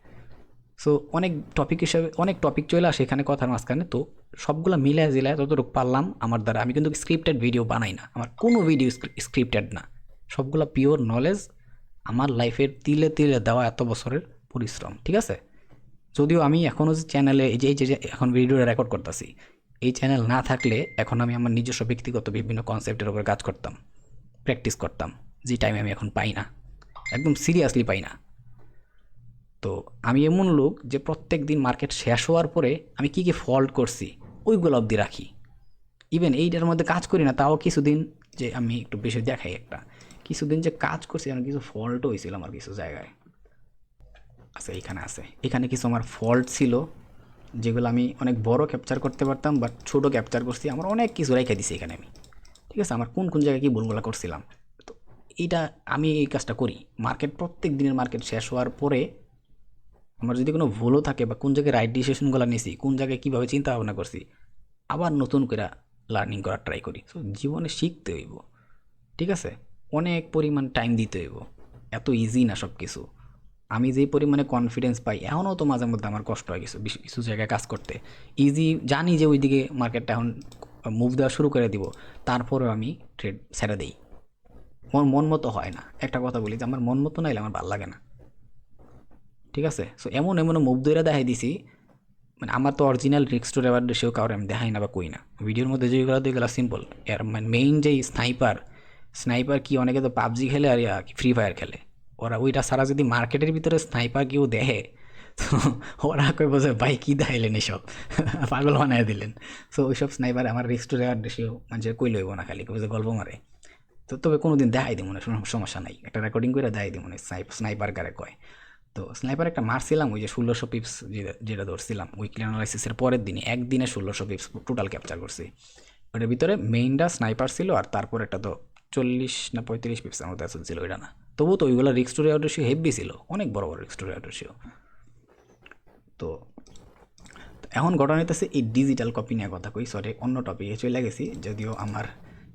সো অনেক টপিক হিসাবে অনেক টপিক চলে আসে এখানে কথার মাঝখানে, তো সবগুলো মিলায় জিলায় যতটুকু পারলাম আমার দ্বারা। আমি কিন্তু স্ক্রিপ্টেড ভিডিও বানাই না, আমার কোনো ভিডিও স্ক্রিপ্টেড না, সবগুলো পিওর নলেজ, আমার লাইফের তিলে তিলে দেওয়া এত বছরের পরিশ্রম, ঠিক আছে। যদিও আমি এখনও যে চ্যানেলে এই যে এখন ভিডিওটা রেকর্ড করতেছি, এই চ্যানেল না থাকলে এখন আমি আমার নিজস্ব ব্যক্তিগত বিভিন্ন কনসেপ্টের উপর কাজ করতাম, প্র্যাকটিস করতাম, যে টাইম আমি এখন পাই না, একদম সিরিয়াসলি পাই না। তো আমি এমন লোক যে প্রত্যেক দিন মার্কেট শেষ হওয়ার পরে আমি কী কী ফল্ট করছি ওইগুলো অবধি রাখি। ইভেন এইটার মধ্যে কাজ করি না, তাও কিছুদিন, যে আমি একটু বেশি দেখাই একটা, কিছুদিন যে কাজ করছি আমার কিছু ফল্টও হয়েছিল আমার কিছু জায়গায়। আচ্ছা এখানে কিছু আমার ফল্ট ছিল যেগুলো আমি অনেক বড় ক্যাপচার করতে পারতাম, বাট ছোটো ক্যাপচার করছি, আমার অনেক কিছু রেখে দিছি এখানে আমি, ঠিক আছে। আমার কোন জায়গায় কী ভুলগুলো করছিলাম, তো এইটা আমি এই কাজটা করি। মার্কেট প্রত্যেক দিনের মার্কেট শেষ হওয়ার পরে আমার যদি কোনো ভুলও থাকে বা কোন জায়গায় রাইট ডিসিশনগুলো নিছি, কোন জায়গায় কীভাবে চিন্তা ভাবনা করছি, আবার নতুন করে লার্নিং করার ট্রাই করি। সো জীবনে শিখতে হইব, ঠিক আছে, অনেক পরিমাণ টাইম দিতে হইব, এত ইজি না সব কিছু। আমি যেই পরিমাণে কনফিডেন্স পাই, এখনও তো মাঝে মধ্যে আমার কষ্ট হয় কিছু কিছু জায়গায় কাজ করতে। ইজি জানি যে ওইদিকে মার্কেটটা এখন মুভ দেওয়া শুরু করে দিব, তারপরেও আমি ট্রেড ছেড়ে দিই। মন মতো হয় না, একটা কথা বলি যে আমার মন মতো নাইলে আমার ভালো লাগে না, ঠিক আছে। সো এমন মুভ ধরে দেখাই দিছি, মানে আমার তো অরিজিনাল রিক্স টু রেওয়ার্ড রেশিও কাউরে আমি দেখাই না বা কই না ভিডিওর মধ্যে, যেগুলো যেগুলো সিম্পল। এর মানে মেইন যেই স্নাইপার কি, অনেকে তো পাবজি খেলে আর ফ্রি ফায়ার খেলে, ওরা ওইটা ছাড়া যদি মার্কেটের ভিতরে স্নাইপার কেউ দেখে তো ওরা কই বোঝে ভাই কী দেখাইলেন এসব, পাগল বানায় দিলেন। সো ওইসব স্নাইপার আমার রিক্স টু রেওয়ার্ড রেশিও মানে কই লইব না, খালি কই যে গল্প মারে। তো তবে কোনো দিন দেখাই দিব না, সমস্যা নাই, একটা রেকর্ডিং করে দেখাই দিব না স্নাইপার কারে কয়। তো স্নাইপার একটা মারছিলাম ওই যে 1600 পিপস, যেটা ধরছিলাম উইকলি অ্যানালাইসিসের পরের দিনে, একদিনে 1600 পিপস টোটাল ক্যাপচার করছি। ওটার ভিতরে মেইনটা স্নাইপার ছিল, আর তারপর একটা তো 40 না 35 পিপসের মতো ছিল, ওইটা না। তবুও তো ওইগুলো রিক্স টু রেওয়ার্ড রেশিও হেভি ছিল, অনেক বড় বড় রিক্স টু রেওয়ার্ড রেশিও। তো এখন ঘটনা হইতেছে এই ডিজিটাল কপি নিয়ে কথা কই, সরি অন্য টপিকে চলে গেছি, যদিও আমার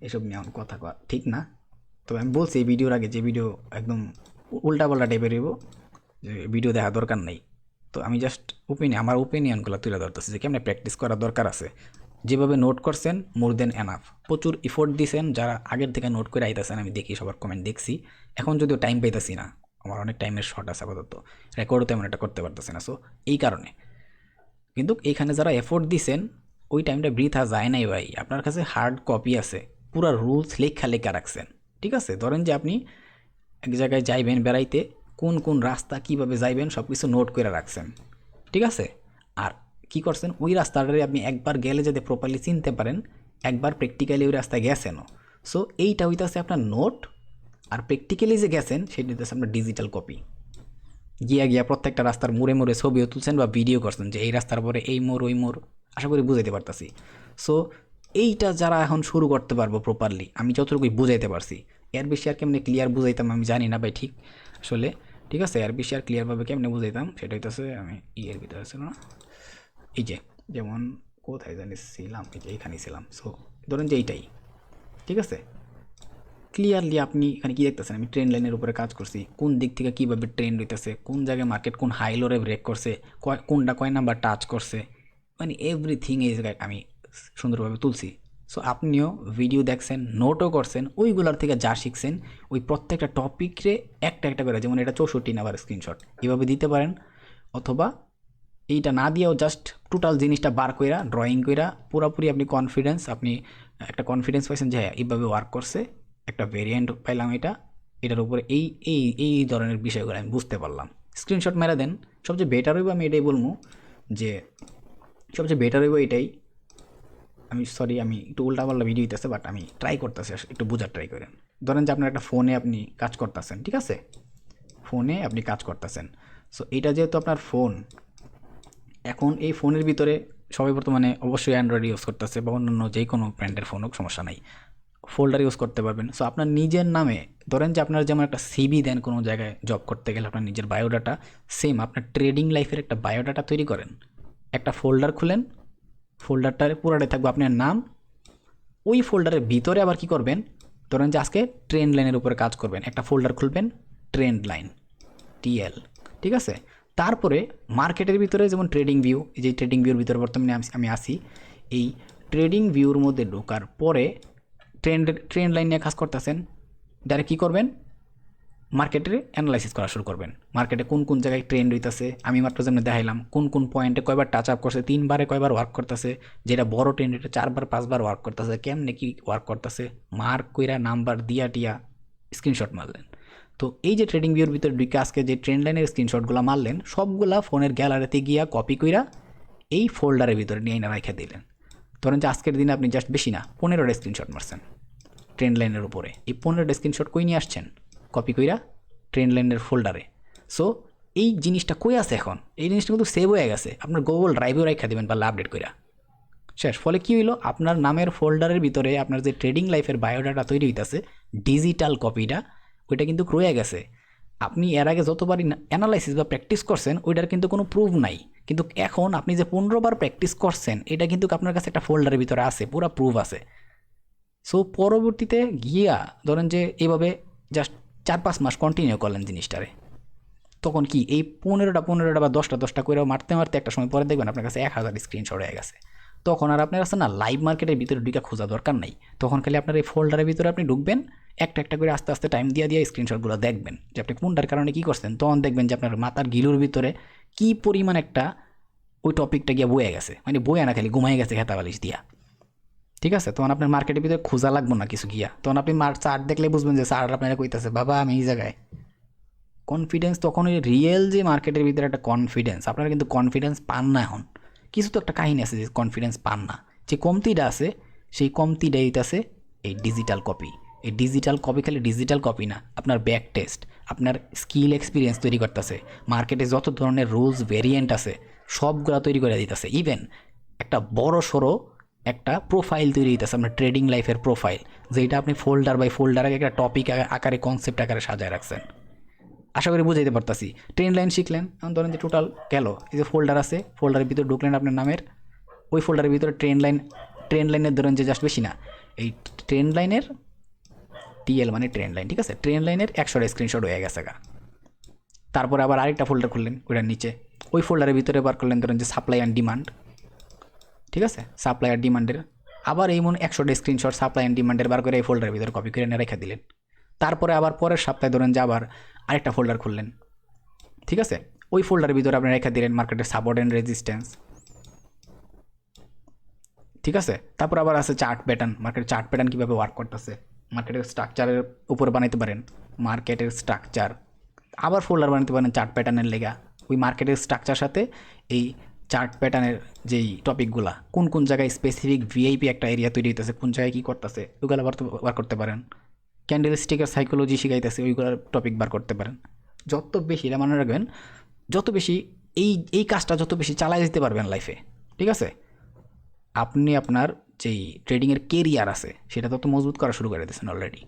এসব নিয়ে এখন কথা কওয়া ঠিক না। তবে আমি বলছি এই ভিডিওর আগে যে ভিডিও একদম উল্টাপাল্টা টাইপের হইব, যে ভিডিও দেখা দরকার নেই। তো আমি জাস্ট আমার ওপিনিয়নগুলো তুলে ধরতেছি যে কেমন প্র্যাকটিস করার দরকার আছে। যেভাবে নোট করছেন মোর দেন এনাফ, প্রচুর ইফোর্ট দিয়েছেন যারা আগের থেকে নোট করে আইতেছেন, আমি দেখি সবার কমেন্ট দেখছি। এখন যদিও টাইম পাইতেছি না, আমার অনেক টাইমের শর্ট আছে আপাতত, রেকর্ডও তেমন একটা করতে পারতেছে না। সো এই কারণে কিন্তু এখানে যারা এফোর্ট দিছেন ওই টাইমটা বৃথা যায় নাই ভাই। আপনার কাছে হার্ড কপি আছে, পুরা রুলস লেখা লেখা রাখছেন। ঠিক আছে, ধরেন যে আপনি এক জায়গায় যাইবেন বেড়াইতে, কোন কোন রাস্তা কিভাবে যাইবেন সব কিছু নোট করে রাখছেন। ঠিক আছে, আর কি করছেন, ওই রাস্তাটারে আপনি একবার গেলে যাতে প্রপারলি চিনতে পারেন, একবার প্র্যাকটিক্যালি ওই রাস্তায় গেছেনও। সো এইটা হইতেছে আপনার নোট, আর প্র্যাকটিক্যালি যে গেছেন সেটা হইতেছে আপনার ডিজিটাল কপি। গিয়া গিয়া প্রত্যেকটা রাস্তার মোড়ে মোড়ে ছবিও তুলছেন বা ভিডিও করছেন যে এই রাস্তার পরে এই মোড় ওই মোড়, আশা করি বুঝাইতে পারতাছি। সো এইটা যারা এখন শুরু করতে পারবো প্রপারলি, আমি যতটুকুই বুঝাইতে পারছি, এর বেশি আর কেমনে ক্লিয়ার বুঝাইতাম আমি জানি না ভাই ঠিক আসলে। ঠিক আছে, এর বেশি আর ক্লিয়ারভাবে কেমনে বুঝাইতাম সেটা হইতেছে আমি ইয়ের ভিতরে ছিল না, এই যে যেমন কোথায় জানি ছিলাম, এই যে এইখানেই ছিলাম। সো ধরেন যে এইটাই, ঠিক আছে, ক্লিয়ারলি আপনি এখানে কি দেখতেছেন, আমি ট্রেন লাইনের উপরে কাজ করছি, কোন দিক থেকে কীভাবে ট্রেন হইতেছে, কোন জায়গায় মার্কেট কোন হাই লোরে ব্রেক করছে, কোনটা কয় নাম্বার টাচ করছে, মানে এভরিথিং এই জায়গায় আমি সুন্দরভাবে তুলছি। সো আপনিও ভিডিও দেখছেন, নোটও করছেন, ওইগুলোর থেকে যা শিখছেন ওই প্রত্যেকটা টপিকরে একটা একটা করে, যেমন এটা 64 নাম্বার স্ক্রিনশট এভাবে দিতে পারেন, অথবা এইটা না দিয়েও জাস্ট টোটাল জিনিসটা বার কইরা ড্রয়িং কইরা পুরোপুরি আপনি কনফিডেন্স, আপনি একটা কনফিডেন্স পাইছেন যে হ্যাঁ এইভাবে ওয়ার্ক করছে, একটা ভেরিয়েন্ট পাইলাম এটার উপরে এই এই এই ধরনের বিষয়গুলো আমি বুঝতে পারলাম। স্ক্রিনশট মেরে দেন, সবচেয়ে বেটার হইব, আমি এটাই বলবো যে সবচেয়ে বেটার হইব এটাই। আমি সরি আমি একটু উল্টাপাল্টা ভিডিও দিতেছে, বাট আমি ট্রাই করতেছি একটু বোঝার ট্রাই করেন। ধরেন যে আপনার একটা ফোনে আপনি কাজ করতেছেন, ঠিক আছে, ফোনে আপনি কাজ করতেছেন। সো এটা যেহেতু আপনার ফোন, এখন এই ফোনের ভিতরে সবাই বর্তমানে অবশ্যই অ্যান্ড্রয়েড ইউজ করতেছে বা অন্যান্য যে কোনো ব্র্যান্ডের ফোন হোক, সমস্যা নাই, ফোল্ডার ইউজ করতে পারবেন। সো আপনার নিজের নামে ধরেন যে আপনার যেমন একটা সিভি দেন কোনো জায়গায় জব করতে গেলে, আপনার নিজের বায়োডাটা, সেম আপনার ট্রেডিং লাইফের একটা বায়োডাটা তৈরি করেন, একটা ফোল্ডার খুলেন, ফোল্ডারটার পুরাটাই থাকবে আপনার নাম। ওই ফোল্ডারের ভিতরে আবার কি করবেন, ধরেন যে আজকে ট্রেন্ড লাইনের উপরে কাজ করবেন, একটা ফোল্ডার খুলবেন ট্রেন্ড লাইন টিএল, ঠিক আছে। তারপরে মার্কেটের ভিতরে যেমন ট্রেডিং ভিউ, এই যে ট্রেডিং ভিউর ভিতরে বর্তমানে আমি আসি, এই ট্রেডিং ভিউর মধ্যে ঢোকার পরে ট্রেন্ড লাইন নিয়ে কাজ করতেছেন, ডাইরেক্ট কী করবেন, মার্কেটের অ্যানালাইসিস করা শুরু করবেন, মার্কেটে কোন কোন জায়গায় ট্রেন্ড হইতেছে, আমি মাত্র যেমন দেখাইলাম কোন কোন পয়েন্টে কয়বার টাচ আপ করছে, 3বারে কয়বার ওয়ার্ক করতেছে, যেটা বড় ট্রেন্ড এটা 4বার 5বার ওয়ার্ক করতেছে, কেমনে কি ওয়ার্ক করতেছে, মার্ক কইরা নাম্বার দিয়া টিয়া স্ক্রিনশট মারলেন। তো এই যে ট্রেডিং ভিউর ভিতরে ঢুকে আজকে যে ট্রেন্ড লাইনের স্ক্রিনশটগুলো মারলেন, সবগুলা ফোনের গ্যালারিতে গিয়া কপি কইরা এই ফোল্ডারের ভিতরে নিয়ে এনে রেখে দিলেন। ধরেন যে আজকের দিনে আপনি জাস্ট বেশি না 15টা স্ক্রিনশট মারছেন ট্রেন্ড লাইনের উপরে, এই 15টা স্ক্রিনশট কই নিয়ে আসছেন, কপি কইরা ট্রেন্ড লাইনের ফোল্ডারে। সো এই জিনিসটা কই আছে এখন, এই জিনিসটা কিন্তু সেভ হয়ে গেছে, আপনার গুগল ড্রাইভেও রেখে দেবেন পারলে আপডেট কইরা শেষ। ফলে কী হইলো, আপনার নামের ফোল্ডারের ভিতরে আপনার যে ট্রেডিং লাইফের বায়োডাটা তৈরি হইতেছে, ডিজিটাল কপিটা, ওইটা কিন্তু রয়ে গেছে। আপনি এর আগে যতবারই অ্যানালাইসিস বা প্র্যাকটিস করছেন ওইটার কিন্তু কোনো প্রুফ নাই, কিন্তু এখন আপনি যে 15বার প্র্যাকটিস করছেন এটা কিন্তু আপনার কাছে একটা ফোল্ডারের ভিতরে আছে, পুরো প্রুফ আছে। সো পরবর্তীতে গিয়া ধরেন যে এইভাবে জাস্ট 4-5 মাস কন্টিনিউ করলেন জিনিসটারে, তখন কি এই 15টা বা 10টা করে মারতে মারতে একটা সময় পরে দেখবেন আপনার কাছে 1000 স্ক্রিনশট হয়ে গেছে। তখন আর আপনার কাছে না লাইভ মার্কেটের ভিতরে ঢুকে খোঁজা দরকার নাই, তখন খালি আপনার এই ফোল্ডারের ভিতরে আপনি ঢুকবেন, একটা একটা করে আস্তে আস্তে টাইম দিয়ে স্ক্রিনশটগুলো দেখবেন যে আপনি কোনটার কারণে কী করছেন, তখন দেখবেন যে আপনার মাথার গিলুর ভিতরে কী পরিমাণ একটা ওই টপিকটা গিয়ে বয়ে গেছে, মানে বয়ে না খালি ঘুমাই গেছে খেতা বালিশ দিয়া। ঠিক আছে, তখন আপনার মার্কেটের ভিতরে খোঁজা লাগবো না কিছু গিয়া, তখন আপনি চার্ট দেখলে বুঝবেন যে চার্ট আপনারা কইতাছে বাবা আমি এই জায়গায়। কনফিডেন্স তখন ওই রিয়েল যে মার্কেটের ভিতরে একটা কনফিডেন্স, আপনারা কিন্তু কনফিডেন্স পান না এখন, কিছু তো একটা কাহিনী আছে যে কনফিডেন্স পান না, যে কমতিটা আছে সেই কমতিটা এইটাছে এই ডিজিটাল কপি। এই ডিজিটাল কপি খালি ডিজিটাল কপি না, আপনার ব্যাক টেস্ট, আপনার স্কিল এক্সপিরিয়েন্স তৈরি করতেছে, মার্কেটে যত ধরনের রুলস ভেরিয়েন্ট আছে সবগুলা তৈরি করে দিতেছে, ইভেন একটা বড় সড়ো একটা প্রোফাইল তৈরি হইতেছে আপনার ট্রেডিং লাইফের প্রোফাইল, যেটা আপনি ফোল্ডার বাই ফোল্ডার একটা টপিক আকারে কনসেপ্ট আকারে সাজায় রাখছেন। আশা করি বুঝাইতে পারতাছি। ট্রেন লাইন শিখলেন, এখন ধরেন যে টোটাল গেল, এই যে ফোল্ডার আছে ফোল্ডারের ভিতরে ঢুকলেন আপনার নামের, ওই ফোল্ডারের ভিতরে ট্রেন লাইনের ধরেন যে জাস্ট বেশি না, এই ট্রেন লাইনের টিএল মানে ট্রেন লাইন, ঠিক আছে, ট্রেন লাইনের 100টা স্ক্রিনশট হয়ে গেছে গা। তারপরে আবার আরেকটা ফোল্ডার খুললেন ওইটার নিচে, ওই ফোল্ডারের ভিতরে বার করলেন ধরেন যে সাপ্লাই অ্যান্ড ডিমান্ড, ঠিক আছে, সাপ্লাই আর ডিমান্ডের আবার এই মনে 100টা স্ক্রিনশট সাপ্লাই অ্যান্ড ডিমান্ডের বার করে এই ফোল্ডারের ভিতরে কপি করে নিয়ে রেখে দিলেন। তারপরে আবার পরের সপ্তাহে ধরেন যে আবার আরেকটা ফোল্ডার খুললেন, ঠিক আছে? ওই ফোল্ডারের ভিতরে আপনি রেখে দিলেন মার্কেটের সাপোর্ট অ্যান্ড রেজিস্ট্যান্স, ঠিক আছে? তারপর আবার আছে চার্ট প্যাটার্ন, মার্কেটের চার্ট প্যাটার্ন কীভাবে ওয়ার্ক করতেছে, মার্কেটের স্ট্রাকচারের উপরে বানাইতে পারেন, মার্কেটের স্ট্রাকচার। আবার ফোল্ডার বানাতে পারেন চার্ট প্যাটার্নের লেগা, ওই মার্কেটের স্ট্রাকচার সাথে এই চার্ট প্যাটার্নের যেই টপিকগুলা কোন কোন জায়গায় স্পেসিফিক ভিআইপি একটা এরিয়া তৈরি হইতেছে, কোন জায়গায় কী করতেছে ওইগুলো বার করতে পারেন। ক্যান্ডেল স্টিকের সাইকোলজি শিখাইতেছে, ওইগুলোর টপিক বার করতে পারেন। যত বেশি, এটা মনে রাখবেন, যত বেশি এই কাজটা যত বেশি চালাই দিতে পারবেন লাইফে, ঠিক আছে, আপনি আপনার যেই ট্রেডিংয়ের কেরিয়ার আছে সেটা তত মজবুত করা শুরু করে দিয়েছেন অলরেডি।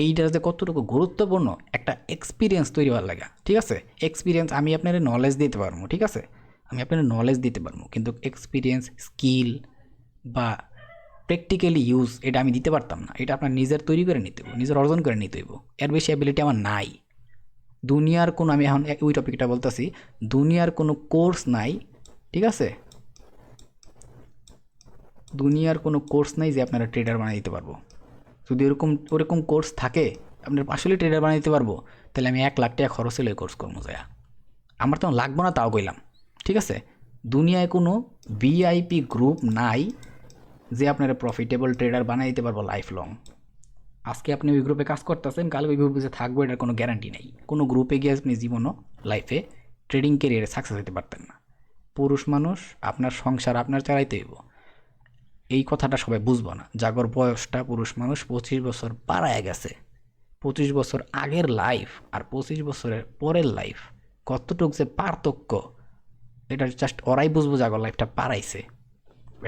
এইটা যে কতটুকু গুরুত্বপূর্ণ একটা এক্সপিরিয়েন্স তৈরি হওয়ার লাগা, ঠিক আছে? এক্সপিরিয়েন্স আমি আপনার নলেজ দিতে পারবো, ঠিক আছে, আমি আপনার নলেজ দিতে পারবো, কিন্তু এক্সপিরিয়েন্স, স্কিল বা প্র্যাকটিক্যালি ইউজ এটা আমি দিতে পারতাম না। এটা আপনার নিজের তৈরি করে নিতে হইব, নিজের অর্জন করে নিতে হইব। এর বেশি অ্যাবিলিটি আমার নাই। দুনিয়ার কোনো, আমি এখন ওই টপিকটা বলতেছি, দুনিয়ার কোনো কোর্স নাই, ঠিক আছে, দুনিয়ার কোনো কোর্স নাই যে আপনারা ট্রেডার বানিয়ে দিতে পারবো। যদি ওরকম কোর্স থাকে, আপনার আসলে ট্রেডার বানিয়ে দিতে পারবো, তাহলে আমি 1 লাখ টাকা খরচ হলে কোর্স করবো যায়। আমার তো লাগবো না, তাও কইলাম, ঠিক আছে? দুনিয়ায় কোনো ভিআইপি গ্রুপ নাই যে আপনারা প্রফিটেবল ট্রেডার বানিয়ে দিতে পারবো লাইফ লং। আজকে আপনি ওই গ্রুপে কাজ করতেছেন, কাল ওই গ্রুপে যে থাকবো এটার কোনো গ্যারান্টি নেই। কোনো গ্রুপে গিয়ে আপনি জীবনও লাইফে ট্রেডিং কেরিয়ারে সাকসেস হতে পারতেন না। পুরুষ মানুষ, আপনার সংসার আপনার চালাইতে হইব, এই কথাটা সবাই বুঝবো না। জাগর বয়সটা পুরুষ মানুষ 25 বছর পাড়ায় গেছে, 25 বছর আগের লাইফ আর 25 বছরের পরের লাইফ কতটুক যে পার্থক্য, এটা জাস্ট ওরাই বুঝবো জাগর লাইফটা পাড়াইছে।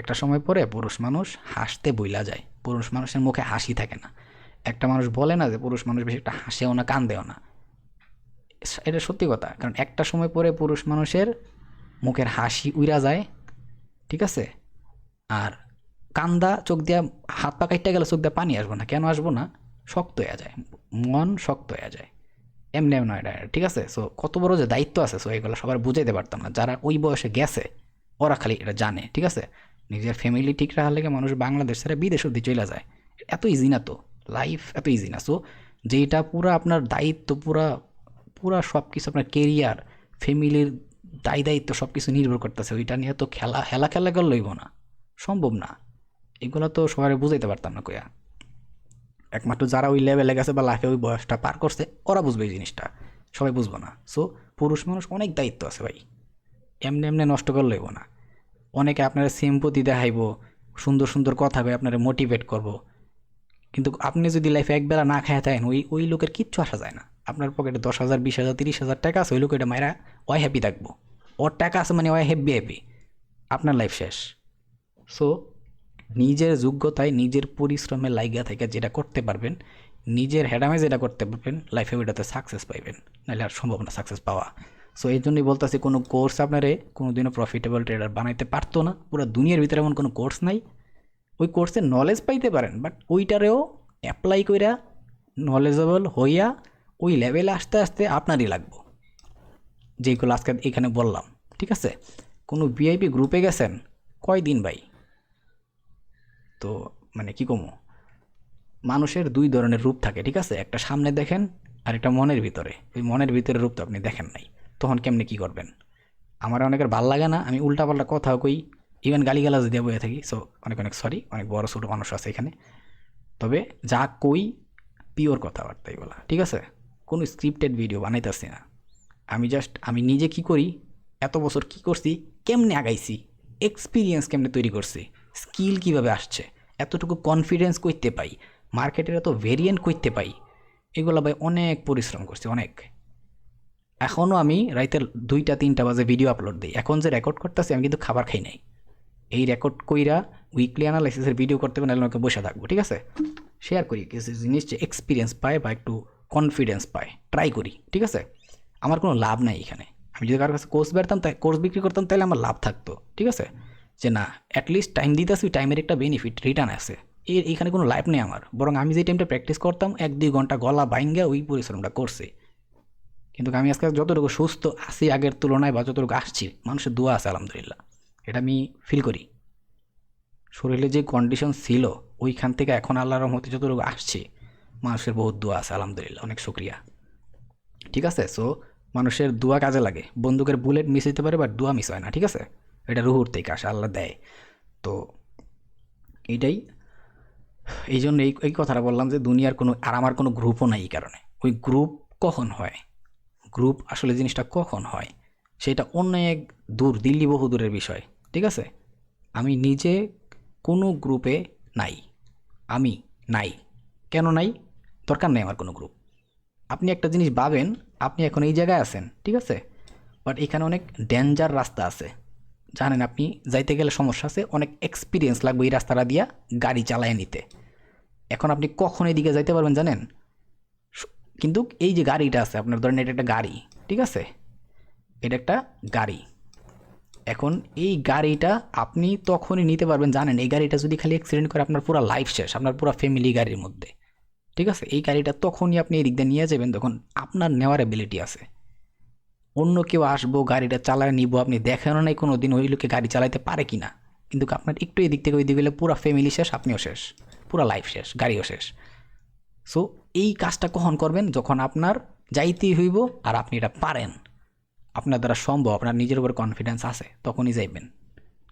একটা সময় পরে পুরুষ মানুষ হাসতে বইলা যায়, পুরুষ মানুষের মুখে হাসি থাকে না। একটা মানুষ বলে না যে পুরুষ মানুষ বেশি একটা হাসেও না কান্দেও না, এটা সত্যি কথা। কারণ একটা সময় পরে পুরুষ মানুষের মুখের হাসি উইরা যায়, ঠিক আছে, আর কান্দা চোখ দিয়া, হাত পা কাটতে গেলে চোখ দিয়ে পানি আসবো না, কেন আসবো না, শক্ত হয়ে যায়, মন শক্ত হয়ে যায়, এমনি এমনি নয়, ঠিক আছে? সো কত বড় যে দায়িত্ব আছে, সো এগুলো সবার বুঝাইতে পারতাম না। যারা ওই বয়সে গেছে ওরা খালি এটা জানে, ঠিক আছে? নিজের ফ্যামিলি ঠিক রাখার লেগে মানুষ বাংলাদেশ ছেড়ে বিদেশ অব্দি চলে যায়, এত ইজি না তো, লাইফ এত ইজি না। সো যেটা পুরা আপনার দায়িত্ব, পুরা পুরা সব কিছু আপনার কেরিয়ার, ফ্যামিলির দায়িত্ব সব কিছু নির্ভর করতেছে, ওইটা নিয়ে তো খেলা করে লইব না, সম্ভব না। এগুলো তো সবাই বুঝাইতে পারতাম না কইয়া। একমাত্র যারা ওই লেভেলে গেছে বা লাইফে ওই বয়সটা পার করছে ওরা বুঝবে এই জিনিসটা, সবাই বুঝবো না। সো পুরুষ মানুষ অনেক দায়িত্ব আছে ভাই, এমনি এমনি নষ্ট করে লইব না। অনেকে আপনারা সিম্পতি দেখাইব, সুন্দর সুন্দর কথা কই আপনারা মোটিভেট করব, কিন্তু আপনি যদি লাইফে একবেলা না খায় থাকেন, ওই লোকের কিচ্ছু আসা যায় না। আপনার পকেটে 10,000, 20,000, 30,000 টাকা আছে, ওই লোক এটা মায়েরা ওয়াই হ্যাপি থাকবো, ওর টাকা আছে মানে ওয়াই হ্যাপি, আপনার লাইফ শেষ। সো নিজের যোগ্যতায়, নিজের পরিশ্রমের লাইগা থেকে যেটা করতে পারবেন, নিজের হেডামে যেটা করতে পারবেন, লাইফে ওইটাতে সাকসেস পাইবেন, নাহলে আর সম্ভব না সাকসেস পাওয়া। সো এই জন্যই বলতেছি, কোনো কোর্স আপনারে কোনো দিনও প্রফিটেবল ট্রেডার বানাইতে পারতো না। পুরো দুনিয়ার ভিতরে এমন কোনো কোর্স নাই। ওই কোর্সের নলেজ পাইতে পারেন, বাট ওইটারেও অ্যাপ্লাই কইরা নলেজেবল হইয়া ওই লেভেলে আসতে আসতে আপনারই লাগবো, যেইগুলো আজকে এখানে বললাম, ঠিক আছে? কোনো ভিআইপি গ্রুপে গেছেন কয়দিন ভাই, তো মানে কী কমো, মানুষের 2 ধরনের রূপ থাকে, ঠিক আছে? একটা সামনে দেখেন আর একটা মনের ভিতরে। ওই মনের ভিতরে রূপ তো আপনি দেখেন নাই, তখন কেমনে কী করবেন? আমার অনেকের ভাল লাগে না, আমি উল্টাপাল্টা কথাও কই, ইভেন গালিগালাজ দিয়ে বয়ে থাকি। সো অনেক অনেক সরি, অনেক বড় ছোটো মানুষ আছে এখানে। তবে যা কই পিওর কথাবার্তাই বলা, ঠিক আছে? কোনো স্ক্রিপ্টেড ভিডিও বানাইতেছি না। আমি নিজে কি করি, এত বছর কি করছি, কেমনে আগাইছি, এক্সপিরিয়েন্স কেমনে তৈরি করছি, স্কিল কিভাবে আসছে, এতটুকু কনফিডেন্স করতে পাই, মার্কেটের এত ভেরিয়েন্ট করতে পাই, এগুলো ভাই অনেক পরিশ্রম করছি, অনেক। এখনও আমি রাইতের 2টা 3টা বাজে ভিডিও আপলোড দিই। এখন যে রেকর্ড করতেছি আমি কিন্তু খাবার খাই নাই, এই রেকর্ড কইরা উইকলি অ্যানালাইসিসের ভিডিও করতে পারে, নাহলে বসে থাকবো, ঠিক আছে? শেয়ার করি কিছু জিনিস, যে এক্সপিরিয়েন্স পায় বা একটু কনফিডেন্স পায়, ট্রাই করি, ঠিক আছে? আমার কোনো লাভ নাই এখানে। আমি যদি কারোর কাছে কোর্স বেরতাম, তাই কোর্স বিক্রি করতাম, তাহলে আমার লাভ থাকতো, ঠিক আছে? যে না, অ্যাটলিস্ট টাইম দিতেছি, ওই টাইমের একটা বেনিফিট রিটার্ন আছে, এইখানে কোনো লাইফ নেই আমার। বরং আমি যে টাইমটা প্র্যাকটিস করতাম 1-2 ঘন্টা গলা বাইঙ্গা ওই পরিশ্রমটা করছি। কিন্তু আমি আজকে যতটুকু সুস্থ আছি আগের তুলনায়, বা যতটুকু আসছি, মানুষের দোয়া আছে আলহামদুলিল্লাহ, এটা আমি ফিল করি। শরীরে যে কন্ডিশন ছিল ওইখান থেকে এখন আল্লাহর রহমতে যতটুকু আসছি, মানুষের বহুত দোয়া আছে আলহামদুলিল্লাহ, অনেক শুক্রিয়া। ঠিক আছে? সো মানুষের দোয়া কাজে লাগে। বন্দুকের বুলেট মিস হইতে পারে বাট দোয়া মিস হয় না, ঠিক আছে? এটা রুহুর থেকে আসে, আল্লাহ দেয়। তো এইটাই, এই জন্য এই কথাটা বললাম যে দুনিয়ার কোনো, আর আমার কোনো গ্রুপও নাই এই কারণে। ওই গ্রুপ কখন হয়, গ্রুপ আসলে জিনিসটা কখন হয় সেটা অনেক দূর, দিল্লি বহু দূরের বিষয়, ঠিক আছে? আমি নিজে কোনো গ্রুপে নাই, আমি নাই। কেন নাই? দরকার নেই আমার কোনো গ্রুপ। আপনি একটা জিনিস ভাবেন, আপনি এখন এই জায়গায় আছেন, ঠিক আছে, বাট এখানে অনেক ডেঞ্জার রাস্তা আছে, জানেন? আপনি যাইতে গেলে সমস্যা আছে, অনেক এক্সপিরিয়েন্স লাগবে এই রাস্তাটা দিয়া গাড়ি চালায় নিতে। এখন আপনি কখন এদিকে যাইতে পারবেন জানেন? কিন্তু এই যে গাড়িটা আছে আপনার, ধরেন এটা একটা গাড়ি, ঠিক আছে, এটা একটা গাড়ি। এখন এই গাড়িটা আপনি তখনই নিতে পারবেন, জানেন? এই গাড়িটা যদি খালি অ্যাক্সিডেন্ট করে আপনার পুরো লাইফ শেষ, আপনার পুরো ফ্যামিলি গাড়ির মধ্যে, ঠিক আছে? এই গাড়িটা তখনই আপনি এই দিক দিয়ে নিয়ে যাবেন তখন আপনার নেওয়ার অ্যাবিলিটি আছে। অন্য কেউ আসবো, গাড়িটা চালায় নিব, আপনি দেখেনও নাই কোনো দিন ওই লোকে গাড়ি চালাইতে পারে কি না, কিন্তু আপনার একটু এদিক থেকে ওই দিকে গেলে পুরো ফ্যামিলি শেষ, আপনিও শেষ, পুরো লাইফ শেষ, গাড়িও শেষ। সো এই কাজটা কখন করবেন? যখন আপনার যাইতেই হইব আর আপনি এটা পারেন, আপনার দ্বারা সম্ভব, আপনার নিজের উপর কনফিডেন্স আছে, তখনই যাইবেন।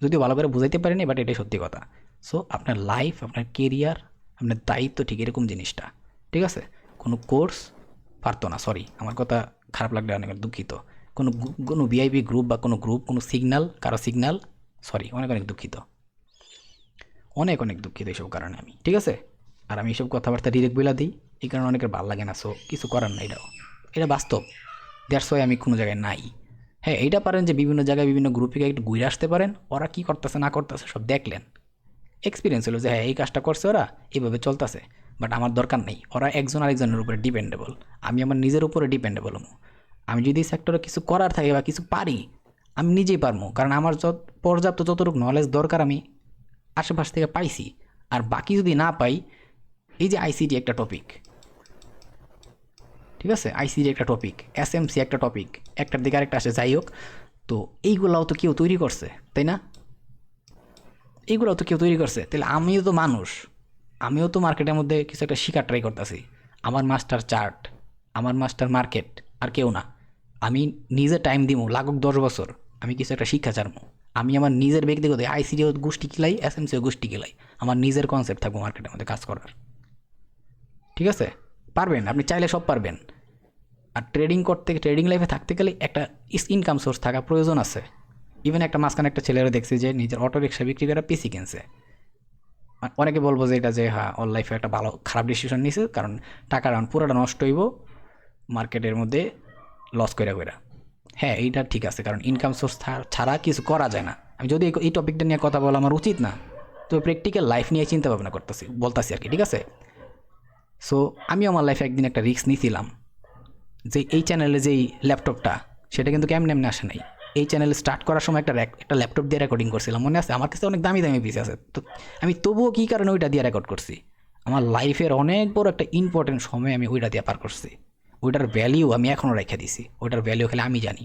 যদিও ভালো করে বুঝাইতে পারিনি, বাট এটাই সত্যি কথা। সো আপনার লাইফ, আপনার কেরিয়ার, আপনার দায়িত্ব ঠিক এরকম জিনিসটা, ঠিক আছে? কোনো কোর্স পারতো না, সরি আমার কথা খারাপ লাগলে অনেক দুঃখিত। কোনো ভিআইপি গ্রুপ বা কোনো গ্রুপ, কোনো সিগন্যাল, কারো সিগন্যাল, সরি, অনেক অনেক দুঃখিত, অনেক অনেক দুঃখিত এইসব কারণে আমি, ঠিক আছে? আর আমি এইসব কথাবার্তা ডিরেক্ট বইলা দিই, এই কারণে অনেকের ভালো লাগে না। সো কিছু করার না, এটাও, এটা বাস্তব। দ্যাটস ওয়াই আমি কোনো জায়গায় নাই। হ্যাঁ, এইটা পারেন যে বিভিন্ন জায়গায় বিভিন্ন গ্রুপে একটু ঘুরে আসতে পারেন, ওরা কী করতেছে না করতেছে সব দেখলেন, এক্সপিরিয়েন্স হলো যে হ্যাঁ এই কাজটা করছে ওরা, এইভাবে চলতেছে। বাট আমার দরকার নেই, ওরা একজন আরেকজনের উপরে ডিপেন্ডেবল, আমি আমার নিজের উপরে ডিপেন্ডেবল হবো। আমি যদি সেক্টরে কিছু করার থাকে বা কিছু পারি, আমি নিজেই পারবো, কারণ আমার পর্যাপ্ত যতটুকু নলেজ দরকার আমি আশেপাশ থেকে পাইছি। আর বাকি যদি না পাই, এই যে আইসিটি একটা টপিক, ঠিক আছে, আইসিটি একটা টপিক, এসএমসি একটা টপিক, একটার দিকে আরেকটা আসে, যাই হোক। তো এইগুলাও তো কেউ তৈরি করছে, তাই না? এইগুলোও তো কেউ তৈরি করছে, তাহলে আমিও তো মানুষ, আমিও তো মার্কেটের মধ্যে কিছু একটা শিকার ট্রাই করতেছি। আমার মাস্টার চার্ট, আমার মাস্টার মার্কেট, আর কেউ না। আমি নিজে টাইম দিব, লাগুক 10 বছর, আমি কিছু একটা শিক্ষা চারবো। আমি আমার নিজের ব্যক্তিগত আইসিডিও গোষ্ঠী কিলাই, এসএমসিও গোষ্ঠী কিলাই, আমার নিজের কনসেপ্ট থাকবো মার্কেটের মধ্যে কাজ করার, ঠিক আছে? পারবেন, আপনি চাইলে সব পারবেন। আর ট্রেডিং করতে, ট্রেডিং লাইফে থাকতে গেলে একটা ইনকাম সোর্স থাকা প্রয়োজন আছে। ইভেন একটা মাঝখানে একটা ছেলেরা দেখছি যে নিজের অটো রিক্সা বিক্রি করে পিসি কিনছে। অনেকে বলবো যে এটা যে হ্যাঁ ওর লাইফে একটা ভালো খারাপ ডিসিশন নিছে, কারণ টাকা রান পুরোটা নষ্ট হইব মার্কেটের মধ্যে লস করে করে। হ্যাঁ এইটা ঠিক আছে, কারণ ইনকাম সোর্স ছাড়া কিছু করা যায় না। আমি যদি এই টপিকটা নিয়ে কথা বলা আমার উচিত না, তো প্র্যাকটিক্যাল লাইফ নিয়ে চিন্তা ভাবনা করতেছি, বলতাছি আর কি, ঠিক আছে? সো আমি আমার লাইফে একদিন একটা রিস্ক নিয়েছিলাম, যে এই চ্যানেলে যেই ল্যাপটপটা, সেটা কিন্তু কেমন এমনি আসে নাই। এই চ্যানেল স্টার্ট করার সময় একটা ল্যাপটপ দিয়ে রেকর্ডিং করছিলাম, মনে আছে? আমার কাছে অনেক দামি দামি পিস আছে, তো আমি তবুও কী কারণে ওইটা দিয়ে রেকর্ড করছি, আমার লাইফের অনেক বড় একটা ইম্পর্টেন্ট সময় আমি ওইটা দিয়ে পার করছি। ওইটার ভ্যালিউ আমি এখনও রেখে দিছি, ওইটার ভ্যালিউ খেলে আমি জানি,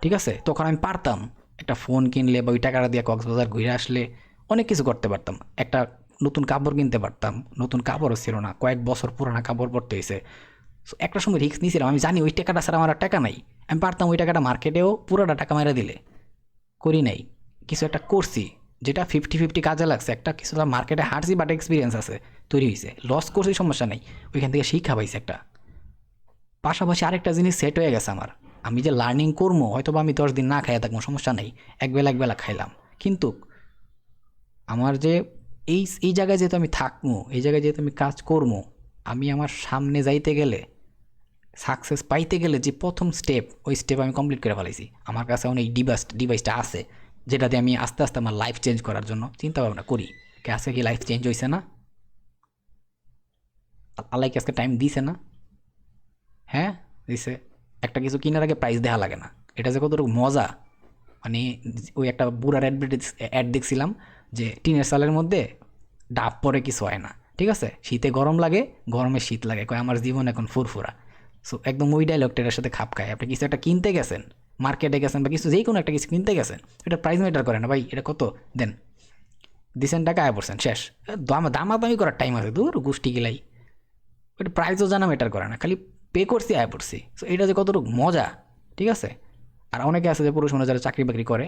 ঠিক আছে? তখন আমি পারতাম একটা ফোন কিনলে বা ওই টাকাটা দিয়ে কক্সবাজার ঘুরে আসলে অনেক কিছু করতে পারতাম, একটা নতুন কাপড় কিনতে পারতাম, নতুন কাপড়ও ছিল না, কয়েক বছর পুরানা কাপড় পরতে হয়েছে। সো একটা সময় রিস্ক নিয়েছিলাম, আমি জানি ওই টাকাটা ছাড়া আমার আর টাকা নাই, আমি পারতাম ওই টাকাটা মার্কেটেও পুরোটা টাকা মেরে দিলে, করি নাই। কিছু একটা করছি যেটা 50-50 কাজে লাগছে, একটা কিছু মার্কেটে হারছি বাট এক্সপিরিয়েন্স আছে, তৈরি হয়েছে, লস করছি সমস্যা নেই, ওইখান থেকে শিক্ষা পাইছি একটা। পাশাপাশি আরেকটা জিনিস সেট হয়ে গেছে আমার, আমি যে লার্নিং করবো হয়তো বা আমি 10 দিন না খাইয়া থাকবো, সমস্যা নেই, একবেলা খাইলাম, কিন্তু আমার যে এই এই জায়গায় যেহেতু আমি থাকবো, এই জায়গায় যেহেতু আমি কাজ করবো, আমি আমার সামনে যাইতে গেলে, সাকসেস পাইতে গেলে যে প্রথম স্টেপ, ওই স্টেপ আমি কমপ্লিট করে ফেলাইছি। আমার কাছে এখন এই ডিভাইসটা আছে, যেটা দিয়ে আমি আস্তে আস্তে আমার লাইফ চেঞ্জ করার জন্য চিন্তা ভাবনা করি। কে আছে কি লাইফ চেঞ্জ হয়েছে না? আল্লাহ কি আজকে টাইম দিছে না? হ্যাঁ, দিছে। একটা কিছু কেনার আগে প্রাইস দেওয়া লাগে না, এটা যে কতটুকু মজা। মানে ওই একটা বুড়ার অ্যাড দেখছিলাম যে টিনের সালের মধ্যে ডাব পরে কিছু হয় না, ঠিক আছে? শীতে গরম লাগে, গরমে শীত লাগে, কয় আমার জীবন এখন ফুরফুরা। সো একদম ওই ডায়লগটা এটার সাথে খাপ খায়। আপনি কিছু একটা কিনতে গেছেন, মার্কেটে গেছেন বা কিছু যেই কোনো একটা কিছু কিনতে গেছেন, এটা প্রাইস ম্যাটার করে না ভাই, এটা কত দেন, দিছেন টাকা, আয় পড়ছেন, শেষ। দামাদামি করার টাইম আছে, দূর গোষ্ঠী গিলাই, ওটা প্রাইসও জানা ম্যাটার করে না, খালি পে করছি আয় পড়ছি। সো এটা যে কতটুকু মজা, ঠিক আছে। আর অনেকে আছে যে পুরুষ মানুষ যারা চাকরি বাকরি করে,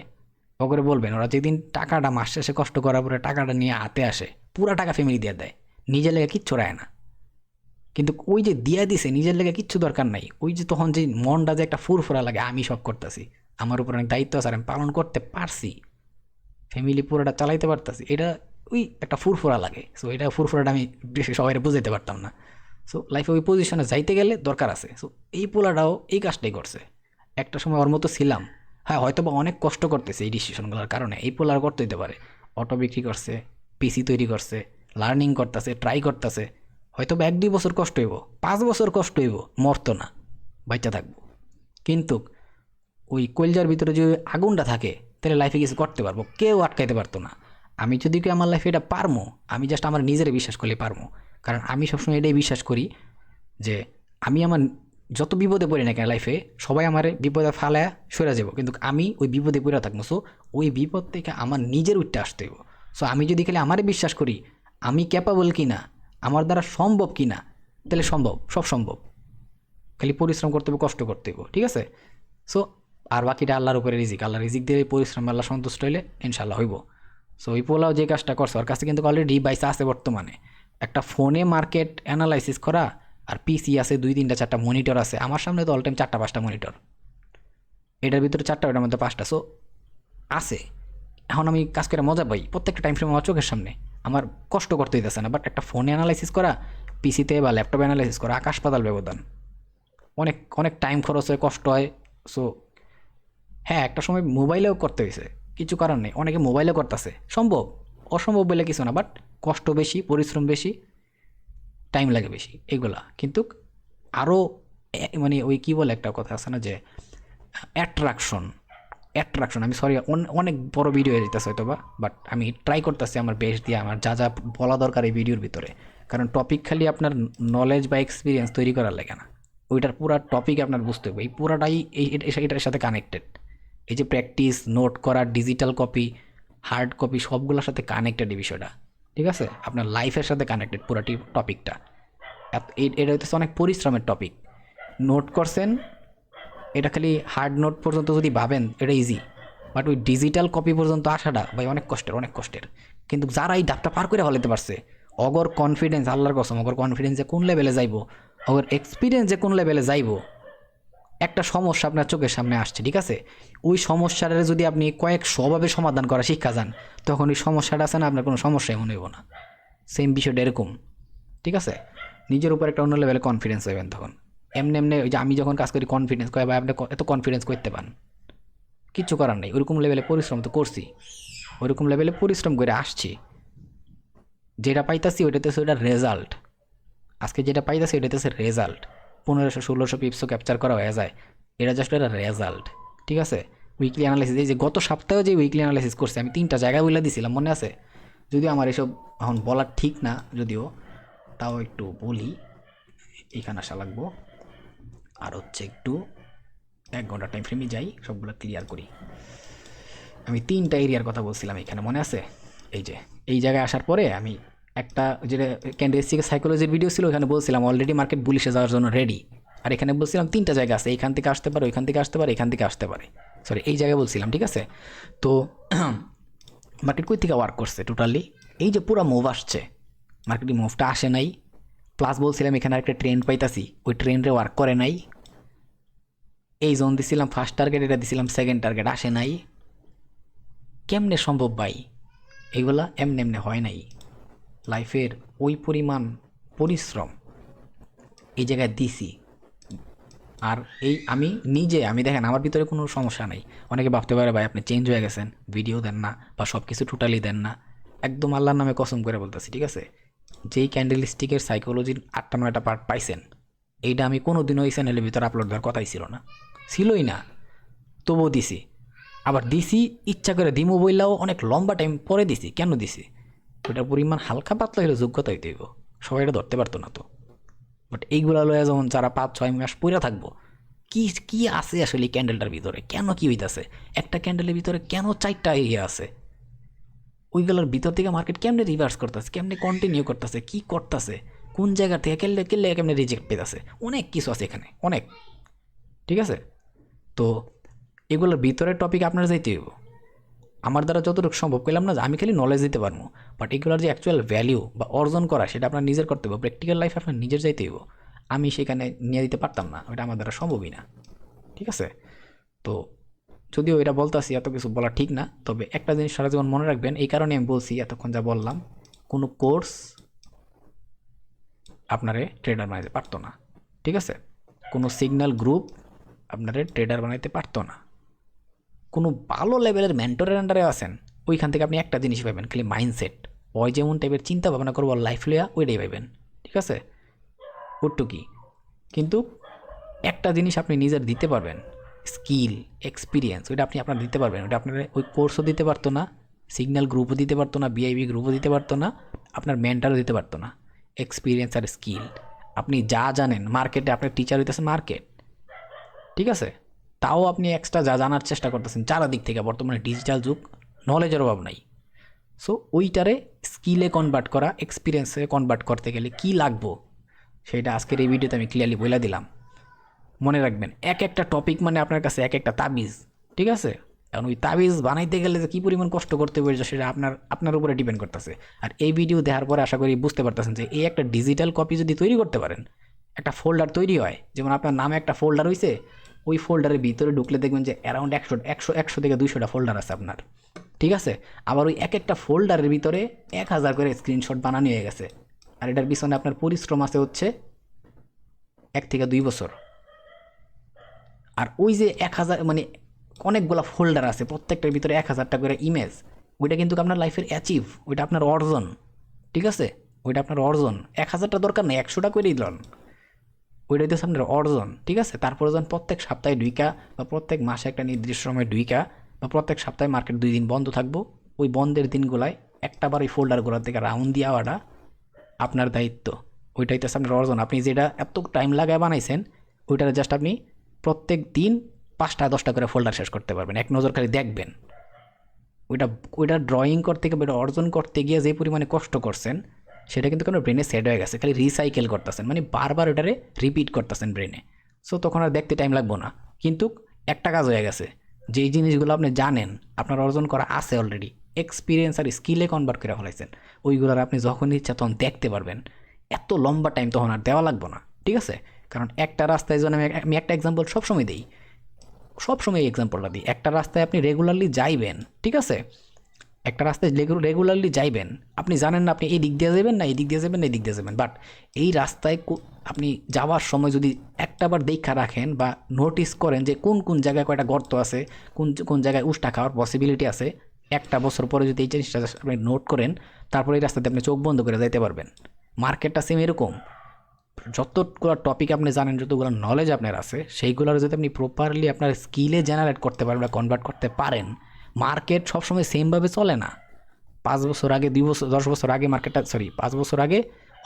ও করে বলবেন ওরা যেদিন টাকাটা মাস শেষে কষ্ট করার পরে টাকাটা নিয়ে হাতে আসে, পুরা টাকা ফ্যামিলি দিয়ে দেয়, নিজের লেগে কিচ্ছু রায় না। কিন্তু ওই যে দিয়া দিছে নিজের লেগে কিচ্ছু দরকার নাই, ওই যে তখন যে মনটা যে একটা ফুরফুরা লাগে, আমি সব করতেছি, আমার উপর অনেক দায়িত্ব আছে, আমি পালন করতে পারছি, ফ্যামিলি পুরোটা চালাইতে পারতাছি, এটা ওই একটা ফুরফুরা লাগে। সো এটা ফুরফুরাটা আমি বেশি সবাই বুঝাইতে পারতাম না। সো লাইফে ওই পজিশনে যাইতে গেলে দরকার আছে। সো এই পোলাটাও এই কাজটাই করছে। একটা সময় ওর মতো ছিলাম, হ্যাঁ হয়তো বা অনেক কষ্ট করতেছে এই ডিসিশনগুলোর কারণে, এই পোলার করতে দিতে পারে, অটো বিক্রি করছে, পিসি তৈরি করছে, লার্নিং করতেছে, ট্রাই করতেছে, হয়তো বা 1-2 বছর কষ্ট হইব, 5 বছর কষ্ট হইব, মরতো না, বাচ্চা থাকবো। কিন্তু ওই কলজার ভিতরে যে আগুনটা থাকে, তাহলে লাইফে কিছু করতে পারবো, কেউ আটকাইতে পারতো না। আমি যদি কি আমার লাইফে এটা পারবো, আমি জাস্ট আমার নিজেরে বিশ্বাস করলে পারবো। কারণ আমি সবসময় এটাই বিশ্বাস করি যে আমি আমার যত বিপদে পড়ি না কেন লাইফে, সবাই আমার বিপদে ফালায় সরে যাবো, কিন্তু আমি ওই বিপদে পড়ে থাকবো। সো ওই বিপদ থেকে আমার নিজের উঠতে আসতে হইব। সো আমি যদি খালি আমারে বিশ্বাস করি আমি ক্যাপাবল কিনা, আমার দ্বারা সম্ভব কিনা, তাহলে সম্ভব, সব সম্ভব। খালি পরিশ্রম করতে হবে, কষ্ট করতে হবে, ঠিক আছে। সো আর বাকিটা আল্লাহর উপরে রিজিক, আল্লাহ রিজিক দিয়ে পরিশ্রম আল্লাহ সন্তুষ্ট হইলে ইনশাল্লাহ হইব। সো ওই পোলাও যে কাজটা করছে, ওর কাছে কিন্তু অলরেডি ডিভাইস আছে বর্তমানে, একটা ফোনে মার্কেট অ্যানালাইসিস করা, আর পিসি আছে 2-3-4টা মনিটর আছে, আমার সামনে তো অল টাইম 4-5টা মনিটর, এটার ভিতরে 4টা, ওটার মধ্যে 5টা। সো আছে। এখন আমি কাজ করে মজা পাই, প্রত্যেকটা টাইম ফ্রেম আমার চোখের সামনে, আমার কষ্ট করতে হইতেছে না। বাট একটা ফোনে অ্যানালাইসিস করা, পিসিতে বা ল্যাপটপে অ্যানালাইসিস করা, আকাশ পাতাল ব্যবধান, অনেক অনেক টাইম খরচ হয়, কষ্ট হয়। সো হ্যাঁ, একটা সময় মোবাইলেও করতে হয়েছে, কিছু করার নেই, অনেকে মোবাইলেও করতেছে, সম্ভব, অসম্ভব বলে কিছু না, বাট কষ্ট বেশি, পরিশ্রম বেশি, টাইম লাগে বেশি, এগুলা কিন্তু আরও মানে ওই কী বলে একটা কথা আছে না যে অ্যাট্রাকশন, অ্যাট্রাকশন, আমি সরি অনেক বড় ভিডিও হয়ে যেতেছে হয়তো বা, বাট আমি ট্রাই করতেছি আমার বেস্ট দিয়ে, আমার যা যা বলা দরকার এই ভিডিওর ভিতরে। কারণ টপিক খালি আপনার নলেজ বা এক্সপিরিয়েন্স তৈরি করার লাগে না, ওইটার পুরা টপিক আপনার বুঝতে হবে, এই পুরাটাই এটার সাথে কানেক্টেড। এই যে প্র্যাকটিস, নোট করা, ডিজিটাল কপি, হার্ড কপি, সবগুলোর সাথে কানেক্টেড এই বিষয়টা, ঠিক আছে। আপনার লাইফের সাথে কানেক্টেড পুরাটি টপিকটা। এটা হইতেছে অনেক পরিশ্রমের টপিক। নোট করছেন, এটা খালি হার্ড নোট পর্যন্ত যদি ভাবেন এটা ইজি, বাট ওই ডিজিটাল কপি পর্যন্ত আসাটা ভাই অনেক কষ্টের, অনেক কষ্টের। কিন্তু যারা এই ধাপটা পার করে ফেলাতে পারছে, অগর কনফিডেন্স, আল্লাহর কসম, অগর কনফিডেন্স যে কোন লেভেলে যাইবো, অগর এক্সপিরিয়েন্স যে কোন লেভেলে যাইবো। একটা সমস্যা আপনার চোখের সামনে আসছে, ঠিক আছে, ওই সমস্যাটা যদি আপনি কয়েক স্বভাবে সমাধান করা শিক্ষা যান, তখন ওই সমস্যাটা আছে না, আপনার কোনো সমস্যাই মনে হইব না। সেম বিষয়টা এরকম, ঠিক আছে। নিজের উপর একটা অন্য লেভেলে কনফিডেন্স হইবেন তখন। এমনি এমনি ওই যে আমি যখন কাজ করি কনফিডেন্স কয়, ভাই আপনি এত কনফিডেন্স করতে পান, কিচ্ছু করার নেই, ওরকম লেভেলে পরিশ্রম তো করছি, ওইরকম লেভেলে পরিশ্রম করে আসছি, যেটা পাইতাছি ওইটাতে ওইটার রেজাল্ট। আজকে যেটা পাইতাছি ওইটাতে রেজাল্ট, 1500-1600 পিপসও ক্যাপচার করা হয়ে যায়, এটা জাস্ট একটা রেজাল্ট, ঠিক আছে। উইকলি অ্যানালাইসিস, এই যে গত সপ্তাহে যে উইকলি অ্যানালাইসিস করছে, আমি 3টা জায়গায় বলে দিছিলাম, মনে আছে। যদিও আমার এসব এখন বলার ঠিক না, যদিও তাও একটু বলি, এখানে আসা লাগবো, আর হচ্ছে একটু 1 ঘন্টা টাইম ফ্রেমে যাই, সবগুলো ক্লিয়ার করি। আমি 3টা এরিয়ার কথা বলছিলাম এখানে, মনে আছে। এই যে এই জায়গায় আসার পরে আমি একটা যেটা ক্যান্ডেলস্টিকের সাইকোলজির ভিডিও ছিল, ওখানে বলছিলাম অলরেডি মার্কেট বুলিশে যাওয়ার জন্য রেডি। আর এখানে বলছিলাম 3টা জায়গা আছে, এইখান থেকে আসতে পারে, ওইখান থেকে আসতে পারে, এখান থেকে আসতে পারে, সরি এই জায়গায় বলছিলাম, ঠিক আছে। তো মার্কেট কই থেকে ওয়ার্ক করছে টোটালি, এই যে পুরো মুভ আসছে, মার্কেটের মুভটা আসে নাই, প্লাস বলছিলাম এখানে একটা ট্রেন্ড পাইতাছি, ওই ট্রেন্ডে ওয়ার্ক করে নাই, এই জোন দিছিলাম ফার্স্ট টার্গেট, এটা দিছিলাম সেকেন্ড টার্গেট, আসে নাই। কেমনে সম্ভব ভাই, এগুলা এমনি এমনি হয় নাই। লাইফের ওই পরিমাণ পরিশ্রম এই জায়গায় দিছি। আর এই আমি দেখেন আমার ভিতরে কোনো সমস্যা নাই। অনেকে ভাবতে পারে ভাই আপনি চেঞ্জ হয়ে গেছেন, ভিডিও দেন না বা সব কিছু টোটালি দেন না, একদম আল্লাহর নামে কসম করে বলতেছি, ঠিক আছে। যেই ক্যান্ডেলস্টিকের সাইকোলজির 8টা-9টা পার্ট পাইছেন, এইটা আমি কোনো দিনও এই চ্যানেলের ভিতরে আপলোড দেওয়ার কথাই ছিল না, ছিলই না, তবুও দিছি। আবার দিছি ইচ্ছা করে দিমু বইলাও অনেক লম্বা টাইম পরে দিছি, কেন দিছি, ওটার পরিমাণ হালকা পাতলা হলে যোগ্যতা হইতে হইব, সবাই এটা ধরতে পারতো না তো। বাট এইগুলা লয়ে যেমন যারা 5-6 মাস পইরা থাকবো, কি কি আছে আসলে এই ক্যান্ডেলটার ভিতরে, কেন কি হইতাছে, একটা ক্যান্ডেলের ভিতরে কেন 4টা এরিয়া আছে, ওইগুলোর ভিতর থেকে মার্কেট কেমনে রিভার্স করতেছে, কেমনে কন্টিনিউ করতেছে, কি করতেছে, কোন জায়গা থেকে কেলে কেলে কেমনি রিজেক্ট পেতেছে, অনেক কিছু আছে এখানে, অনেক। ঠিক আছে, তো এগুলোর ভিতরে টপিক আপনার যাইতে হইব। আমার দ্বারা যতটুকু সম্ভব করলাম না যে আমি খালি নলেজ দিতে পারবো, বাট এগুলোর যে অ্যাকচুয়াল ভ্যালিউ বা অর্জন করা সেটা আপনার নিজের করতে হবে। প্র্যাকটিক্যাল লাইফে আপনার নিজের যাইতে হইব। আমি সেখানে নিয়ে দিতে পারতাম না, ওটা আমার দ্বারা সম্ভবই না। ঠিক আছে, তো যদিও এটা বলতেছি এত কিছু বলা ঠিক না, তবে একটা জিনিস সারা জীবন মনে রাখবেন, এই কারণে আমি বলছি এতক্ষণ যা বললাম, কোনো কোর্স আপনারে ট্রেডার বানাইতে পারতো না। ঠিক আছে, কোনো সিগন্যাল গ্রুপ আপনারে ট্রেডার বানাইতে পারতো না। কোনো ভালো লেভেলের মেন্টরের আন্ডারে আছেন, ওইখান থেকে আপনি একটা জিনিস পাবেন, খালি মাইন্ডসেট। ওই যেমন টাইপের চিন্তা ভাবনা করবো লাইফ লইয়া, ওইটাই পাবেন। ঠিক আছে, ওটুকি। কিন্তু একটা জিনিস আপনি নিজের দিতে পারবেন, স্কিল, এক্সপিরিয়েন্স, ওইটা আপনি আপনার দিতে পারবেন। ওইটা আপনার ওই কোর্সও দিতে পারতো না, সিগন্যাল গ্রুপও দিতে পারতো না, বিআইবি গ্রুপও দিতে পারতো না, আপনার মেন্টারও দিতে পারতো না। এক্সপিরিয়েন্স আর স্কিল, আপনি যা জানেন মার্কেটে, আপনার টিচার হইতেছে মার্কেট। ঠিক আছে, তাও আপনি এক্সট্রা যা জানার চেষ্টা করতেছেন চারিদিক থেকে, বর্তমানে ডিজিটাল যুগ, নলেজের অভাব নাই। সো ওইটারে স্কিলে কনভার্ট করা, এক্সপিরিয়েন্সে কনভার্ট করতে গেলে কি লাগবো সেটা আজকের এই ভিডিওতে আমি ক্লিয়ারলি বলে দিলাম। মনে রাখবেন, এক একটা টপিক মানে আপনার কাছে এক একটা তাবিজ। ঠিক আছে, এখন ওই তাবিজ বানাইতে গেলে যে কী পরিমাণ কষ্ট করতে পারছে সেটা আপনার উপরে ডিপেন্ড করতেছে। আর এই ভিডিও দেখার পরে আশা করি বুঝতে পারতেছেন যে এই একটা ডিজিটাল কপি যদি তৈরি করতে পারেন, একটা ফোল্ডার তৈরি হয়, যেমন আপনার নামে একটা ফোল্ডার হয়েছে, ওই ফোল্ডারের ভিতরে ঢুকলে দেখবেন যে অ্যারাউন্ড একশো থেকে 200টা ফোল্ডার আছে আপনার। ঠিক আছে, আবার ওই এক একটা ফোল্ডারের ভিতরে 1000 করে স্ক্রিনশট বানানো হয়ে গেছে। আর এটার পিছনে আপনার পরিশ্রম আছে হচ্ছে 1 থেকে 2 বছর। আর ওই যে 1000 মানে অনেকগুলো ফোল্ডার আছে, প্রত্যেকটার ভিতরে 1000টা করে ইমেজ, ওইটা কিন্তু আপনার লাইফের অ্যাচিভ, ওইটা আপনার অর্জন। ঠিক আছে, ওইটা আপনার অর্জন। 1000টা দরকার নেই, 100টা করেই লন, ওইটা হচ্ছে আপনার অর্জন। ঠিক আছে, তারপরে যখন প্রত্যেক সপ্তাহে ঢুইকা বা প্রত্যেক মাসে একটা নির্দিষ্ট সময় ঢুইকা বা প্রত্যেক সপ্তাহে মার্কেট 2 দিন বন্ধ থাকবো, ওই বন্ধের দিনগুলায় একটাবার ওই ফোল্ডারগুলোর থেকে রাউন্ড দিয়ে আওয়াটা আপনার দায়িত্ব। ওইটাই তো আপনার অর্জন। আপনি যেটা এত টাইম লাগায় বানাইছেন, ওইটার জাস্ট আপনি প্রত্যেক দিন 5টা 10টা করে ফোল্ডার শেষ করতে পারবেন, এক নজর খালি দেখবেন। ওইটা ওইটা ড্রয়িং করতে গিয়ে, ওইটা অর্জন করতে গিয়ে যে পরিমাণে কষ্ট করছেন সেটা কিন্তু কোনো ব্রেনে সেট হয়ে গেছে, খালি রিসাইকেল করতেছেন, মানে বারবার ওটারে রিপিট করতেছেন ব্রেনে। সো তখন আর দেখতে টাইম লাগবো না, কিন্তু একটা কাজ হয়ে গেছে। যেই জিনিসগুলো আপনি জানেন আপনার অর্জন করা আছে অলরেডি, এক্সপিরিয়েন্স আর স্কিলে কনভার্ট করে ফেলাইছেন, ওইগুলোর আপনি যখন ইচ্ছা তখন দেখতে পারবেন। এত লম্বা টাইম তখন আর দেওয়া লাগবো না। ঠিক আছে, কারণ একটা রাস্তায় যখন আমি একটা এক্সাম্পল সবসময় দিই, সবসময় এই এক্সাম্পলটা দিই। একটা রাস্তায় আপনি রেগুলারলি যাইবেন, ঠিক আছে, একটা রাস্তায় রেগুলারলি যাইবেন, আপনি জানেন না আপনি এই দিক দিয়ে যাবেন না এই দিক দিয়ে যাবেন না এই দিক দিয়ে যাবেন, বাট এই রাস্তায় আপনি যাওয়ার সময় যদি একটাবার দেখা রাখেন বা নোটিস করেন যে কোন কোন জায়গায় কয়টা গর্ত আছে, কোন কোন জায়গায় উষ্টা খাওয়ার পসিবিলিটি আছে, 1 বছর পরে যদি এই জিনিসটা আপনি নোট করেন, তারপরে এই রাস্তাতে আপনি চোখ বন্ধ করে যাইতে পারবেন। মার্কেটটা সেম এরকম, যতগুলো টপিক আপনি জানেন, যতগুলো নলেজ আপনার আছে, সেইগুলোর যদি আপনি প্রপারলি আপনার স্কিলে জেনারেট করতে পারেন বা কনভার্ট করতে পারেন, মার্কেট সবসময় সেমভাবে চলে না। 5 বছর আগে, 2 বছর, 10 বছর আগে মার্কেটটা, 5 বছর আগে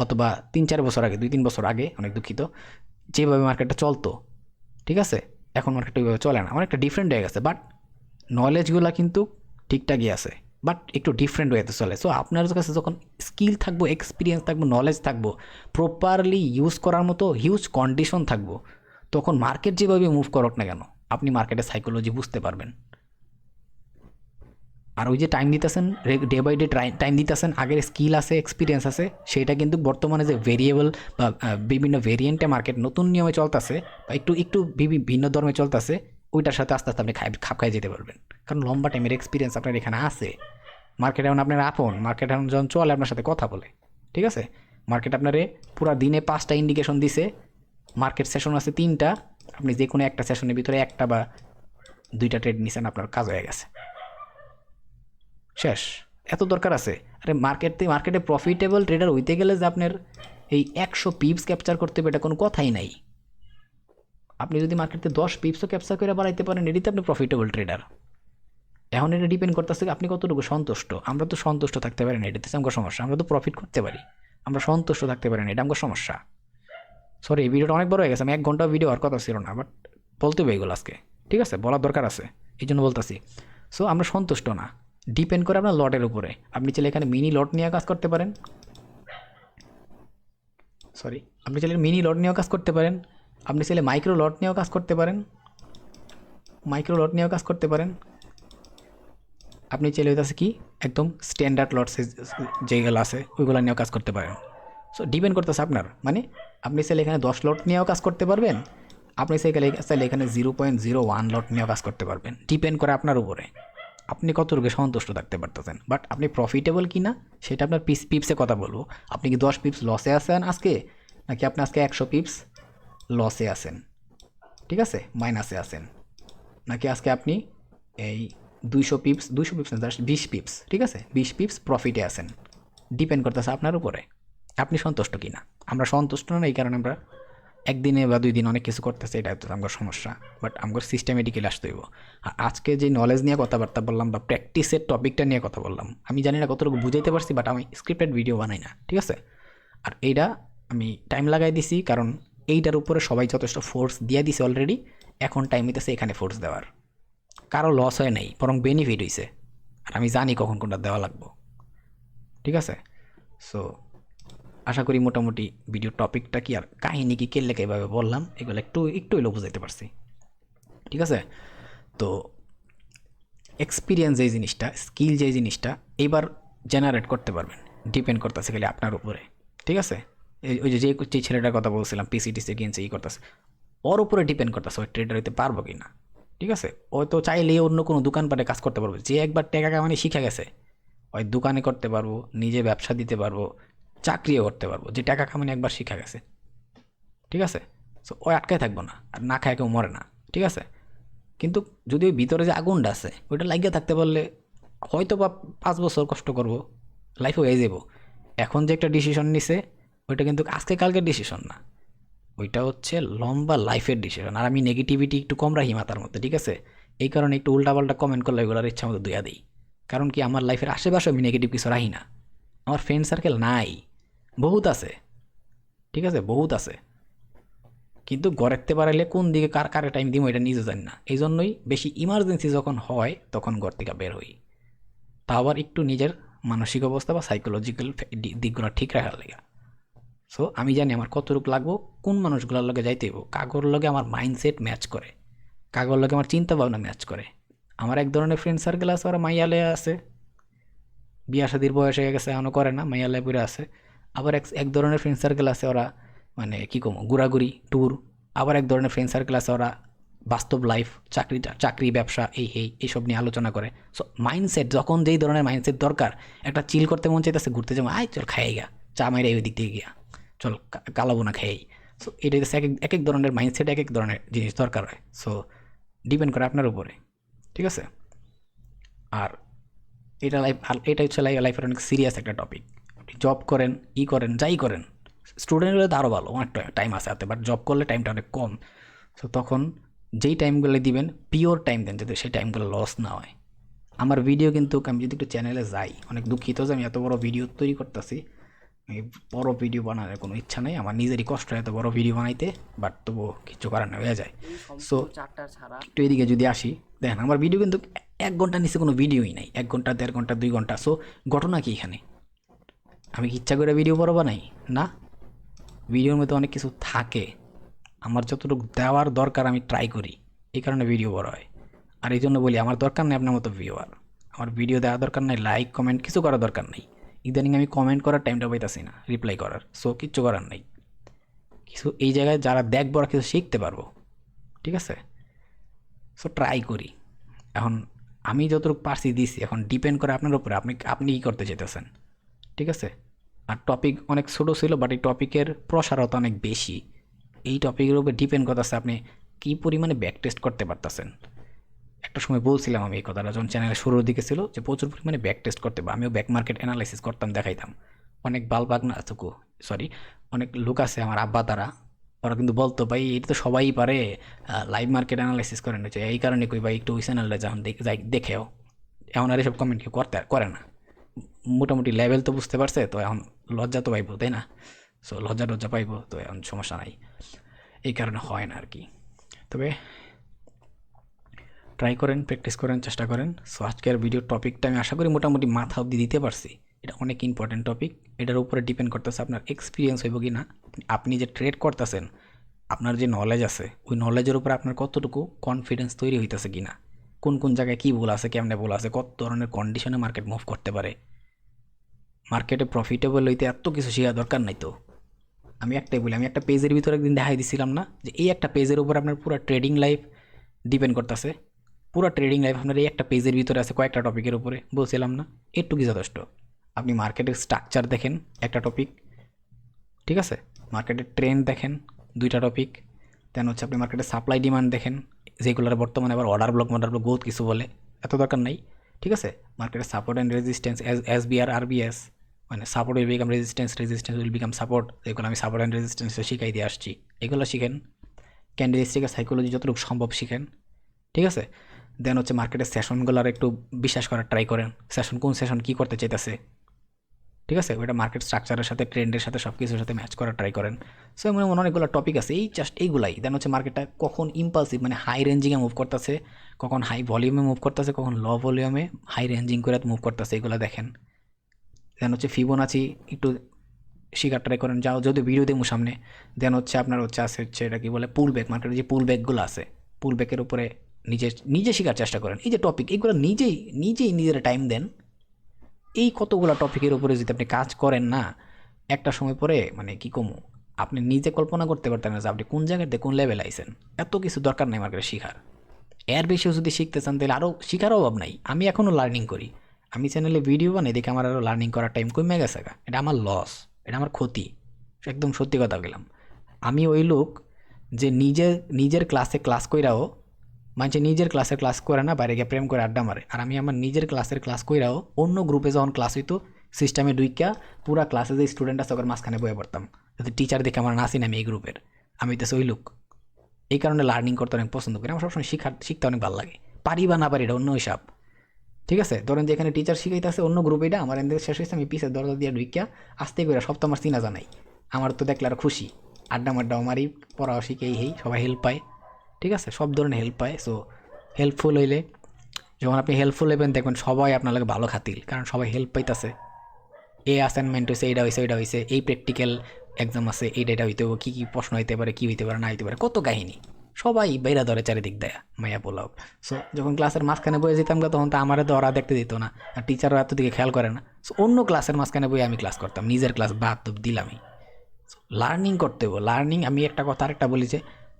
অথবা 3-4 বছর আগে, 2-3 বছর আগে, অনেক দুঃখিত, যেভাবে মার্কেটটা চলতো, ঠিক আছে, এখন মার্কেটটা ওইভাবে চলে না, অনেকটা ডিফারেন্ট হয়ে গেছে। বাট নলেজগুলো কিন্তু ঠিকঠাকই আছে, বাট একটু ডিফারেন্ট ওয়েতে চলে। সো আপনার কাছে যখন স্কিল থাকবো, এক্সপিরিয়েন্স থাকবো, নলেজ থাকবো, প্রপারলি ইউজ করার মতো হিউজ কন্ডিশন থাকবো, তখন মার্কেট যেভাবে মুভ করুক না কেন, আপনি মার্কেটের সাইকোলজি বুঝতে পারবেন। আর ওই যে টাইম দিতেছেন, ডে বাই ডে টাইম দিতেছেন, আগের স্কিল আছে, এক্সপিরিয়েন্স আছে, সেটা কিন্তু বর্তমানে যে ভেরিয়েবল বা বিভিন্ন ভেরিয়েন্টে মার্কেট নতুন নিয়মে চলতেছে বা একটু একটু ভিন্ন ধর্মে চলতেছে, ওইটার সাথে আস্তে আস্তে আপনি খাপ খাই যেতে পারবেন। কারণ লম্বা টাইমের এক্সপিরিয়েন্স আপনার এখানে আছে। মার্কেট এখন আপনার আপন, মার্কেট এখন যখন চলে আপনার সাথে কথা বলে, ঠিক আছে, মার্কেট আপনারে পুরো দিনে 5টা ইন্ডিকেশন দিছে, মার্কেট সেশন আছে 3টা, আপনি যে কোনো একটা সেশনের ভিতরে 1টা বা 2টা ট্রেড নিছেন, আপনার কাজ হয়ে গেছে, শেষ। এত দরকার আছে? আরে মার্কেটে প্রফিটেবল ট্রেডার হইতে গেলে যে আপনার এই 100 পিপস ক্যাপচার করতে হবে, এটা কোনো কথাই নাই। আপনি যদি মার্কেটে 10 পিপসও ক্যাপচার করে বাড়াইতে পারেন, এটিতে আপনি প্রফিটেবল ট্রেডার। এখন এটা ডিপেন্ড করতেছে আপনি কতটুকু সন্তুষ্ট। আমরা তো সন্তুষ্ট থাকতে পারি না, এটাতে আমার সমস্যা। আমরা তো প্রফিট করতে পারি, আমরা সন্তুষ্ট থাকতে পারি না, এটা আমার সমস্যা। সরি, এই ভিডিওটা অনেক বড় হয়ে গেছে, আমি 1 ঘন্টা ভিডিও আর কথা ছিল না, বাট বলতে হবে এগুলো আজকে, ঠিক আছে, বলার দরকার আছে, এই জন্য বলতেছি। সো আমরা সন্তুষ্ট না, ডিপেন্ড করে আপনার লটের উপরে। আপনি চাইলে এখানে মিনি লট নিয়ে কাজ করতে পারেন, সরি, আপনি চাইলে মিনি লট নিয়েও কাজ করতে পারেন, আপনি চাইলে মাইক্রো লট নিয়েও কাজ করতে পারেন, আপনি চাইলে হইতাছে কি একদম স্ট্যান্ডার্ড লট যেগুলো আছে ওইগুলো নিয়েও কাজ করতে পারেন। সো ডিপেন্ড করতেছে আপনার, মানে আপনি চাইলে এখানে 10 লট নিয়েও কাজ করতে পারবেন, আপনি চাইলে এখানে 0.01 লট নিয়েও কাজ করতে পারবেন। ডিপেন্ড করে আপনার উপরে আপনি কতটুকু সন্তুষ্ট থাকতে পারতেছেন। বাট আপনি প্রফিটেবল কি না সেটা আপনার পিপসে কথা বলবো। আপনি কি 10 পিপস লসে আছেন আজকে, নাকি আপনি আজকে 100 পিপস লসে আছেন, ঠিক আছে, মাইনাসে আছেন, নাকি আজকে আপনি এই 200 পিপস না, জাস্ট 20 পিপস, ঠিক আছে, 20 পিপস প্রফিটে আছেন। ডিপেন্ড করতেছে আপনার উপরে আপনি সন্তুষ্ট কি না। আমরা সন্তুষ্ট না, এই কারণে আমরা একদিনে বা 2 দিন অনেক কিছু করতেছে, এটা হচ্ছে আমার সমস্যা। বাট আমার সিস্টেমেটিক্যালি আসতে হইব। আর আজকে যে নলেজ নিয়ে কথাবার্তা বললাম বা প্র্যাকটিসের টপিকটা নিয়ে কথা বললাম, আমি জানি না কতটুকু বুঝাইতে পারছি, বাট আমি স্ক্রিপ্টেড ভিডিও বানাই না, ঠিক আছে। আর এইটা আমি টাইম লাগাই দিছি, কারণ এইটার উপরে সবাই যথেষ্ট ফোর্স দিয়ে দিছে অলরেডি। এখন টাইম হইতেছে এখানে ফোর্স দেওয়ার। কারো লস হয় নাই, বরং বেনিফিট হয়েছে। আর আমি জানি কখন কোনটা দেওয়া লাগবো, ঠিক আছে। সো আশা করি মোটামুটি ভিডিও টপিকটা কি আর কাহিনী কি কেলে এভাবে বললাম এগুলো একটু হলেও বুঝাইতে পারছি, ঠিক আছে। তো এক্সপিরিয়েন্স যে জিনিসটা, স্কিল যে জিনিসটা এইবার জেনারেট করতে পারবেন, ডিপেন্ড করতেছে খালি আপনার উপরে, ঠিক আছে। ওই যে যে ছেলেটার কথা বলছিলাম পিসিটিসি কিনছে ই করতেছে, ওর উপরে ডিপেন্ড করতেছে ওই ট্রেডার হইতে পারবো কি না, ঠিক আছে। ও তো চাইলে অন্য কোনো দোকানপাটে কাজ করতে পারবে, যে একবার টাকা কামানি শিখে গেছে ওই দোকানে করতে পারবো, নিজে ব্যবসা দিতে পারবো, চাকরিও করতে পারবো, যে টাকা কামানি একবার শিখে গেছে, ঠিক আছে। সো ওই আটকায় থাকবো না, আর না খায় কেউ মরে না, ঠিক আছে। কিন্তু যদি ওই ভিতরে যে আগুনটা আছে ওইটা লাগিয়ে থাকতে পারলে হয়তো বা 5 বছর কষ্ট করব, লাইফ হয়ে যাব। এখন যে একটা ডিসিশন নিছে ওইটা কিন্তু আজকে কালকের ডিসিশন না, ওইটা হচ্ছে লম্বা লাইফের ডিসিশন। আর আমি নেগেটিভিটি একটু কম রাখি মাথার মধ্যে, ঠিক আছে। এই কারণে একটু উল্টাপাল্টা কমেন্ট করলে ওইগুলোর ইচ্ছা মতো দুইয়া দিই। কারণ কি আমার লাইফের আশেপাশে আমি নেগেটিভ কিছু রাখি না, আমার ফ্রেন্ড সার্কেল নাই, বহুত আছে, ঠিক আছে, বহুত আছে। কিন্তু গড়াতে পারলে কোন দিকে কার কারে টাইম দিব এটা নিজে জানি না। এই জন্যই বেশি ইমার্জেন্সি যখন হয় তখন ঘর থেকে বের হই, তা আবার একটু নিজের মানসিক অবস্থা বা সাইকোলজিক্যাল দিকগুলো ঠিক রাখার লেগে। সো আমি জানি আমার কতটুকু লাগবো, কোন মানুষগুলোর লগে যাইতে হইব, কাগর লগে আমার মাইন্ডসেট ম্যাচ করে, কাগর লগে আমার চিন্তা ভাবনা ম্যাচ করে। আমার এক ধরনের ফ্রেন্ড সার্কেল আছে, ওরা মাইয়ালে আছে, বিয়া শাদির বয়স হয়ে গেছে এখনও করে না, মাইয়ালে পুরে আছে। আবার এক ধরনের ফ্রেন্ড সার্কেল আছে ওরা মানে কী কমো ঘোরাঘুরি ট্যুর। আবার এক ধরনের ফ্রেন্ড সার্কেল আছে ওরা বাস্তব লাইফ, চাকরি ব্যবসা এইসব নিয়ে আলোচনা করে। সো মাইন্ডসেট যখন যেই ধরনের মাইন্ডসেট দরকার, একটা চিল করতে মন চাইতেছে, ঘুরতে যাবো, আয় চল খাই গা, চা মাইরে ওই দিক দিয়ে গিয়া চল কালাবো না খাই। সো এটা এক এক ধরনের মাইন্ডসেট, এক এক ধরনের জিনিস দরকার হয়। সো ডিপেন্ড করে আপনার উপরে, ঠিক আছে। আর এটা হচ্ছে লাইফের অনেক সিরিয়াস একটা টপিক। জব করেন, করেন, যাই করেন, স্টুডেন্ট হলে তো আরও ভালো, অনেক টাইম আছে হাতে, বাট জব করলে টাইমটা অনেক কম। সো তখন যেই টাইমগুলো দিবেন পিওর টাইম দেন, যাতে সেই টাইমগুলো লস না হয়। আমার ভিডিও কিন্তু আমি যদি একটু চ্যানেলে যাই, অনেক দুঃখিত যে আমি এত বড় ভিডিও তৈরি করতেছি, বড় ভিডিও বানানোর কোনো ইচ্ছা নেই, আমার নিজেরই কষ্ট হয় এত বড় ভিডিও বানাইতে, বাট তবুও কিছু করার না, হয়ে যায়। সো একটু এদিকে যদি আসি, দেখেন আমার ভিডিও কিন্তু 1 ঘন্টার নিচে কোনো ভিডিওই নাই, 1 ঘন্টা 1.5 ঘন্টা 2 ঘন্টা। সো ঘটনা কি এখানে, আমি কি ইচ্ছা করে ভিডিও বড় বানাই না, ভিডিওর মধ্যে অনেক কিছু থাকে, আমার যতটুকু দেওয়ার দরকার আমি ট্রাই করি, এই কারণে ভিডিও বড় হয়। আর এই জন্য বলি আমার দরকার নেই আপনার মতো ভিউয়ার, আমার ভিডিও দেওয়ার দরকার নাই, লাইক কমেন্ট কিছু করার দরকার নেই। ইদানিং আমি কমেন্ট করার টাইমটা পাইতাছি না, রিপ্লাই করার। সো কিচ্ছু করার নেই, কিছু এই জায়গায় যারা দেখবো আর কিছু শিখতে পারবো, ঠিক আছে। সো ট্রাই করি। এখন আমি যতটুকু পারছি দিছি, এখন ডিপেন্ড করে আপনার উপরে, আপনি কী করতে চাইতেছেন, ঠিক আছে। আর টপিক অনেক ছোটো ছিল, বাট এই টপিকের প্রসারতা অনেক বেশি। এই টপিকের উপর ডিপেন্ড করতেছে আপনি কী পরিমাণে ব্যাক টেস্ট করতে পারতেছেন। একটা সময় বলছিলাম আমি এই কথাটা যখন চ্যানেলের শুরুর দিকে ছিল, যে প্রচুর পরিমাণে ব্যাক টেস্ট করতে হবে। আমিও ব্যাক মার্কেট অ্যানালাইসিস করতাম, দেখাইতাম। অনেক বালবাগ না চুকু, সরি, অনেক লোক আছে আমার আব্বা তারা, ওরা কিন্তু বলতো ভাই এটা তো সবাই পারে, লাইভ মার্কেট অ্যানালাইসিস করেন, হচ্ছে এই কারণে কই ভাই একটু ওই চ্যানেলটা যখন যাই দেখেও। এখন আর এসব কমেন্ট কেউ করে না, মোটামুটি লেভেল তো বুঝতে পারছে, তো এখন লজ্জা তো পাইবো, তাই না। সো লজ্জা পাইবো, তো এখন সমস্যা নাই, এই কারণে হয় না আর কি। তবে ট্রাই করেন, প্র্যাকটিস করেন, চেষ্টা করেন। সো আজকের ভিডিওর টপিকটা আমি আশা করি মোটামুটি মাথা অবধি দিতে পারছি, এটা অনেক ইম্পর্টেন্ট টপিক। এটার উপরে ডিপেন্ড করতেছে আপনার এক্সপিরিয়েন্স হইব কি না, আপনি যে ট্রেড করতেছেন আপনার যে নলেজ আছে ওই নলেজের উপরে আপনার কতটুকু কনফিডেন্স তৈরি হইতেছে কি না, কোন কোন জায়গায় কী ভুল আছে, কেমনে ভুল আছে, কত ধরনের কন্ডিশনে মার্কেট মুভ করতে পারে। মার্কেটে প্রফিটেবল হইতে এত কিছু শেখার দরকার নাই তো। আমি একটাই বলি, আমি একটা পেজের ভিতরে একদিন দেখাই দিছিলাম না যে এই একটা পেজের উপর আপনার পুরো ট্রেডিং লাইফ ডিপেন্ড করতেছে। পুরো ট্রেডিং লাইফ আপনার এই একটা পেজের ভিতরে আছে কয়েকটা টপিকের উপরে, বলছিলাম না? এটুকুই যথেষ্ট। আপনি মার্কেটের স্ট্রাকচার দেখেন, একটা টপিক, ঠিক আছে? মার্কেটের ট্রেন্ড দেখেন, দুইটা টপিক। দেন হচ্ছে আপনি মার্কেটের সাপ্লাই ডিমান্ড দেখেন, যেগুলোর বর্তমানে আবার অর্ডার ব্লক বহুত কিছু বলে, এত দরকার নাই, ঠিক আছে? মার্কেটের support and resistance, SBR RBS, মানে support will become resistance, resistance will become support, যেগুলো আমি সাপোর্ট অ্যান্ড রেজিস্ট্যান্সে শিখাই দিয়ে আসছি, এগুলো শিখেন। ক্যান্ডেলস্টিকের সাইকোলজি যতটুকু সম্ভব শিখেন, ঠিক আছে? দেন হচ্ছে মার্কেটের সেশনগুলোর একটু বিশ্বাস করার ট্রাই করেন, সেশন কোন সেশন কী করতে চাইতেছে, ঠিক আছে? ওইটা মার্কেট স্ট্রাকচারের সাথে, ট্রেন্ডের সাথে, সব কিছুর সাথে ম্যাচ করার ট্রাই করেন। সো এমন এমন অনেকগুলো টপিক আছে, এই জাস্ট এইগুলাই। দেন হচ্ছে মার্কেটটা কখন ইম্পালসিভ মানে হাই রেঞ্জিংয়ে মুভ করতেছে, কখন হাই ভলিউমে মুভ করতেছে, কখন লো ভলিউমে হাই রেঞ্জিং করে মুভ করতেছে, এগুলো দেখেন। দেন হচ্ছে ফিবোনাচি একটু শিকার ট্রাই করেন, যাও যদি ভিডিও দেবো সামনে। দেন হচ্ছে আপনার হচ্ছে আছে হচ্ছে এটা কি বলে পুল ব্যাক, মার্কেটের যে পুল ব্যাকগুলো আছে, পুল ব্যাকের উপরে নিজে শেখার চেষ্টা করেন। এই যে টপিক, এইগুলো নিজেই নিজের টাইম দেন। এই কতগুলো টপিকের উপরে যদি আপনি কাজ করেন না, একটা সময় পরে মানে কি কমু, আপনি নিজে কল্পনা করতে পারতেন না যে আপনি কোন জায়গাতে কোন লেভেল আইছেন। এত কিছু দরকার নাই মার্কেটে শিখার। এর বেশিও যদি শিখতে চান তাহলে আরও শিখার অভাব নাই। আমি এখনও লার্নিং করি, আমি চ্যানেলে ভিডিও বানাই, দেখে আমার আরও লার্নিং করার টাইম কমে গেছে। এটা আমার লস, এটা আমার ক্ষতি, একদম সত্যি কথা বললাম। আমি ওই লোক যে নিজের ক্লাসে ক্লাস কইরাও, মানে নিজের ক্লাসের ক্লাস করে না, বাইরে গিয়ে প্রেম করে আড্ডা মারে। আর আমি আমার নিজের ক্লাসের ক্লাস কইরাও অন্য গ্রুপে যখন ক্লাস হইতো সিস্টেমে ঢুইকা পুরা ক্লাসে যে স্টুডেন্ট আছে ওর মাঝখানে বয়ে পড়তাম, যাতে টিচার দেখে আমার নাসি নামি এই গ্রুপের। আমি তো ওই লোক, এই কারণে লার্নিং করতে অনেক পছন্দ করি। আমার সবসময় শিখতে অনেক ভালো লাগে, পারি বা না পারি এটা অন্য হিসাব, ঠিক আছে? ধরেন যে এখানে টিচার শিখাইতেছে অন্য গ্রুপে, এটা আমার এখান থেকে শেষ হয়েছে, আমি পিছের দরজা দিয়ে ঢুইকা আস্তে করে, সব তো আমার চিনা জানাই, আমার তো দেখলে আর খুশি, আড্ডা মাড্ডাও মারি, পড়াও শিখেই সবাই হেল্প পায়, ঠিক আছে? সব ধরনের হেল্প পায়। সো হেল্পফুল হইলে, যখন আপনি হেল্পফুল হবেন দেখবেন সবাই আপনার লাগে ভালো খাতিল, কারণ সবাই হেল্প পাইতেছে। এই অ্যাসাইনমেন্ট হয়েছে, এইটা হয়েছে, ওইটা হয়েছে, এই প্র্যাকটিক্যাল এক্সাম আছে, এইটা হইতে হবে, কী কী প্রশ্ন হইতে পারে, কী হইতে পারে না হইতে পারে, কত কাহিনী সবাই বাইরা ধরে চারিদিক দেয় মাইয়া পোলাও। সো যখন ক্লাসের মাঝখানে বয়ে যেতাম তখন তো আমারে তো ওরা দেখতে দিত না, আর টিচারও এত দিকে খেয়াল করে না। সো অন্য ক্লাসের মাঝখানে বয়ে আমি ক্লাস করতাম, নিজের ক্লাস বাদ তো দিলামই। লার্নিং করতে হবে, লার্নিং। আমি একটা কথা আরেকটা বলি যে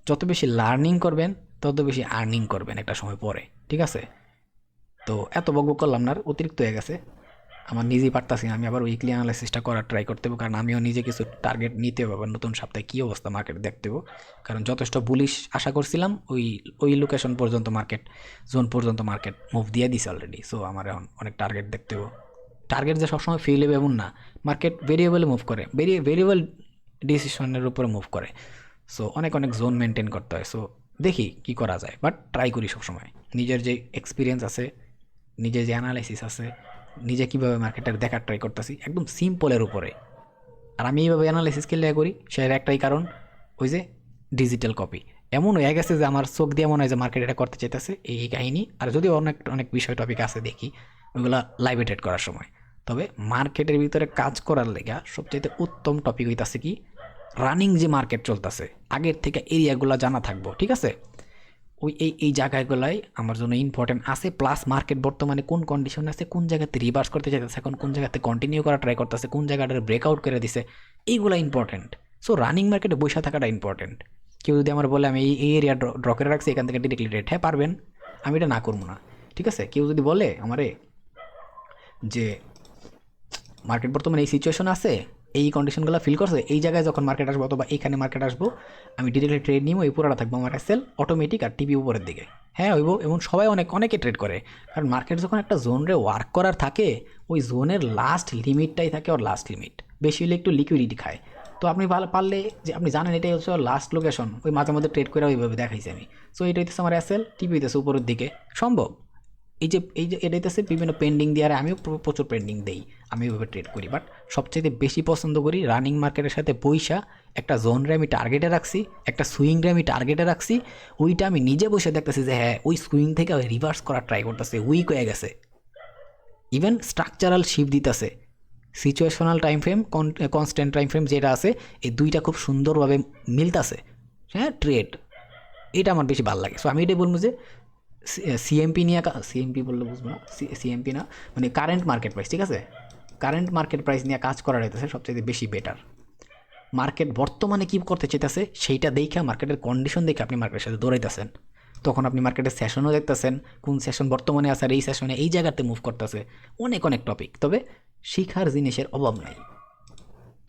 যত বেশি লার্নিং করবেন তত বেশি আর্নিং করবেন একটা সময় পরে, ঠিক আছে? তো এত বকবক করলাম না, অতিরিক্ত হয়ে গেছে, আমার নিজেই পারতাছি না। আমি আবার উইকলি অ্যানালাইসিসটা করার ট্রাই করতে হবে, কারণ আমিও নিজে কিছু টার্গেট নিতে হবে, আবার নতুন সপ্তাহে কী অবস্থা মার্কেট দেখতে হবে। কারণ যথেষ্ট বুলিশ আশা করছিলাম, ওই লোকেশন পর্যন্ত মার্কেট, জোন পর্যন্ত মার্কেট মুভ দিয়ে দিছে অলরেডি। সো আমার এখন অনেক টার্গেট দেখতে হবে। টার্গেট যে সবসময় ফেল হবে এমন না, মার্কেট ভেরিয়েবলে মুভ করে, ভেরিয়েবল ডিসিশনের উপরে মুভ করে। সো অনেক জোন মেনটেন করতে হয়। সো দেখি কি করা যায়, বাট ট্রাই করি সবসময়। নিজের যে এক্সপিরিয়েন্স আছে, নিজের যে অ্যানালাইসিস আছে, নিজে কীভাবে মার্কেটের দেখার ট্রাই করতেছি একদম সিম্পলের উপরে। আর আমি এইভাবে অ্যানালাইসিস খেলে করি, সেটার একটাই কারণ ওই যে ডিজিটাল কপি। এমন হয়ে গেছে যে আমার চোখ দিয়ে মনে হয় যে মার্কেট এটা করতে চাইতেছে, এই কাহিনী। আর যদিও অনেক বিষয় টপিক আছে দেখি, ওইগুলো লাইভ ট্রেড করার সময়। তবে মার্কেটের ভিতরে কাজ করার লেগা সবচাইতে উত্তম টপিক হইতাছে কি, রানিং যে মার্কেট চলতেছে আগের থেকে এরিয়াগুলো জানা থাকবো, ঠিক আছে? ওই এই জায়গাগুলাই আমার জন্য ইম্পর্টেন্ট আছে। প্লাস মার্কেট বর্তমানে কোন কন্ডিশন আছে, কোন জায়গাতে রিভার্স করতে চাইতেছে, এখন কোন জায়গাতে কন্টিনিউ করা ট্রাই করতেছে, কোন জায়গাটার ব্রেকআউট করে দিছে, এইগুলো ইম্পর্টেন্ট। সো রানিং মার্কেটে বসে থাকাটা ইম্পর্টেন্ট। কেউ যদি আমার বলে আমি এই এরিয়া ড্র করে রাখছি, এখান থেকে ডিরেক্টলি রেট, হ্যাঁ পারবেন, আমি এটা না করবো না, ঠিক আছে? কেউ যদি বলে আমারে যে মার্কেট বর্তমানে এই সিচুয়েশন আছে, এই কন্ডিশনগুলো ফিল করছে, এই জায়গায় যখন মার্কেট আসবো অথবা এইখানে মার্কেট আসবো, আমি ডিরেক্টলি ট্রেড নিবো, এই পুরোটা থাকবো আমার সেল অটোমেটিক আর টিভি উপরের দিকে, হ্যাঁ হইব। এবং সবাই অনেকে ট্রেড করে, কারণ মার্কেট যখন একটা জোনরে ওয়ার্ক করার থাকে, ওই জোনের লাস্ট লিমিটটাই থাকে ওর লাস্ট লিমিট, বেশি হলে একটু লিকুইডিটি খায়। তো আপনি পারলে যে আপনি জানেন এটাই হচ্ছে লাস্ট লোকেশন, ওই মাঝে মধ্যে ট্রেড করে ওইভাবে দেখাইছি আমি। সো এটা হইতেছে আমার এসএল, টিভি হইতেছে উপরের দিকে সম্ভব। এই যে এটা হইতেছে বিভিন্ন পেন্ডিং দিয়ে, আর আমিও প্রচুর পেন্ডিং দেই, আমি ওইভাবে ট্রেড করি। বাট সবচেয়ে বেশি পছন্দ করি রানিং মার্কেটের সাথে বইসা একটা জোনরে আমি টার্গেটে রাখছি, একটা সুইংরে আমি টার্গেটে রাখছি, ওইটা আমি নিজে বসে দেখতেছি যে হ্যাঁ ওই সুইং থেকে রিভার্স করার ট্রাই করতেছে, উইক হয়ে গেছে, ইভেন স্ট্রাকচারাল শিফট দিতেছে, situational time frame, constant time frame যেটা আছে, এই দুইটা খুব সুন্দরভাবে মিলতাছে। হ্যাঁ, ট্রেড এটা আমার বেশি ভালো লাগে। সো আমি এটাই বলবো যে সিএমপি নিয়ে, সিএমপি বললে বুঝবো না, সিএমপি না, মানে কারেন্ট মার্কেট প্রাইস, ঠিক আছে, কারেন্ট মার্কেট প্রাইস নিয়ে কাজ করা হইতেছে সবচেয়ে বেশি বেটার। মার্কেট বর্তমানে কী করতে চাইতেছে সেইটা দেখে, মার্কেটের কন্ডিশন দেখে আপনি মার্কেটের সাথে দৌড়াইতেছেন। তখন আপনি মার্কেটের সেশনও দেখতেছেন, কোন সেশন বর্তমানে আছে, আর এই সেশনে এই জায়গাতে মুভ করতেছে, অনেক অনেক টপিক। তবে শিখার জিনিসের অভাব নাই।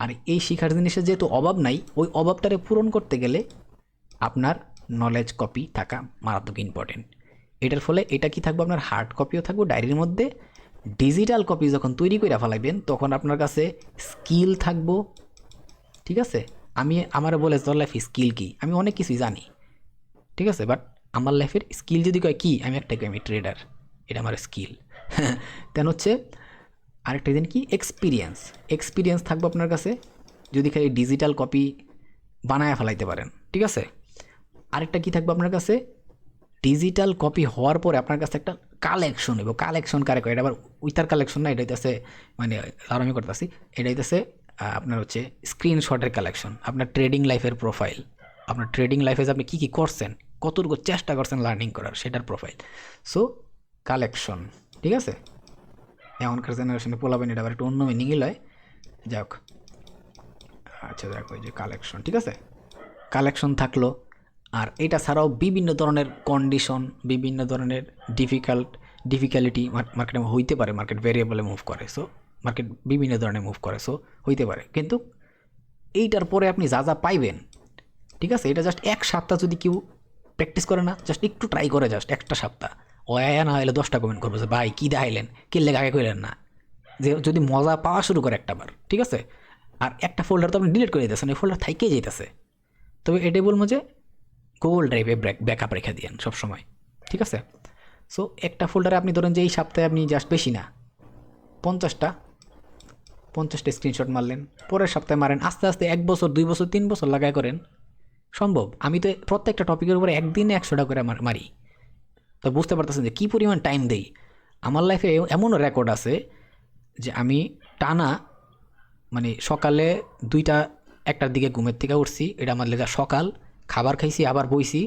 আর এই শিখার জিনিসের যেহেতু অভাব নাই, ওই অভাবটারে পূরণ করতে গেলে আপনার নলেজ কপি থাকা মারাত্মক ইম্পর্টেন্ট। এটার ফলে এটা কি থাকবে, আপনার হার্ড কপিও থাকবে ডায়েরির মধ্যে। ডিজিটাল কপি যখন তৈরি করে ফেলাইবেন তখন আপনার কাছে স্কিল থাকবো, ঠিক আছে। আমি আমার বলে তোর লাইফে স্কিল কি, আমি অনেক কিছুই জানি, ঠিক আছে, বাট আমার লাইফের স্কিল যদি কয় কি, আমি একটাই কই, আমি ট্রেডার, এটা আমার স্কিল। তেন হচ্ছে আরেকটা দিন কি, এক্সপিরিয়েন্স। এক্সপিরিয়েন্স থাকবে আপনার কাছে যদি খালি ডিজিটাল কপি বানায় ফেলাইতে পারেন, ঠিক আছে। আরেকটা কি থাকবে আপনার কাছে, ডিজিটাল কপি হওয়ার পরে আপনার কাছে একটা কালেকশন এবং কালেকশন কারে কয়, এটা আবার উইথার কালেকশন না, এটা হইতেছে মানে আর আমি করতেছি, এটা হইতেছে আপনার হচ্ছে স্ক্রিনশটের কালেকশন, আপনার ট্রেডিং লাইফের প্রোফাইল, আপনার ট্রেডিং লাইফে আপনি কী কী করছেন, কতটুকু চেষ্টা করছেন লার্নিং করার, সেটার প্রোফাইল। সো কালেকশন, ঠিক আছে। এখনকার জেনারেশনে পোলাবেন এটা আবার একটু অন্য মিনিংই লয়, যাক। আচ্ছা দেখো, এই যে কালেকশন, ঠিক আছে, কালেকশন থাকলো। আর এটা ছাড়াও বিভিন্ন ধরনের কন্ডিশন, বিভিন্ন ধরনের ডিফিকাল্টি মার্কেটে হইতে পারে, মার্কেট ভেরিয়েবলে মুভ করে, সো মার্কেট বিভিন্ন ধরনের মুভ করে, সো হইতে পারে। কিন্তু এইটার পরে আপনি যা যা পাইবেন, ঠিক আছে, এটা জাস্ট এক সপ্তাহ যদি কেউ প্র্যাকটিস করে না, জাস্ট একটু ট্রাই করে, জাস্ট একটা সপ্তাহ, ওয়া না হলে 10টা কমেন্ট করবো যে ভাই কী দেখাইলেন, কে লেগে আগে কইলেন না, যে যদি মজা পাওয়া শুরু করে একটাবার, ঠিক আছে। আর একটা ফোল্ডার তো আপনি ডিলিট করে দিতেছেন, ওই ফোল্ডার থাইকেই যেতেছে। তবে এটাই বলবো যে গুগল ড্রাইভে ব্যাকআপ রেখে দিয়েন সবসময়, ঠিক আছে। সো একটা ফোল্ডারে আপনি ধরেন যে এই সপ্তাহে আপনি জাস্ট বেশি না 50টা 50টা স্ক্রিনশট মারলেন, পরের সপ্তাহে মারেন, আস্তে আস্তে 1 বছর 2 বছর 3 বছর লাগায় করেন, সম্ভব। আমি তো প্রত্যেকটা টপিকের উপরে একদিনে 100টা করে মারি। তো বুঝতে পারতেছেন যে কী পরিমাণ টাইম দেই। আমার লাইফে এমনও রেকর্ড আছে যে আমি টানা মানে সকালে 2টা 1টার দিকে ঘুমের থেকে উঠছি, এটা আমার লেগা সকাল, খাবার খাইছি, আবার বইছি,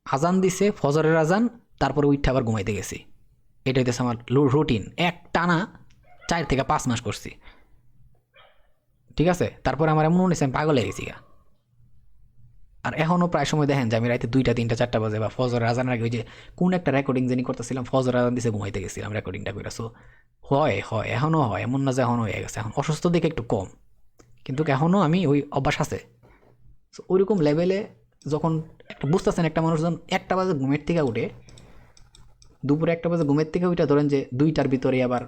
আজান দিছে ফজরের আজান, তারপরে উঠে আবার ঘুমাইতে গেছি। এটা হইতেছে আমার রুটিন, এক টানা 4 থেকে 5 মাস করছি, ঠিক আছে। তারপরে আমার এমন মনে হচ্ছে আমি পাগল হয়ে গেছি গা। আর এখনও প্রায় সময় দেখেন যে আমি রাতে 2টা 3টা 4টা বাজে বা ফজরের আজানের আগে, ওই যে কোন একটা রেকর্ডিং জানি করতেছিলাম, ফজরের আজান দিছে ঘুমাইতে গেছিলাম রেকর্ডিংটা করে। সো হয় হয় এখনও হয়, এমন না যে এখনও হয়ে গেছে, এখন অসুস্থ দেখে একটু কম, কিন্তু এখনও আমি ওই অভ্যাস আছে। সো ওইরকম লেভেলে যখন একটা বুঝতেছেন, একটা মানুষ যখন 1টা বাজে ঘুমের থেকে উঠে, দুপুরে 1টা বাজে ঘুমের থেকে উঠে ধরেন যে 2টার ভিতরে আবার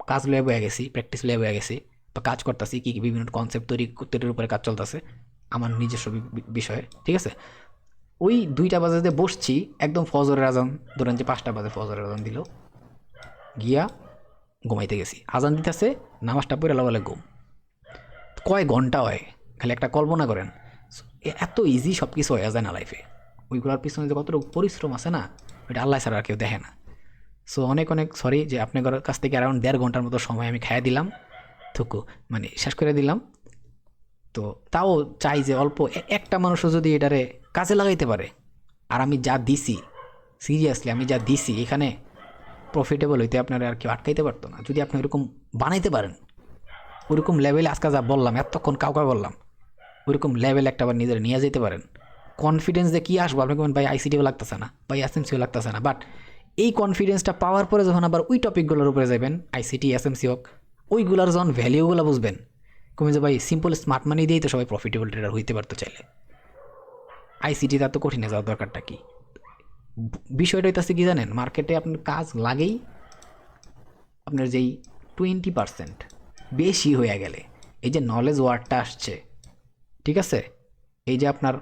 কাজ লয়ে বয়ে গেছি, প্র্যাকটিস লয়ে বয়ে গেছি, বা কাজ করতেছি, কী কী বিভিন্ন কনসেপ্ট তৈরির উপরে কাজ চলতেছে আমার নিজস্ব বিষয়ে, ঠিক আছে। ওই 2টা বাজে যে বসছি, একদম ফজরের আজান ধরেন যে 5টা বাজে ফজরের আজান দিল, গিয়া ঘুমাইতে গেছি, আজান দিতেছে, নামাজটা পড়ে বলে ঘুম। কয় ঘন্টা হয় খালি একটা কল্পনা করেন। এত ইজি সব কিছু হয়ে যায় না লাইফে, ওইগুলোর পিছনে যে কতটুকু পরিশ্রম আছে না, ওইটা আল্লাহ ছাড়া আর কেউ দেখে না। সো অনেক অনেক সরি যে আপনার কাছ থেকে অ্যারাউন্ড 1.5 ঘন্টার মতো সময় আমি খাইয়ে দিলাম, থুকু মানে শেষ করে দিলাম। তো তাও চাই যে অল্প একটা মানুষও যদি এটারে কাজে লাগাইতে পারে, আর আমি যা দিছি, সিরিয়াসলি আমি যা দিছি এখানে প্রফিটেবল হইতে আপনারা আর কেউ আটকাইতে পারতো না, যদি আপনি ওরকম বানাইতে পারেন। ওরকম লেভেলে আজকে যা বললাম, এতক্ষণ কাউকে বললাম, ওইরকম লেভেল একটা আবার নিজের নিয়ে যেতে পারেন। কনফিডেন্স যে কী আসবো, আপনি বলবেন ভাই আইসিটিও লাগতেছে না, ভাই এসএমসিও লাগতেছে না, বাট এই কনফিডেন্সটা পাওয়ার পরে যখন আবার ওই টপিকগুলোর উপরে যাবেন, আইসিটি এসএমসি হোক, ওইগুলোর যখন ভ্যালিউগুলো বুঝবেন, কমে যে ভাই সিম্পল স্মার্ট মানি দিয়েই তো সবাই প্রফিটেবল ট্রেডার হইতে পারতো চাইলে, আইসিটিতে এত কঠিনে যাওয়ার দরকারটা কি। বিষয়টা হইতেছে কি জানেন, মার্কেটে আপনার কাজ লাগেই আপনার যেই 20% বেশি হয়ে গেলে, এই যে নলেজ ওয়ার্ডটা আসছে, ঠিক আছে, এই যে আপনার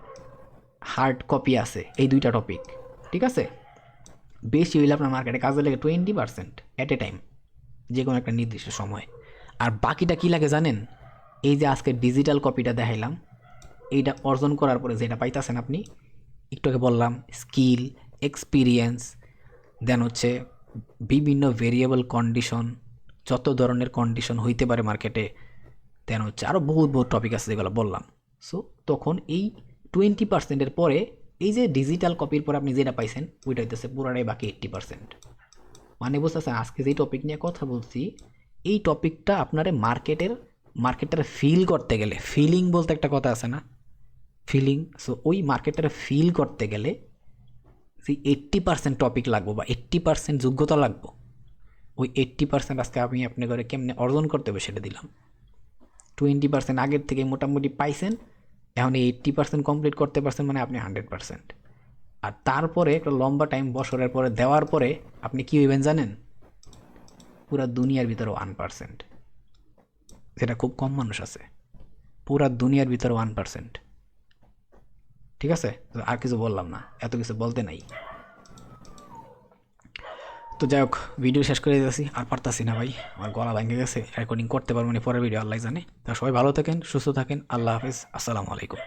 হার্ড কপি আছে এই 2টা টপিক, ঠিক আছে, বেশি হইলে আপনার মার্কেটে কাজে লাগে 20% অ্যাট এ টাইম, যে কোনো একটা নির্দিষ্ট সময়। আর বাকিটা কী লাগে জানেন, এই যে আজকে ডিজিটাল কপিটা দেখাইলাম, এইটা অর্জন করার পরে যেটা পাইতেছেন আপনি, একটু আগে বললাম স্কিল, এক্সপিরিয়েন্স, দেন হচ্ছে বিভিন্ন ভেরিয়েবল কন্ডিশন, যত ধরনের কন্ডিশন হইতে পারে মার্কেটে, দেন হচ্ছে আরও বহুত বহুত টপিক আছে যেগুলো বললাম। সো তখন এই 20%-এর পরে এই যে ডিজিটাল কপির পরে আপনি যেটা পাইছেন ওইটা হইতেছে পুরাটাই বাকি 80%। মানে বুঝতেছেন আজকে যে টপিক নিয়ে কথা বলছি, এই টপিকটা আপনার মার্কেটের ফিল করতে গেলে, ফিলিং বলতে একটা কথা আছে না, ফিলিং, সো ওই মার্কেটের ফিল করতে গেলে যে 80% টপিক লাগবো বা 80% যোগ্যতা লাগবো, ওই 80% আজকে আমি আপনি করে কেমনে অর্জন করতে হবে সেটা দিলাম। 20% আগের থেকে মোটামুটি পাইছেন, এখন এই 80% কমপ্লিট করতে পারছেন, মানে আপনি 100%। আর তারপরে একটা লম্বা টাইম বছরের পরে দেওয়ার পরে আপনি কী হইবেন জানেন? পুরা দুনিয়ার ভিতরে 1%, যেটা খুব কম মানুষ আছে, পুরা দুনিয়ার ভিতরে 1%। ঠিক আছে, আর কিছু বললাম না, এত কিছু বলতে নাই। তো যাই হোক, ভিডিও শেষ করে দিতেছি, আর পারতাছি না ভাই, আমার গলা ভেঙে গেছে, রেকর্ডিং করতে পারবো না পরের ভিডিও, আল্লাহ জানে। তা সবাই ভালো থাকেন, সুস্থ থাকেন, আল্লাহ হাফেজ, আসসালামু আলাইকুম।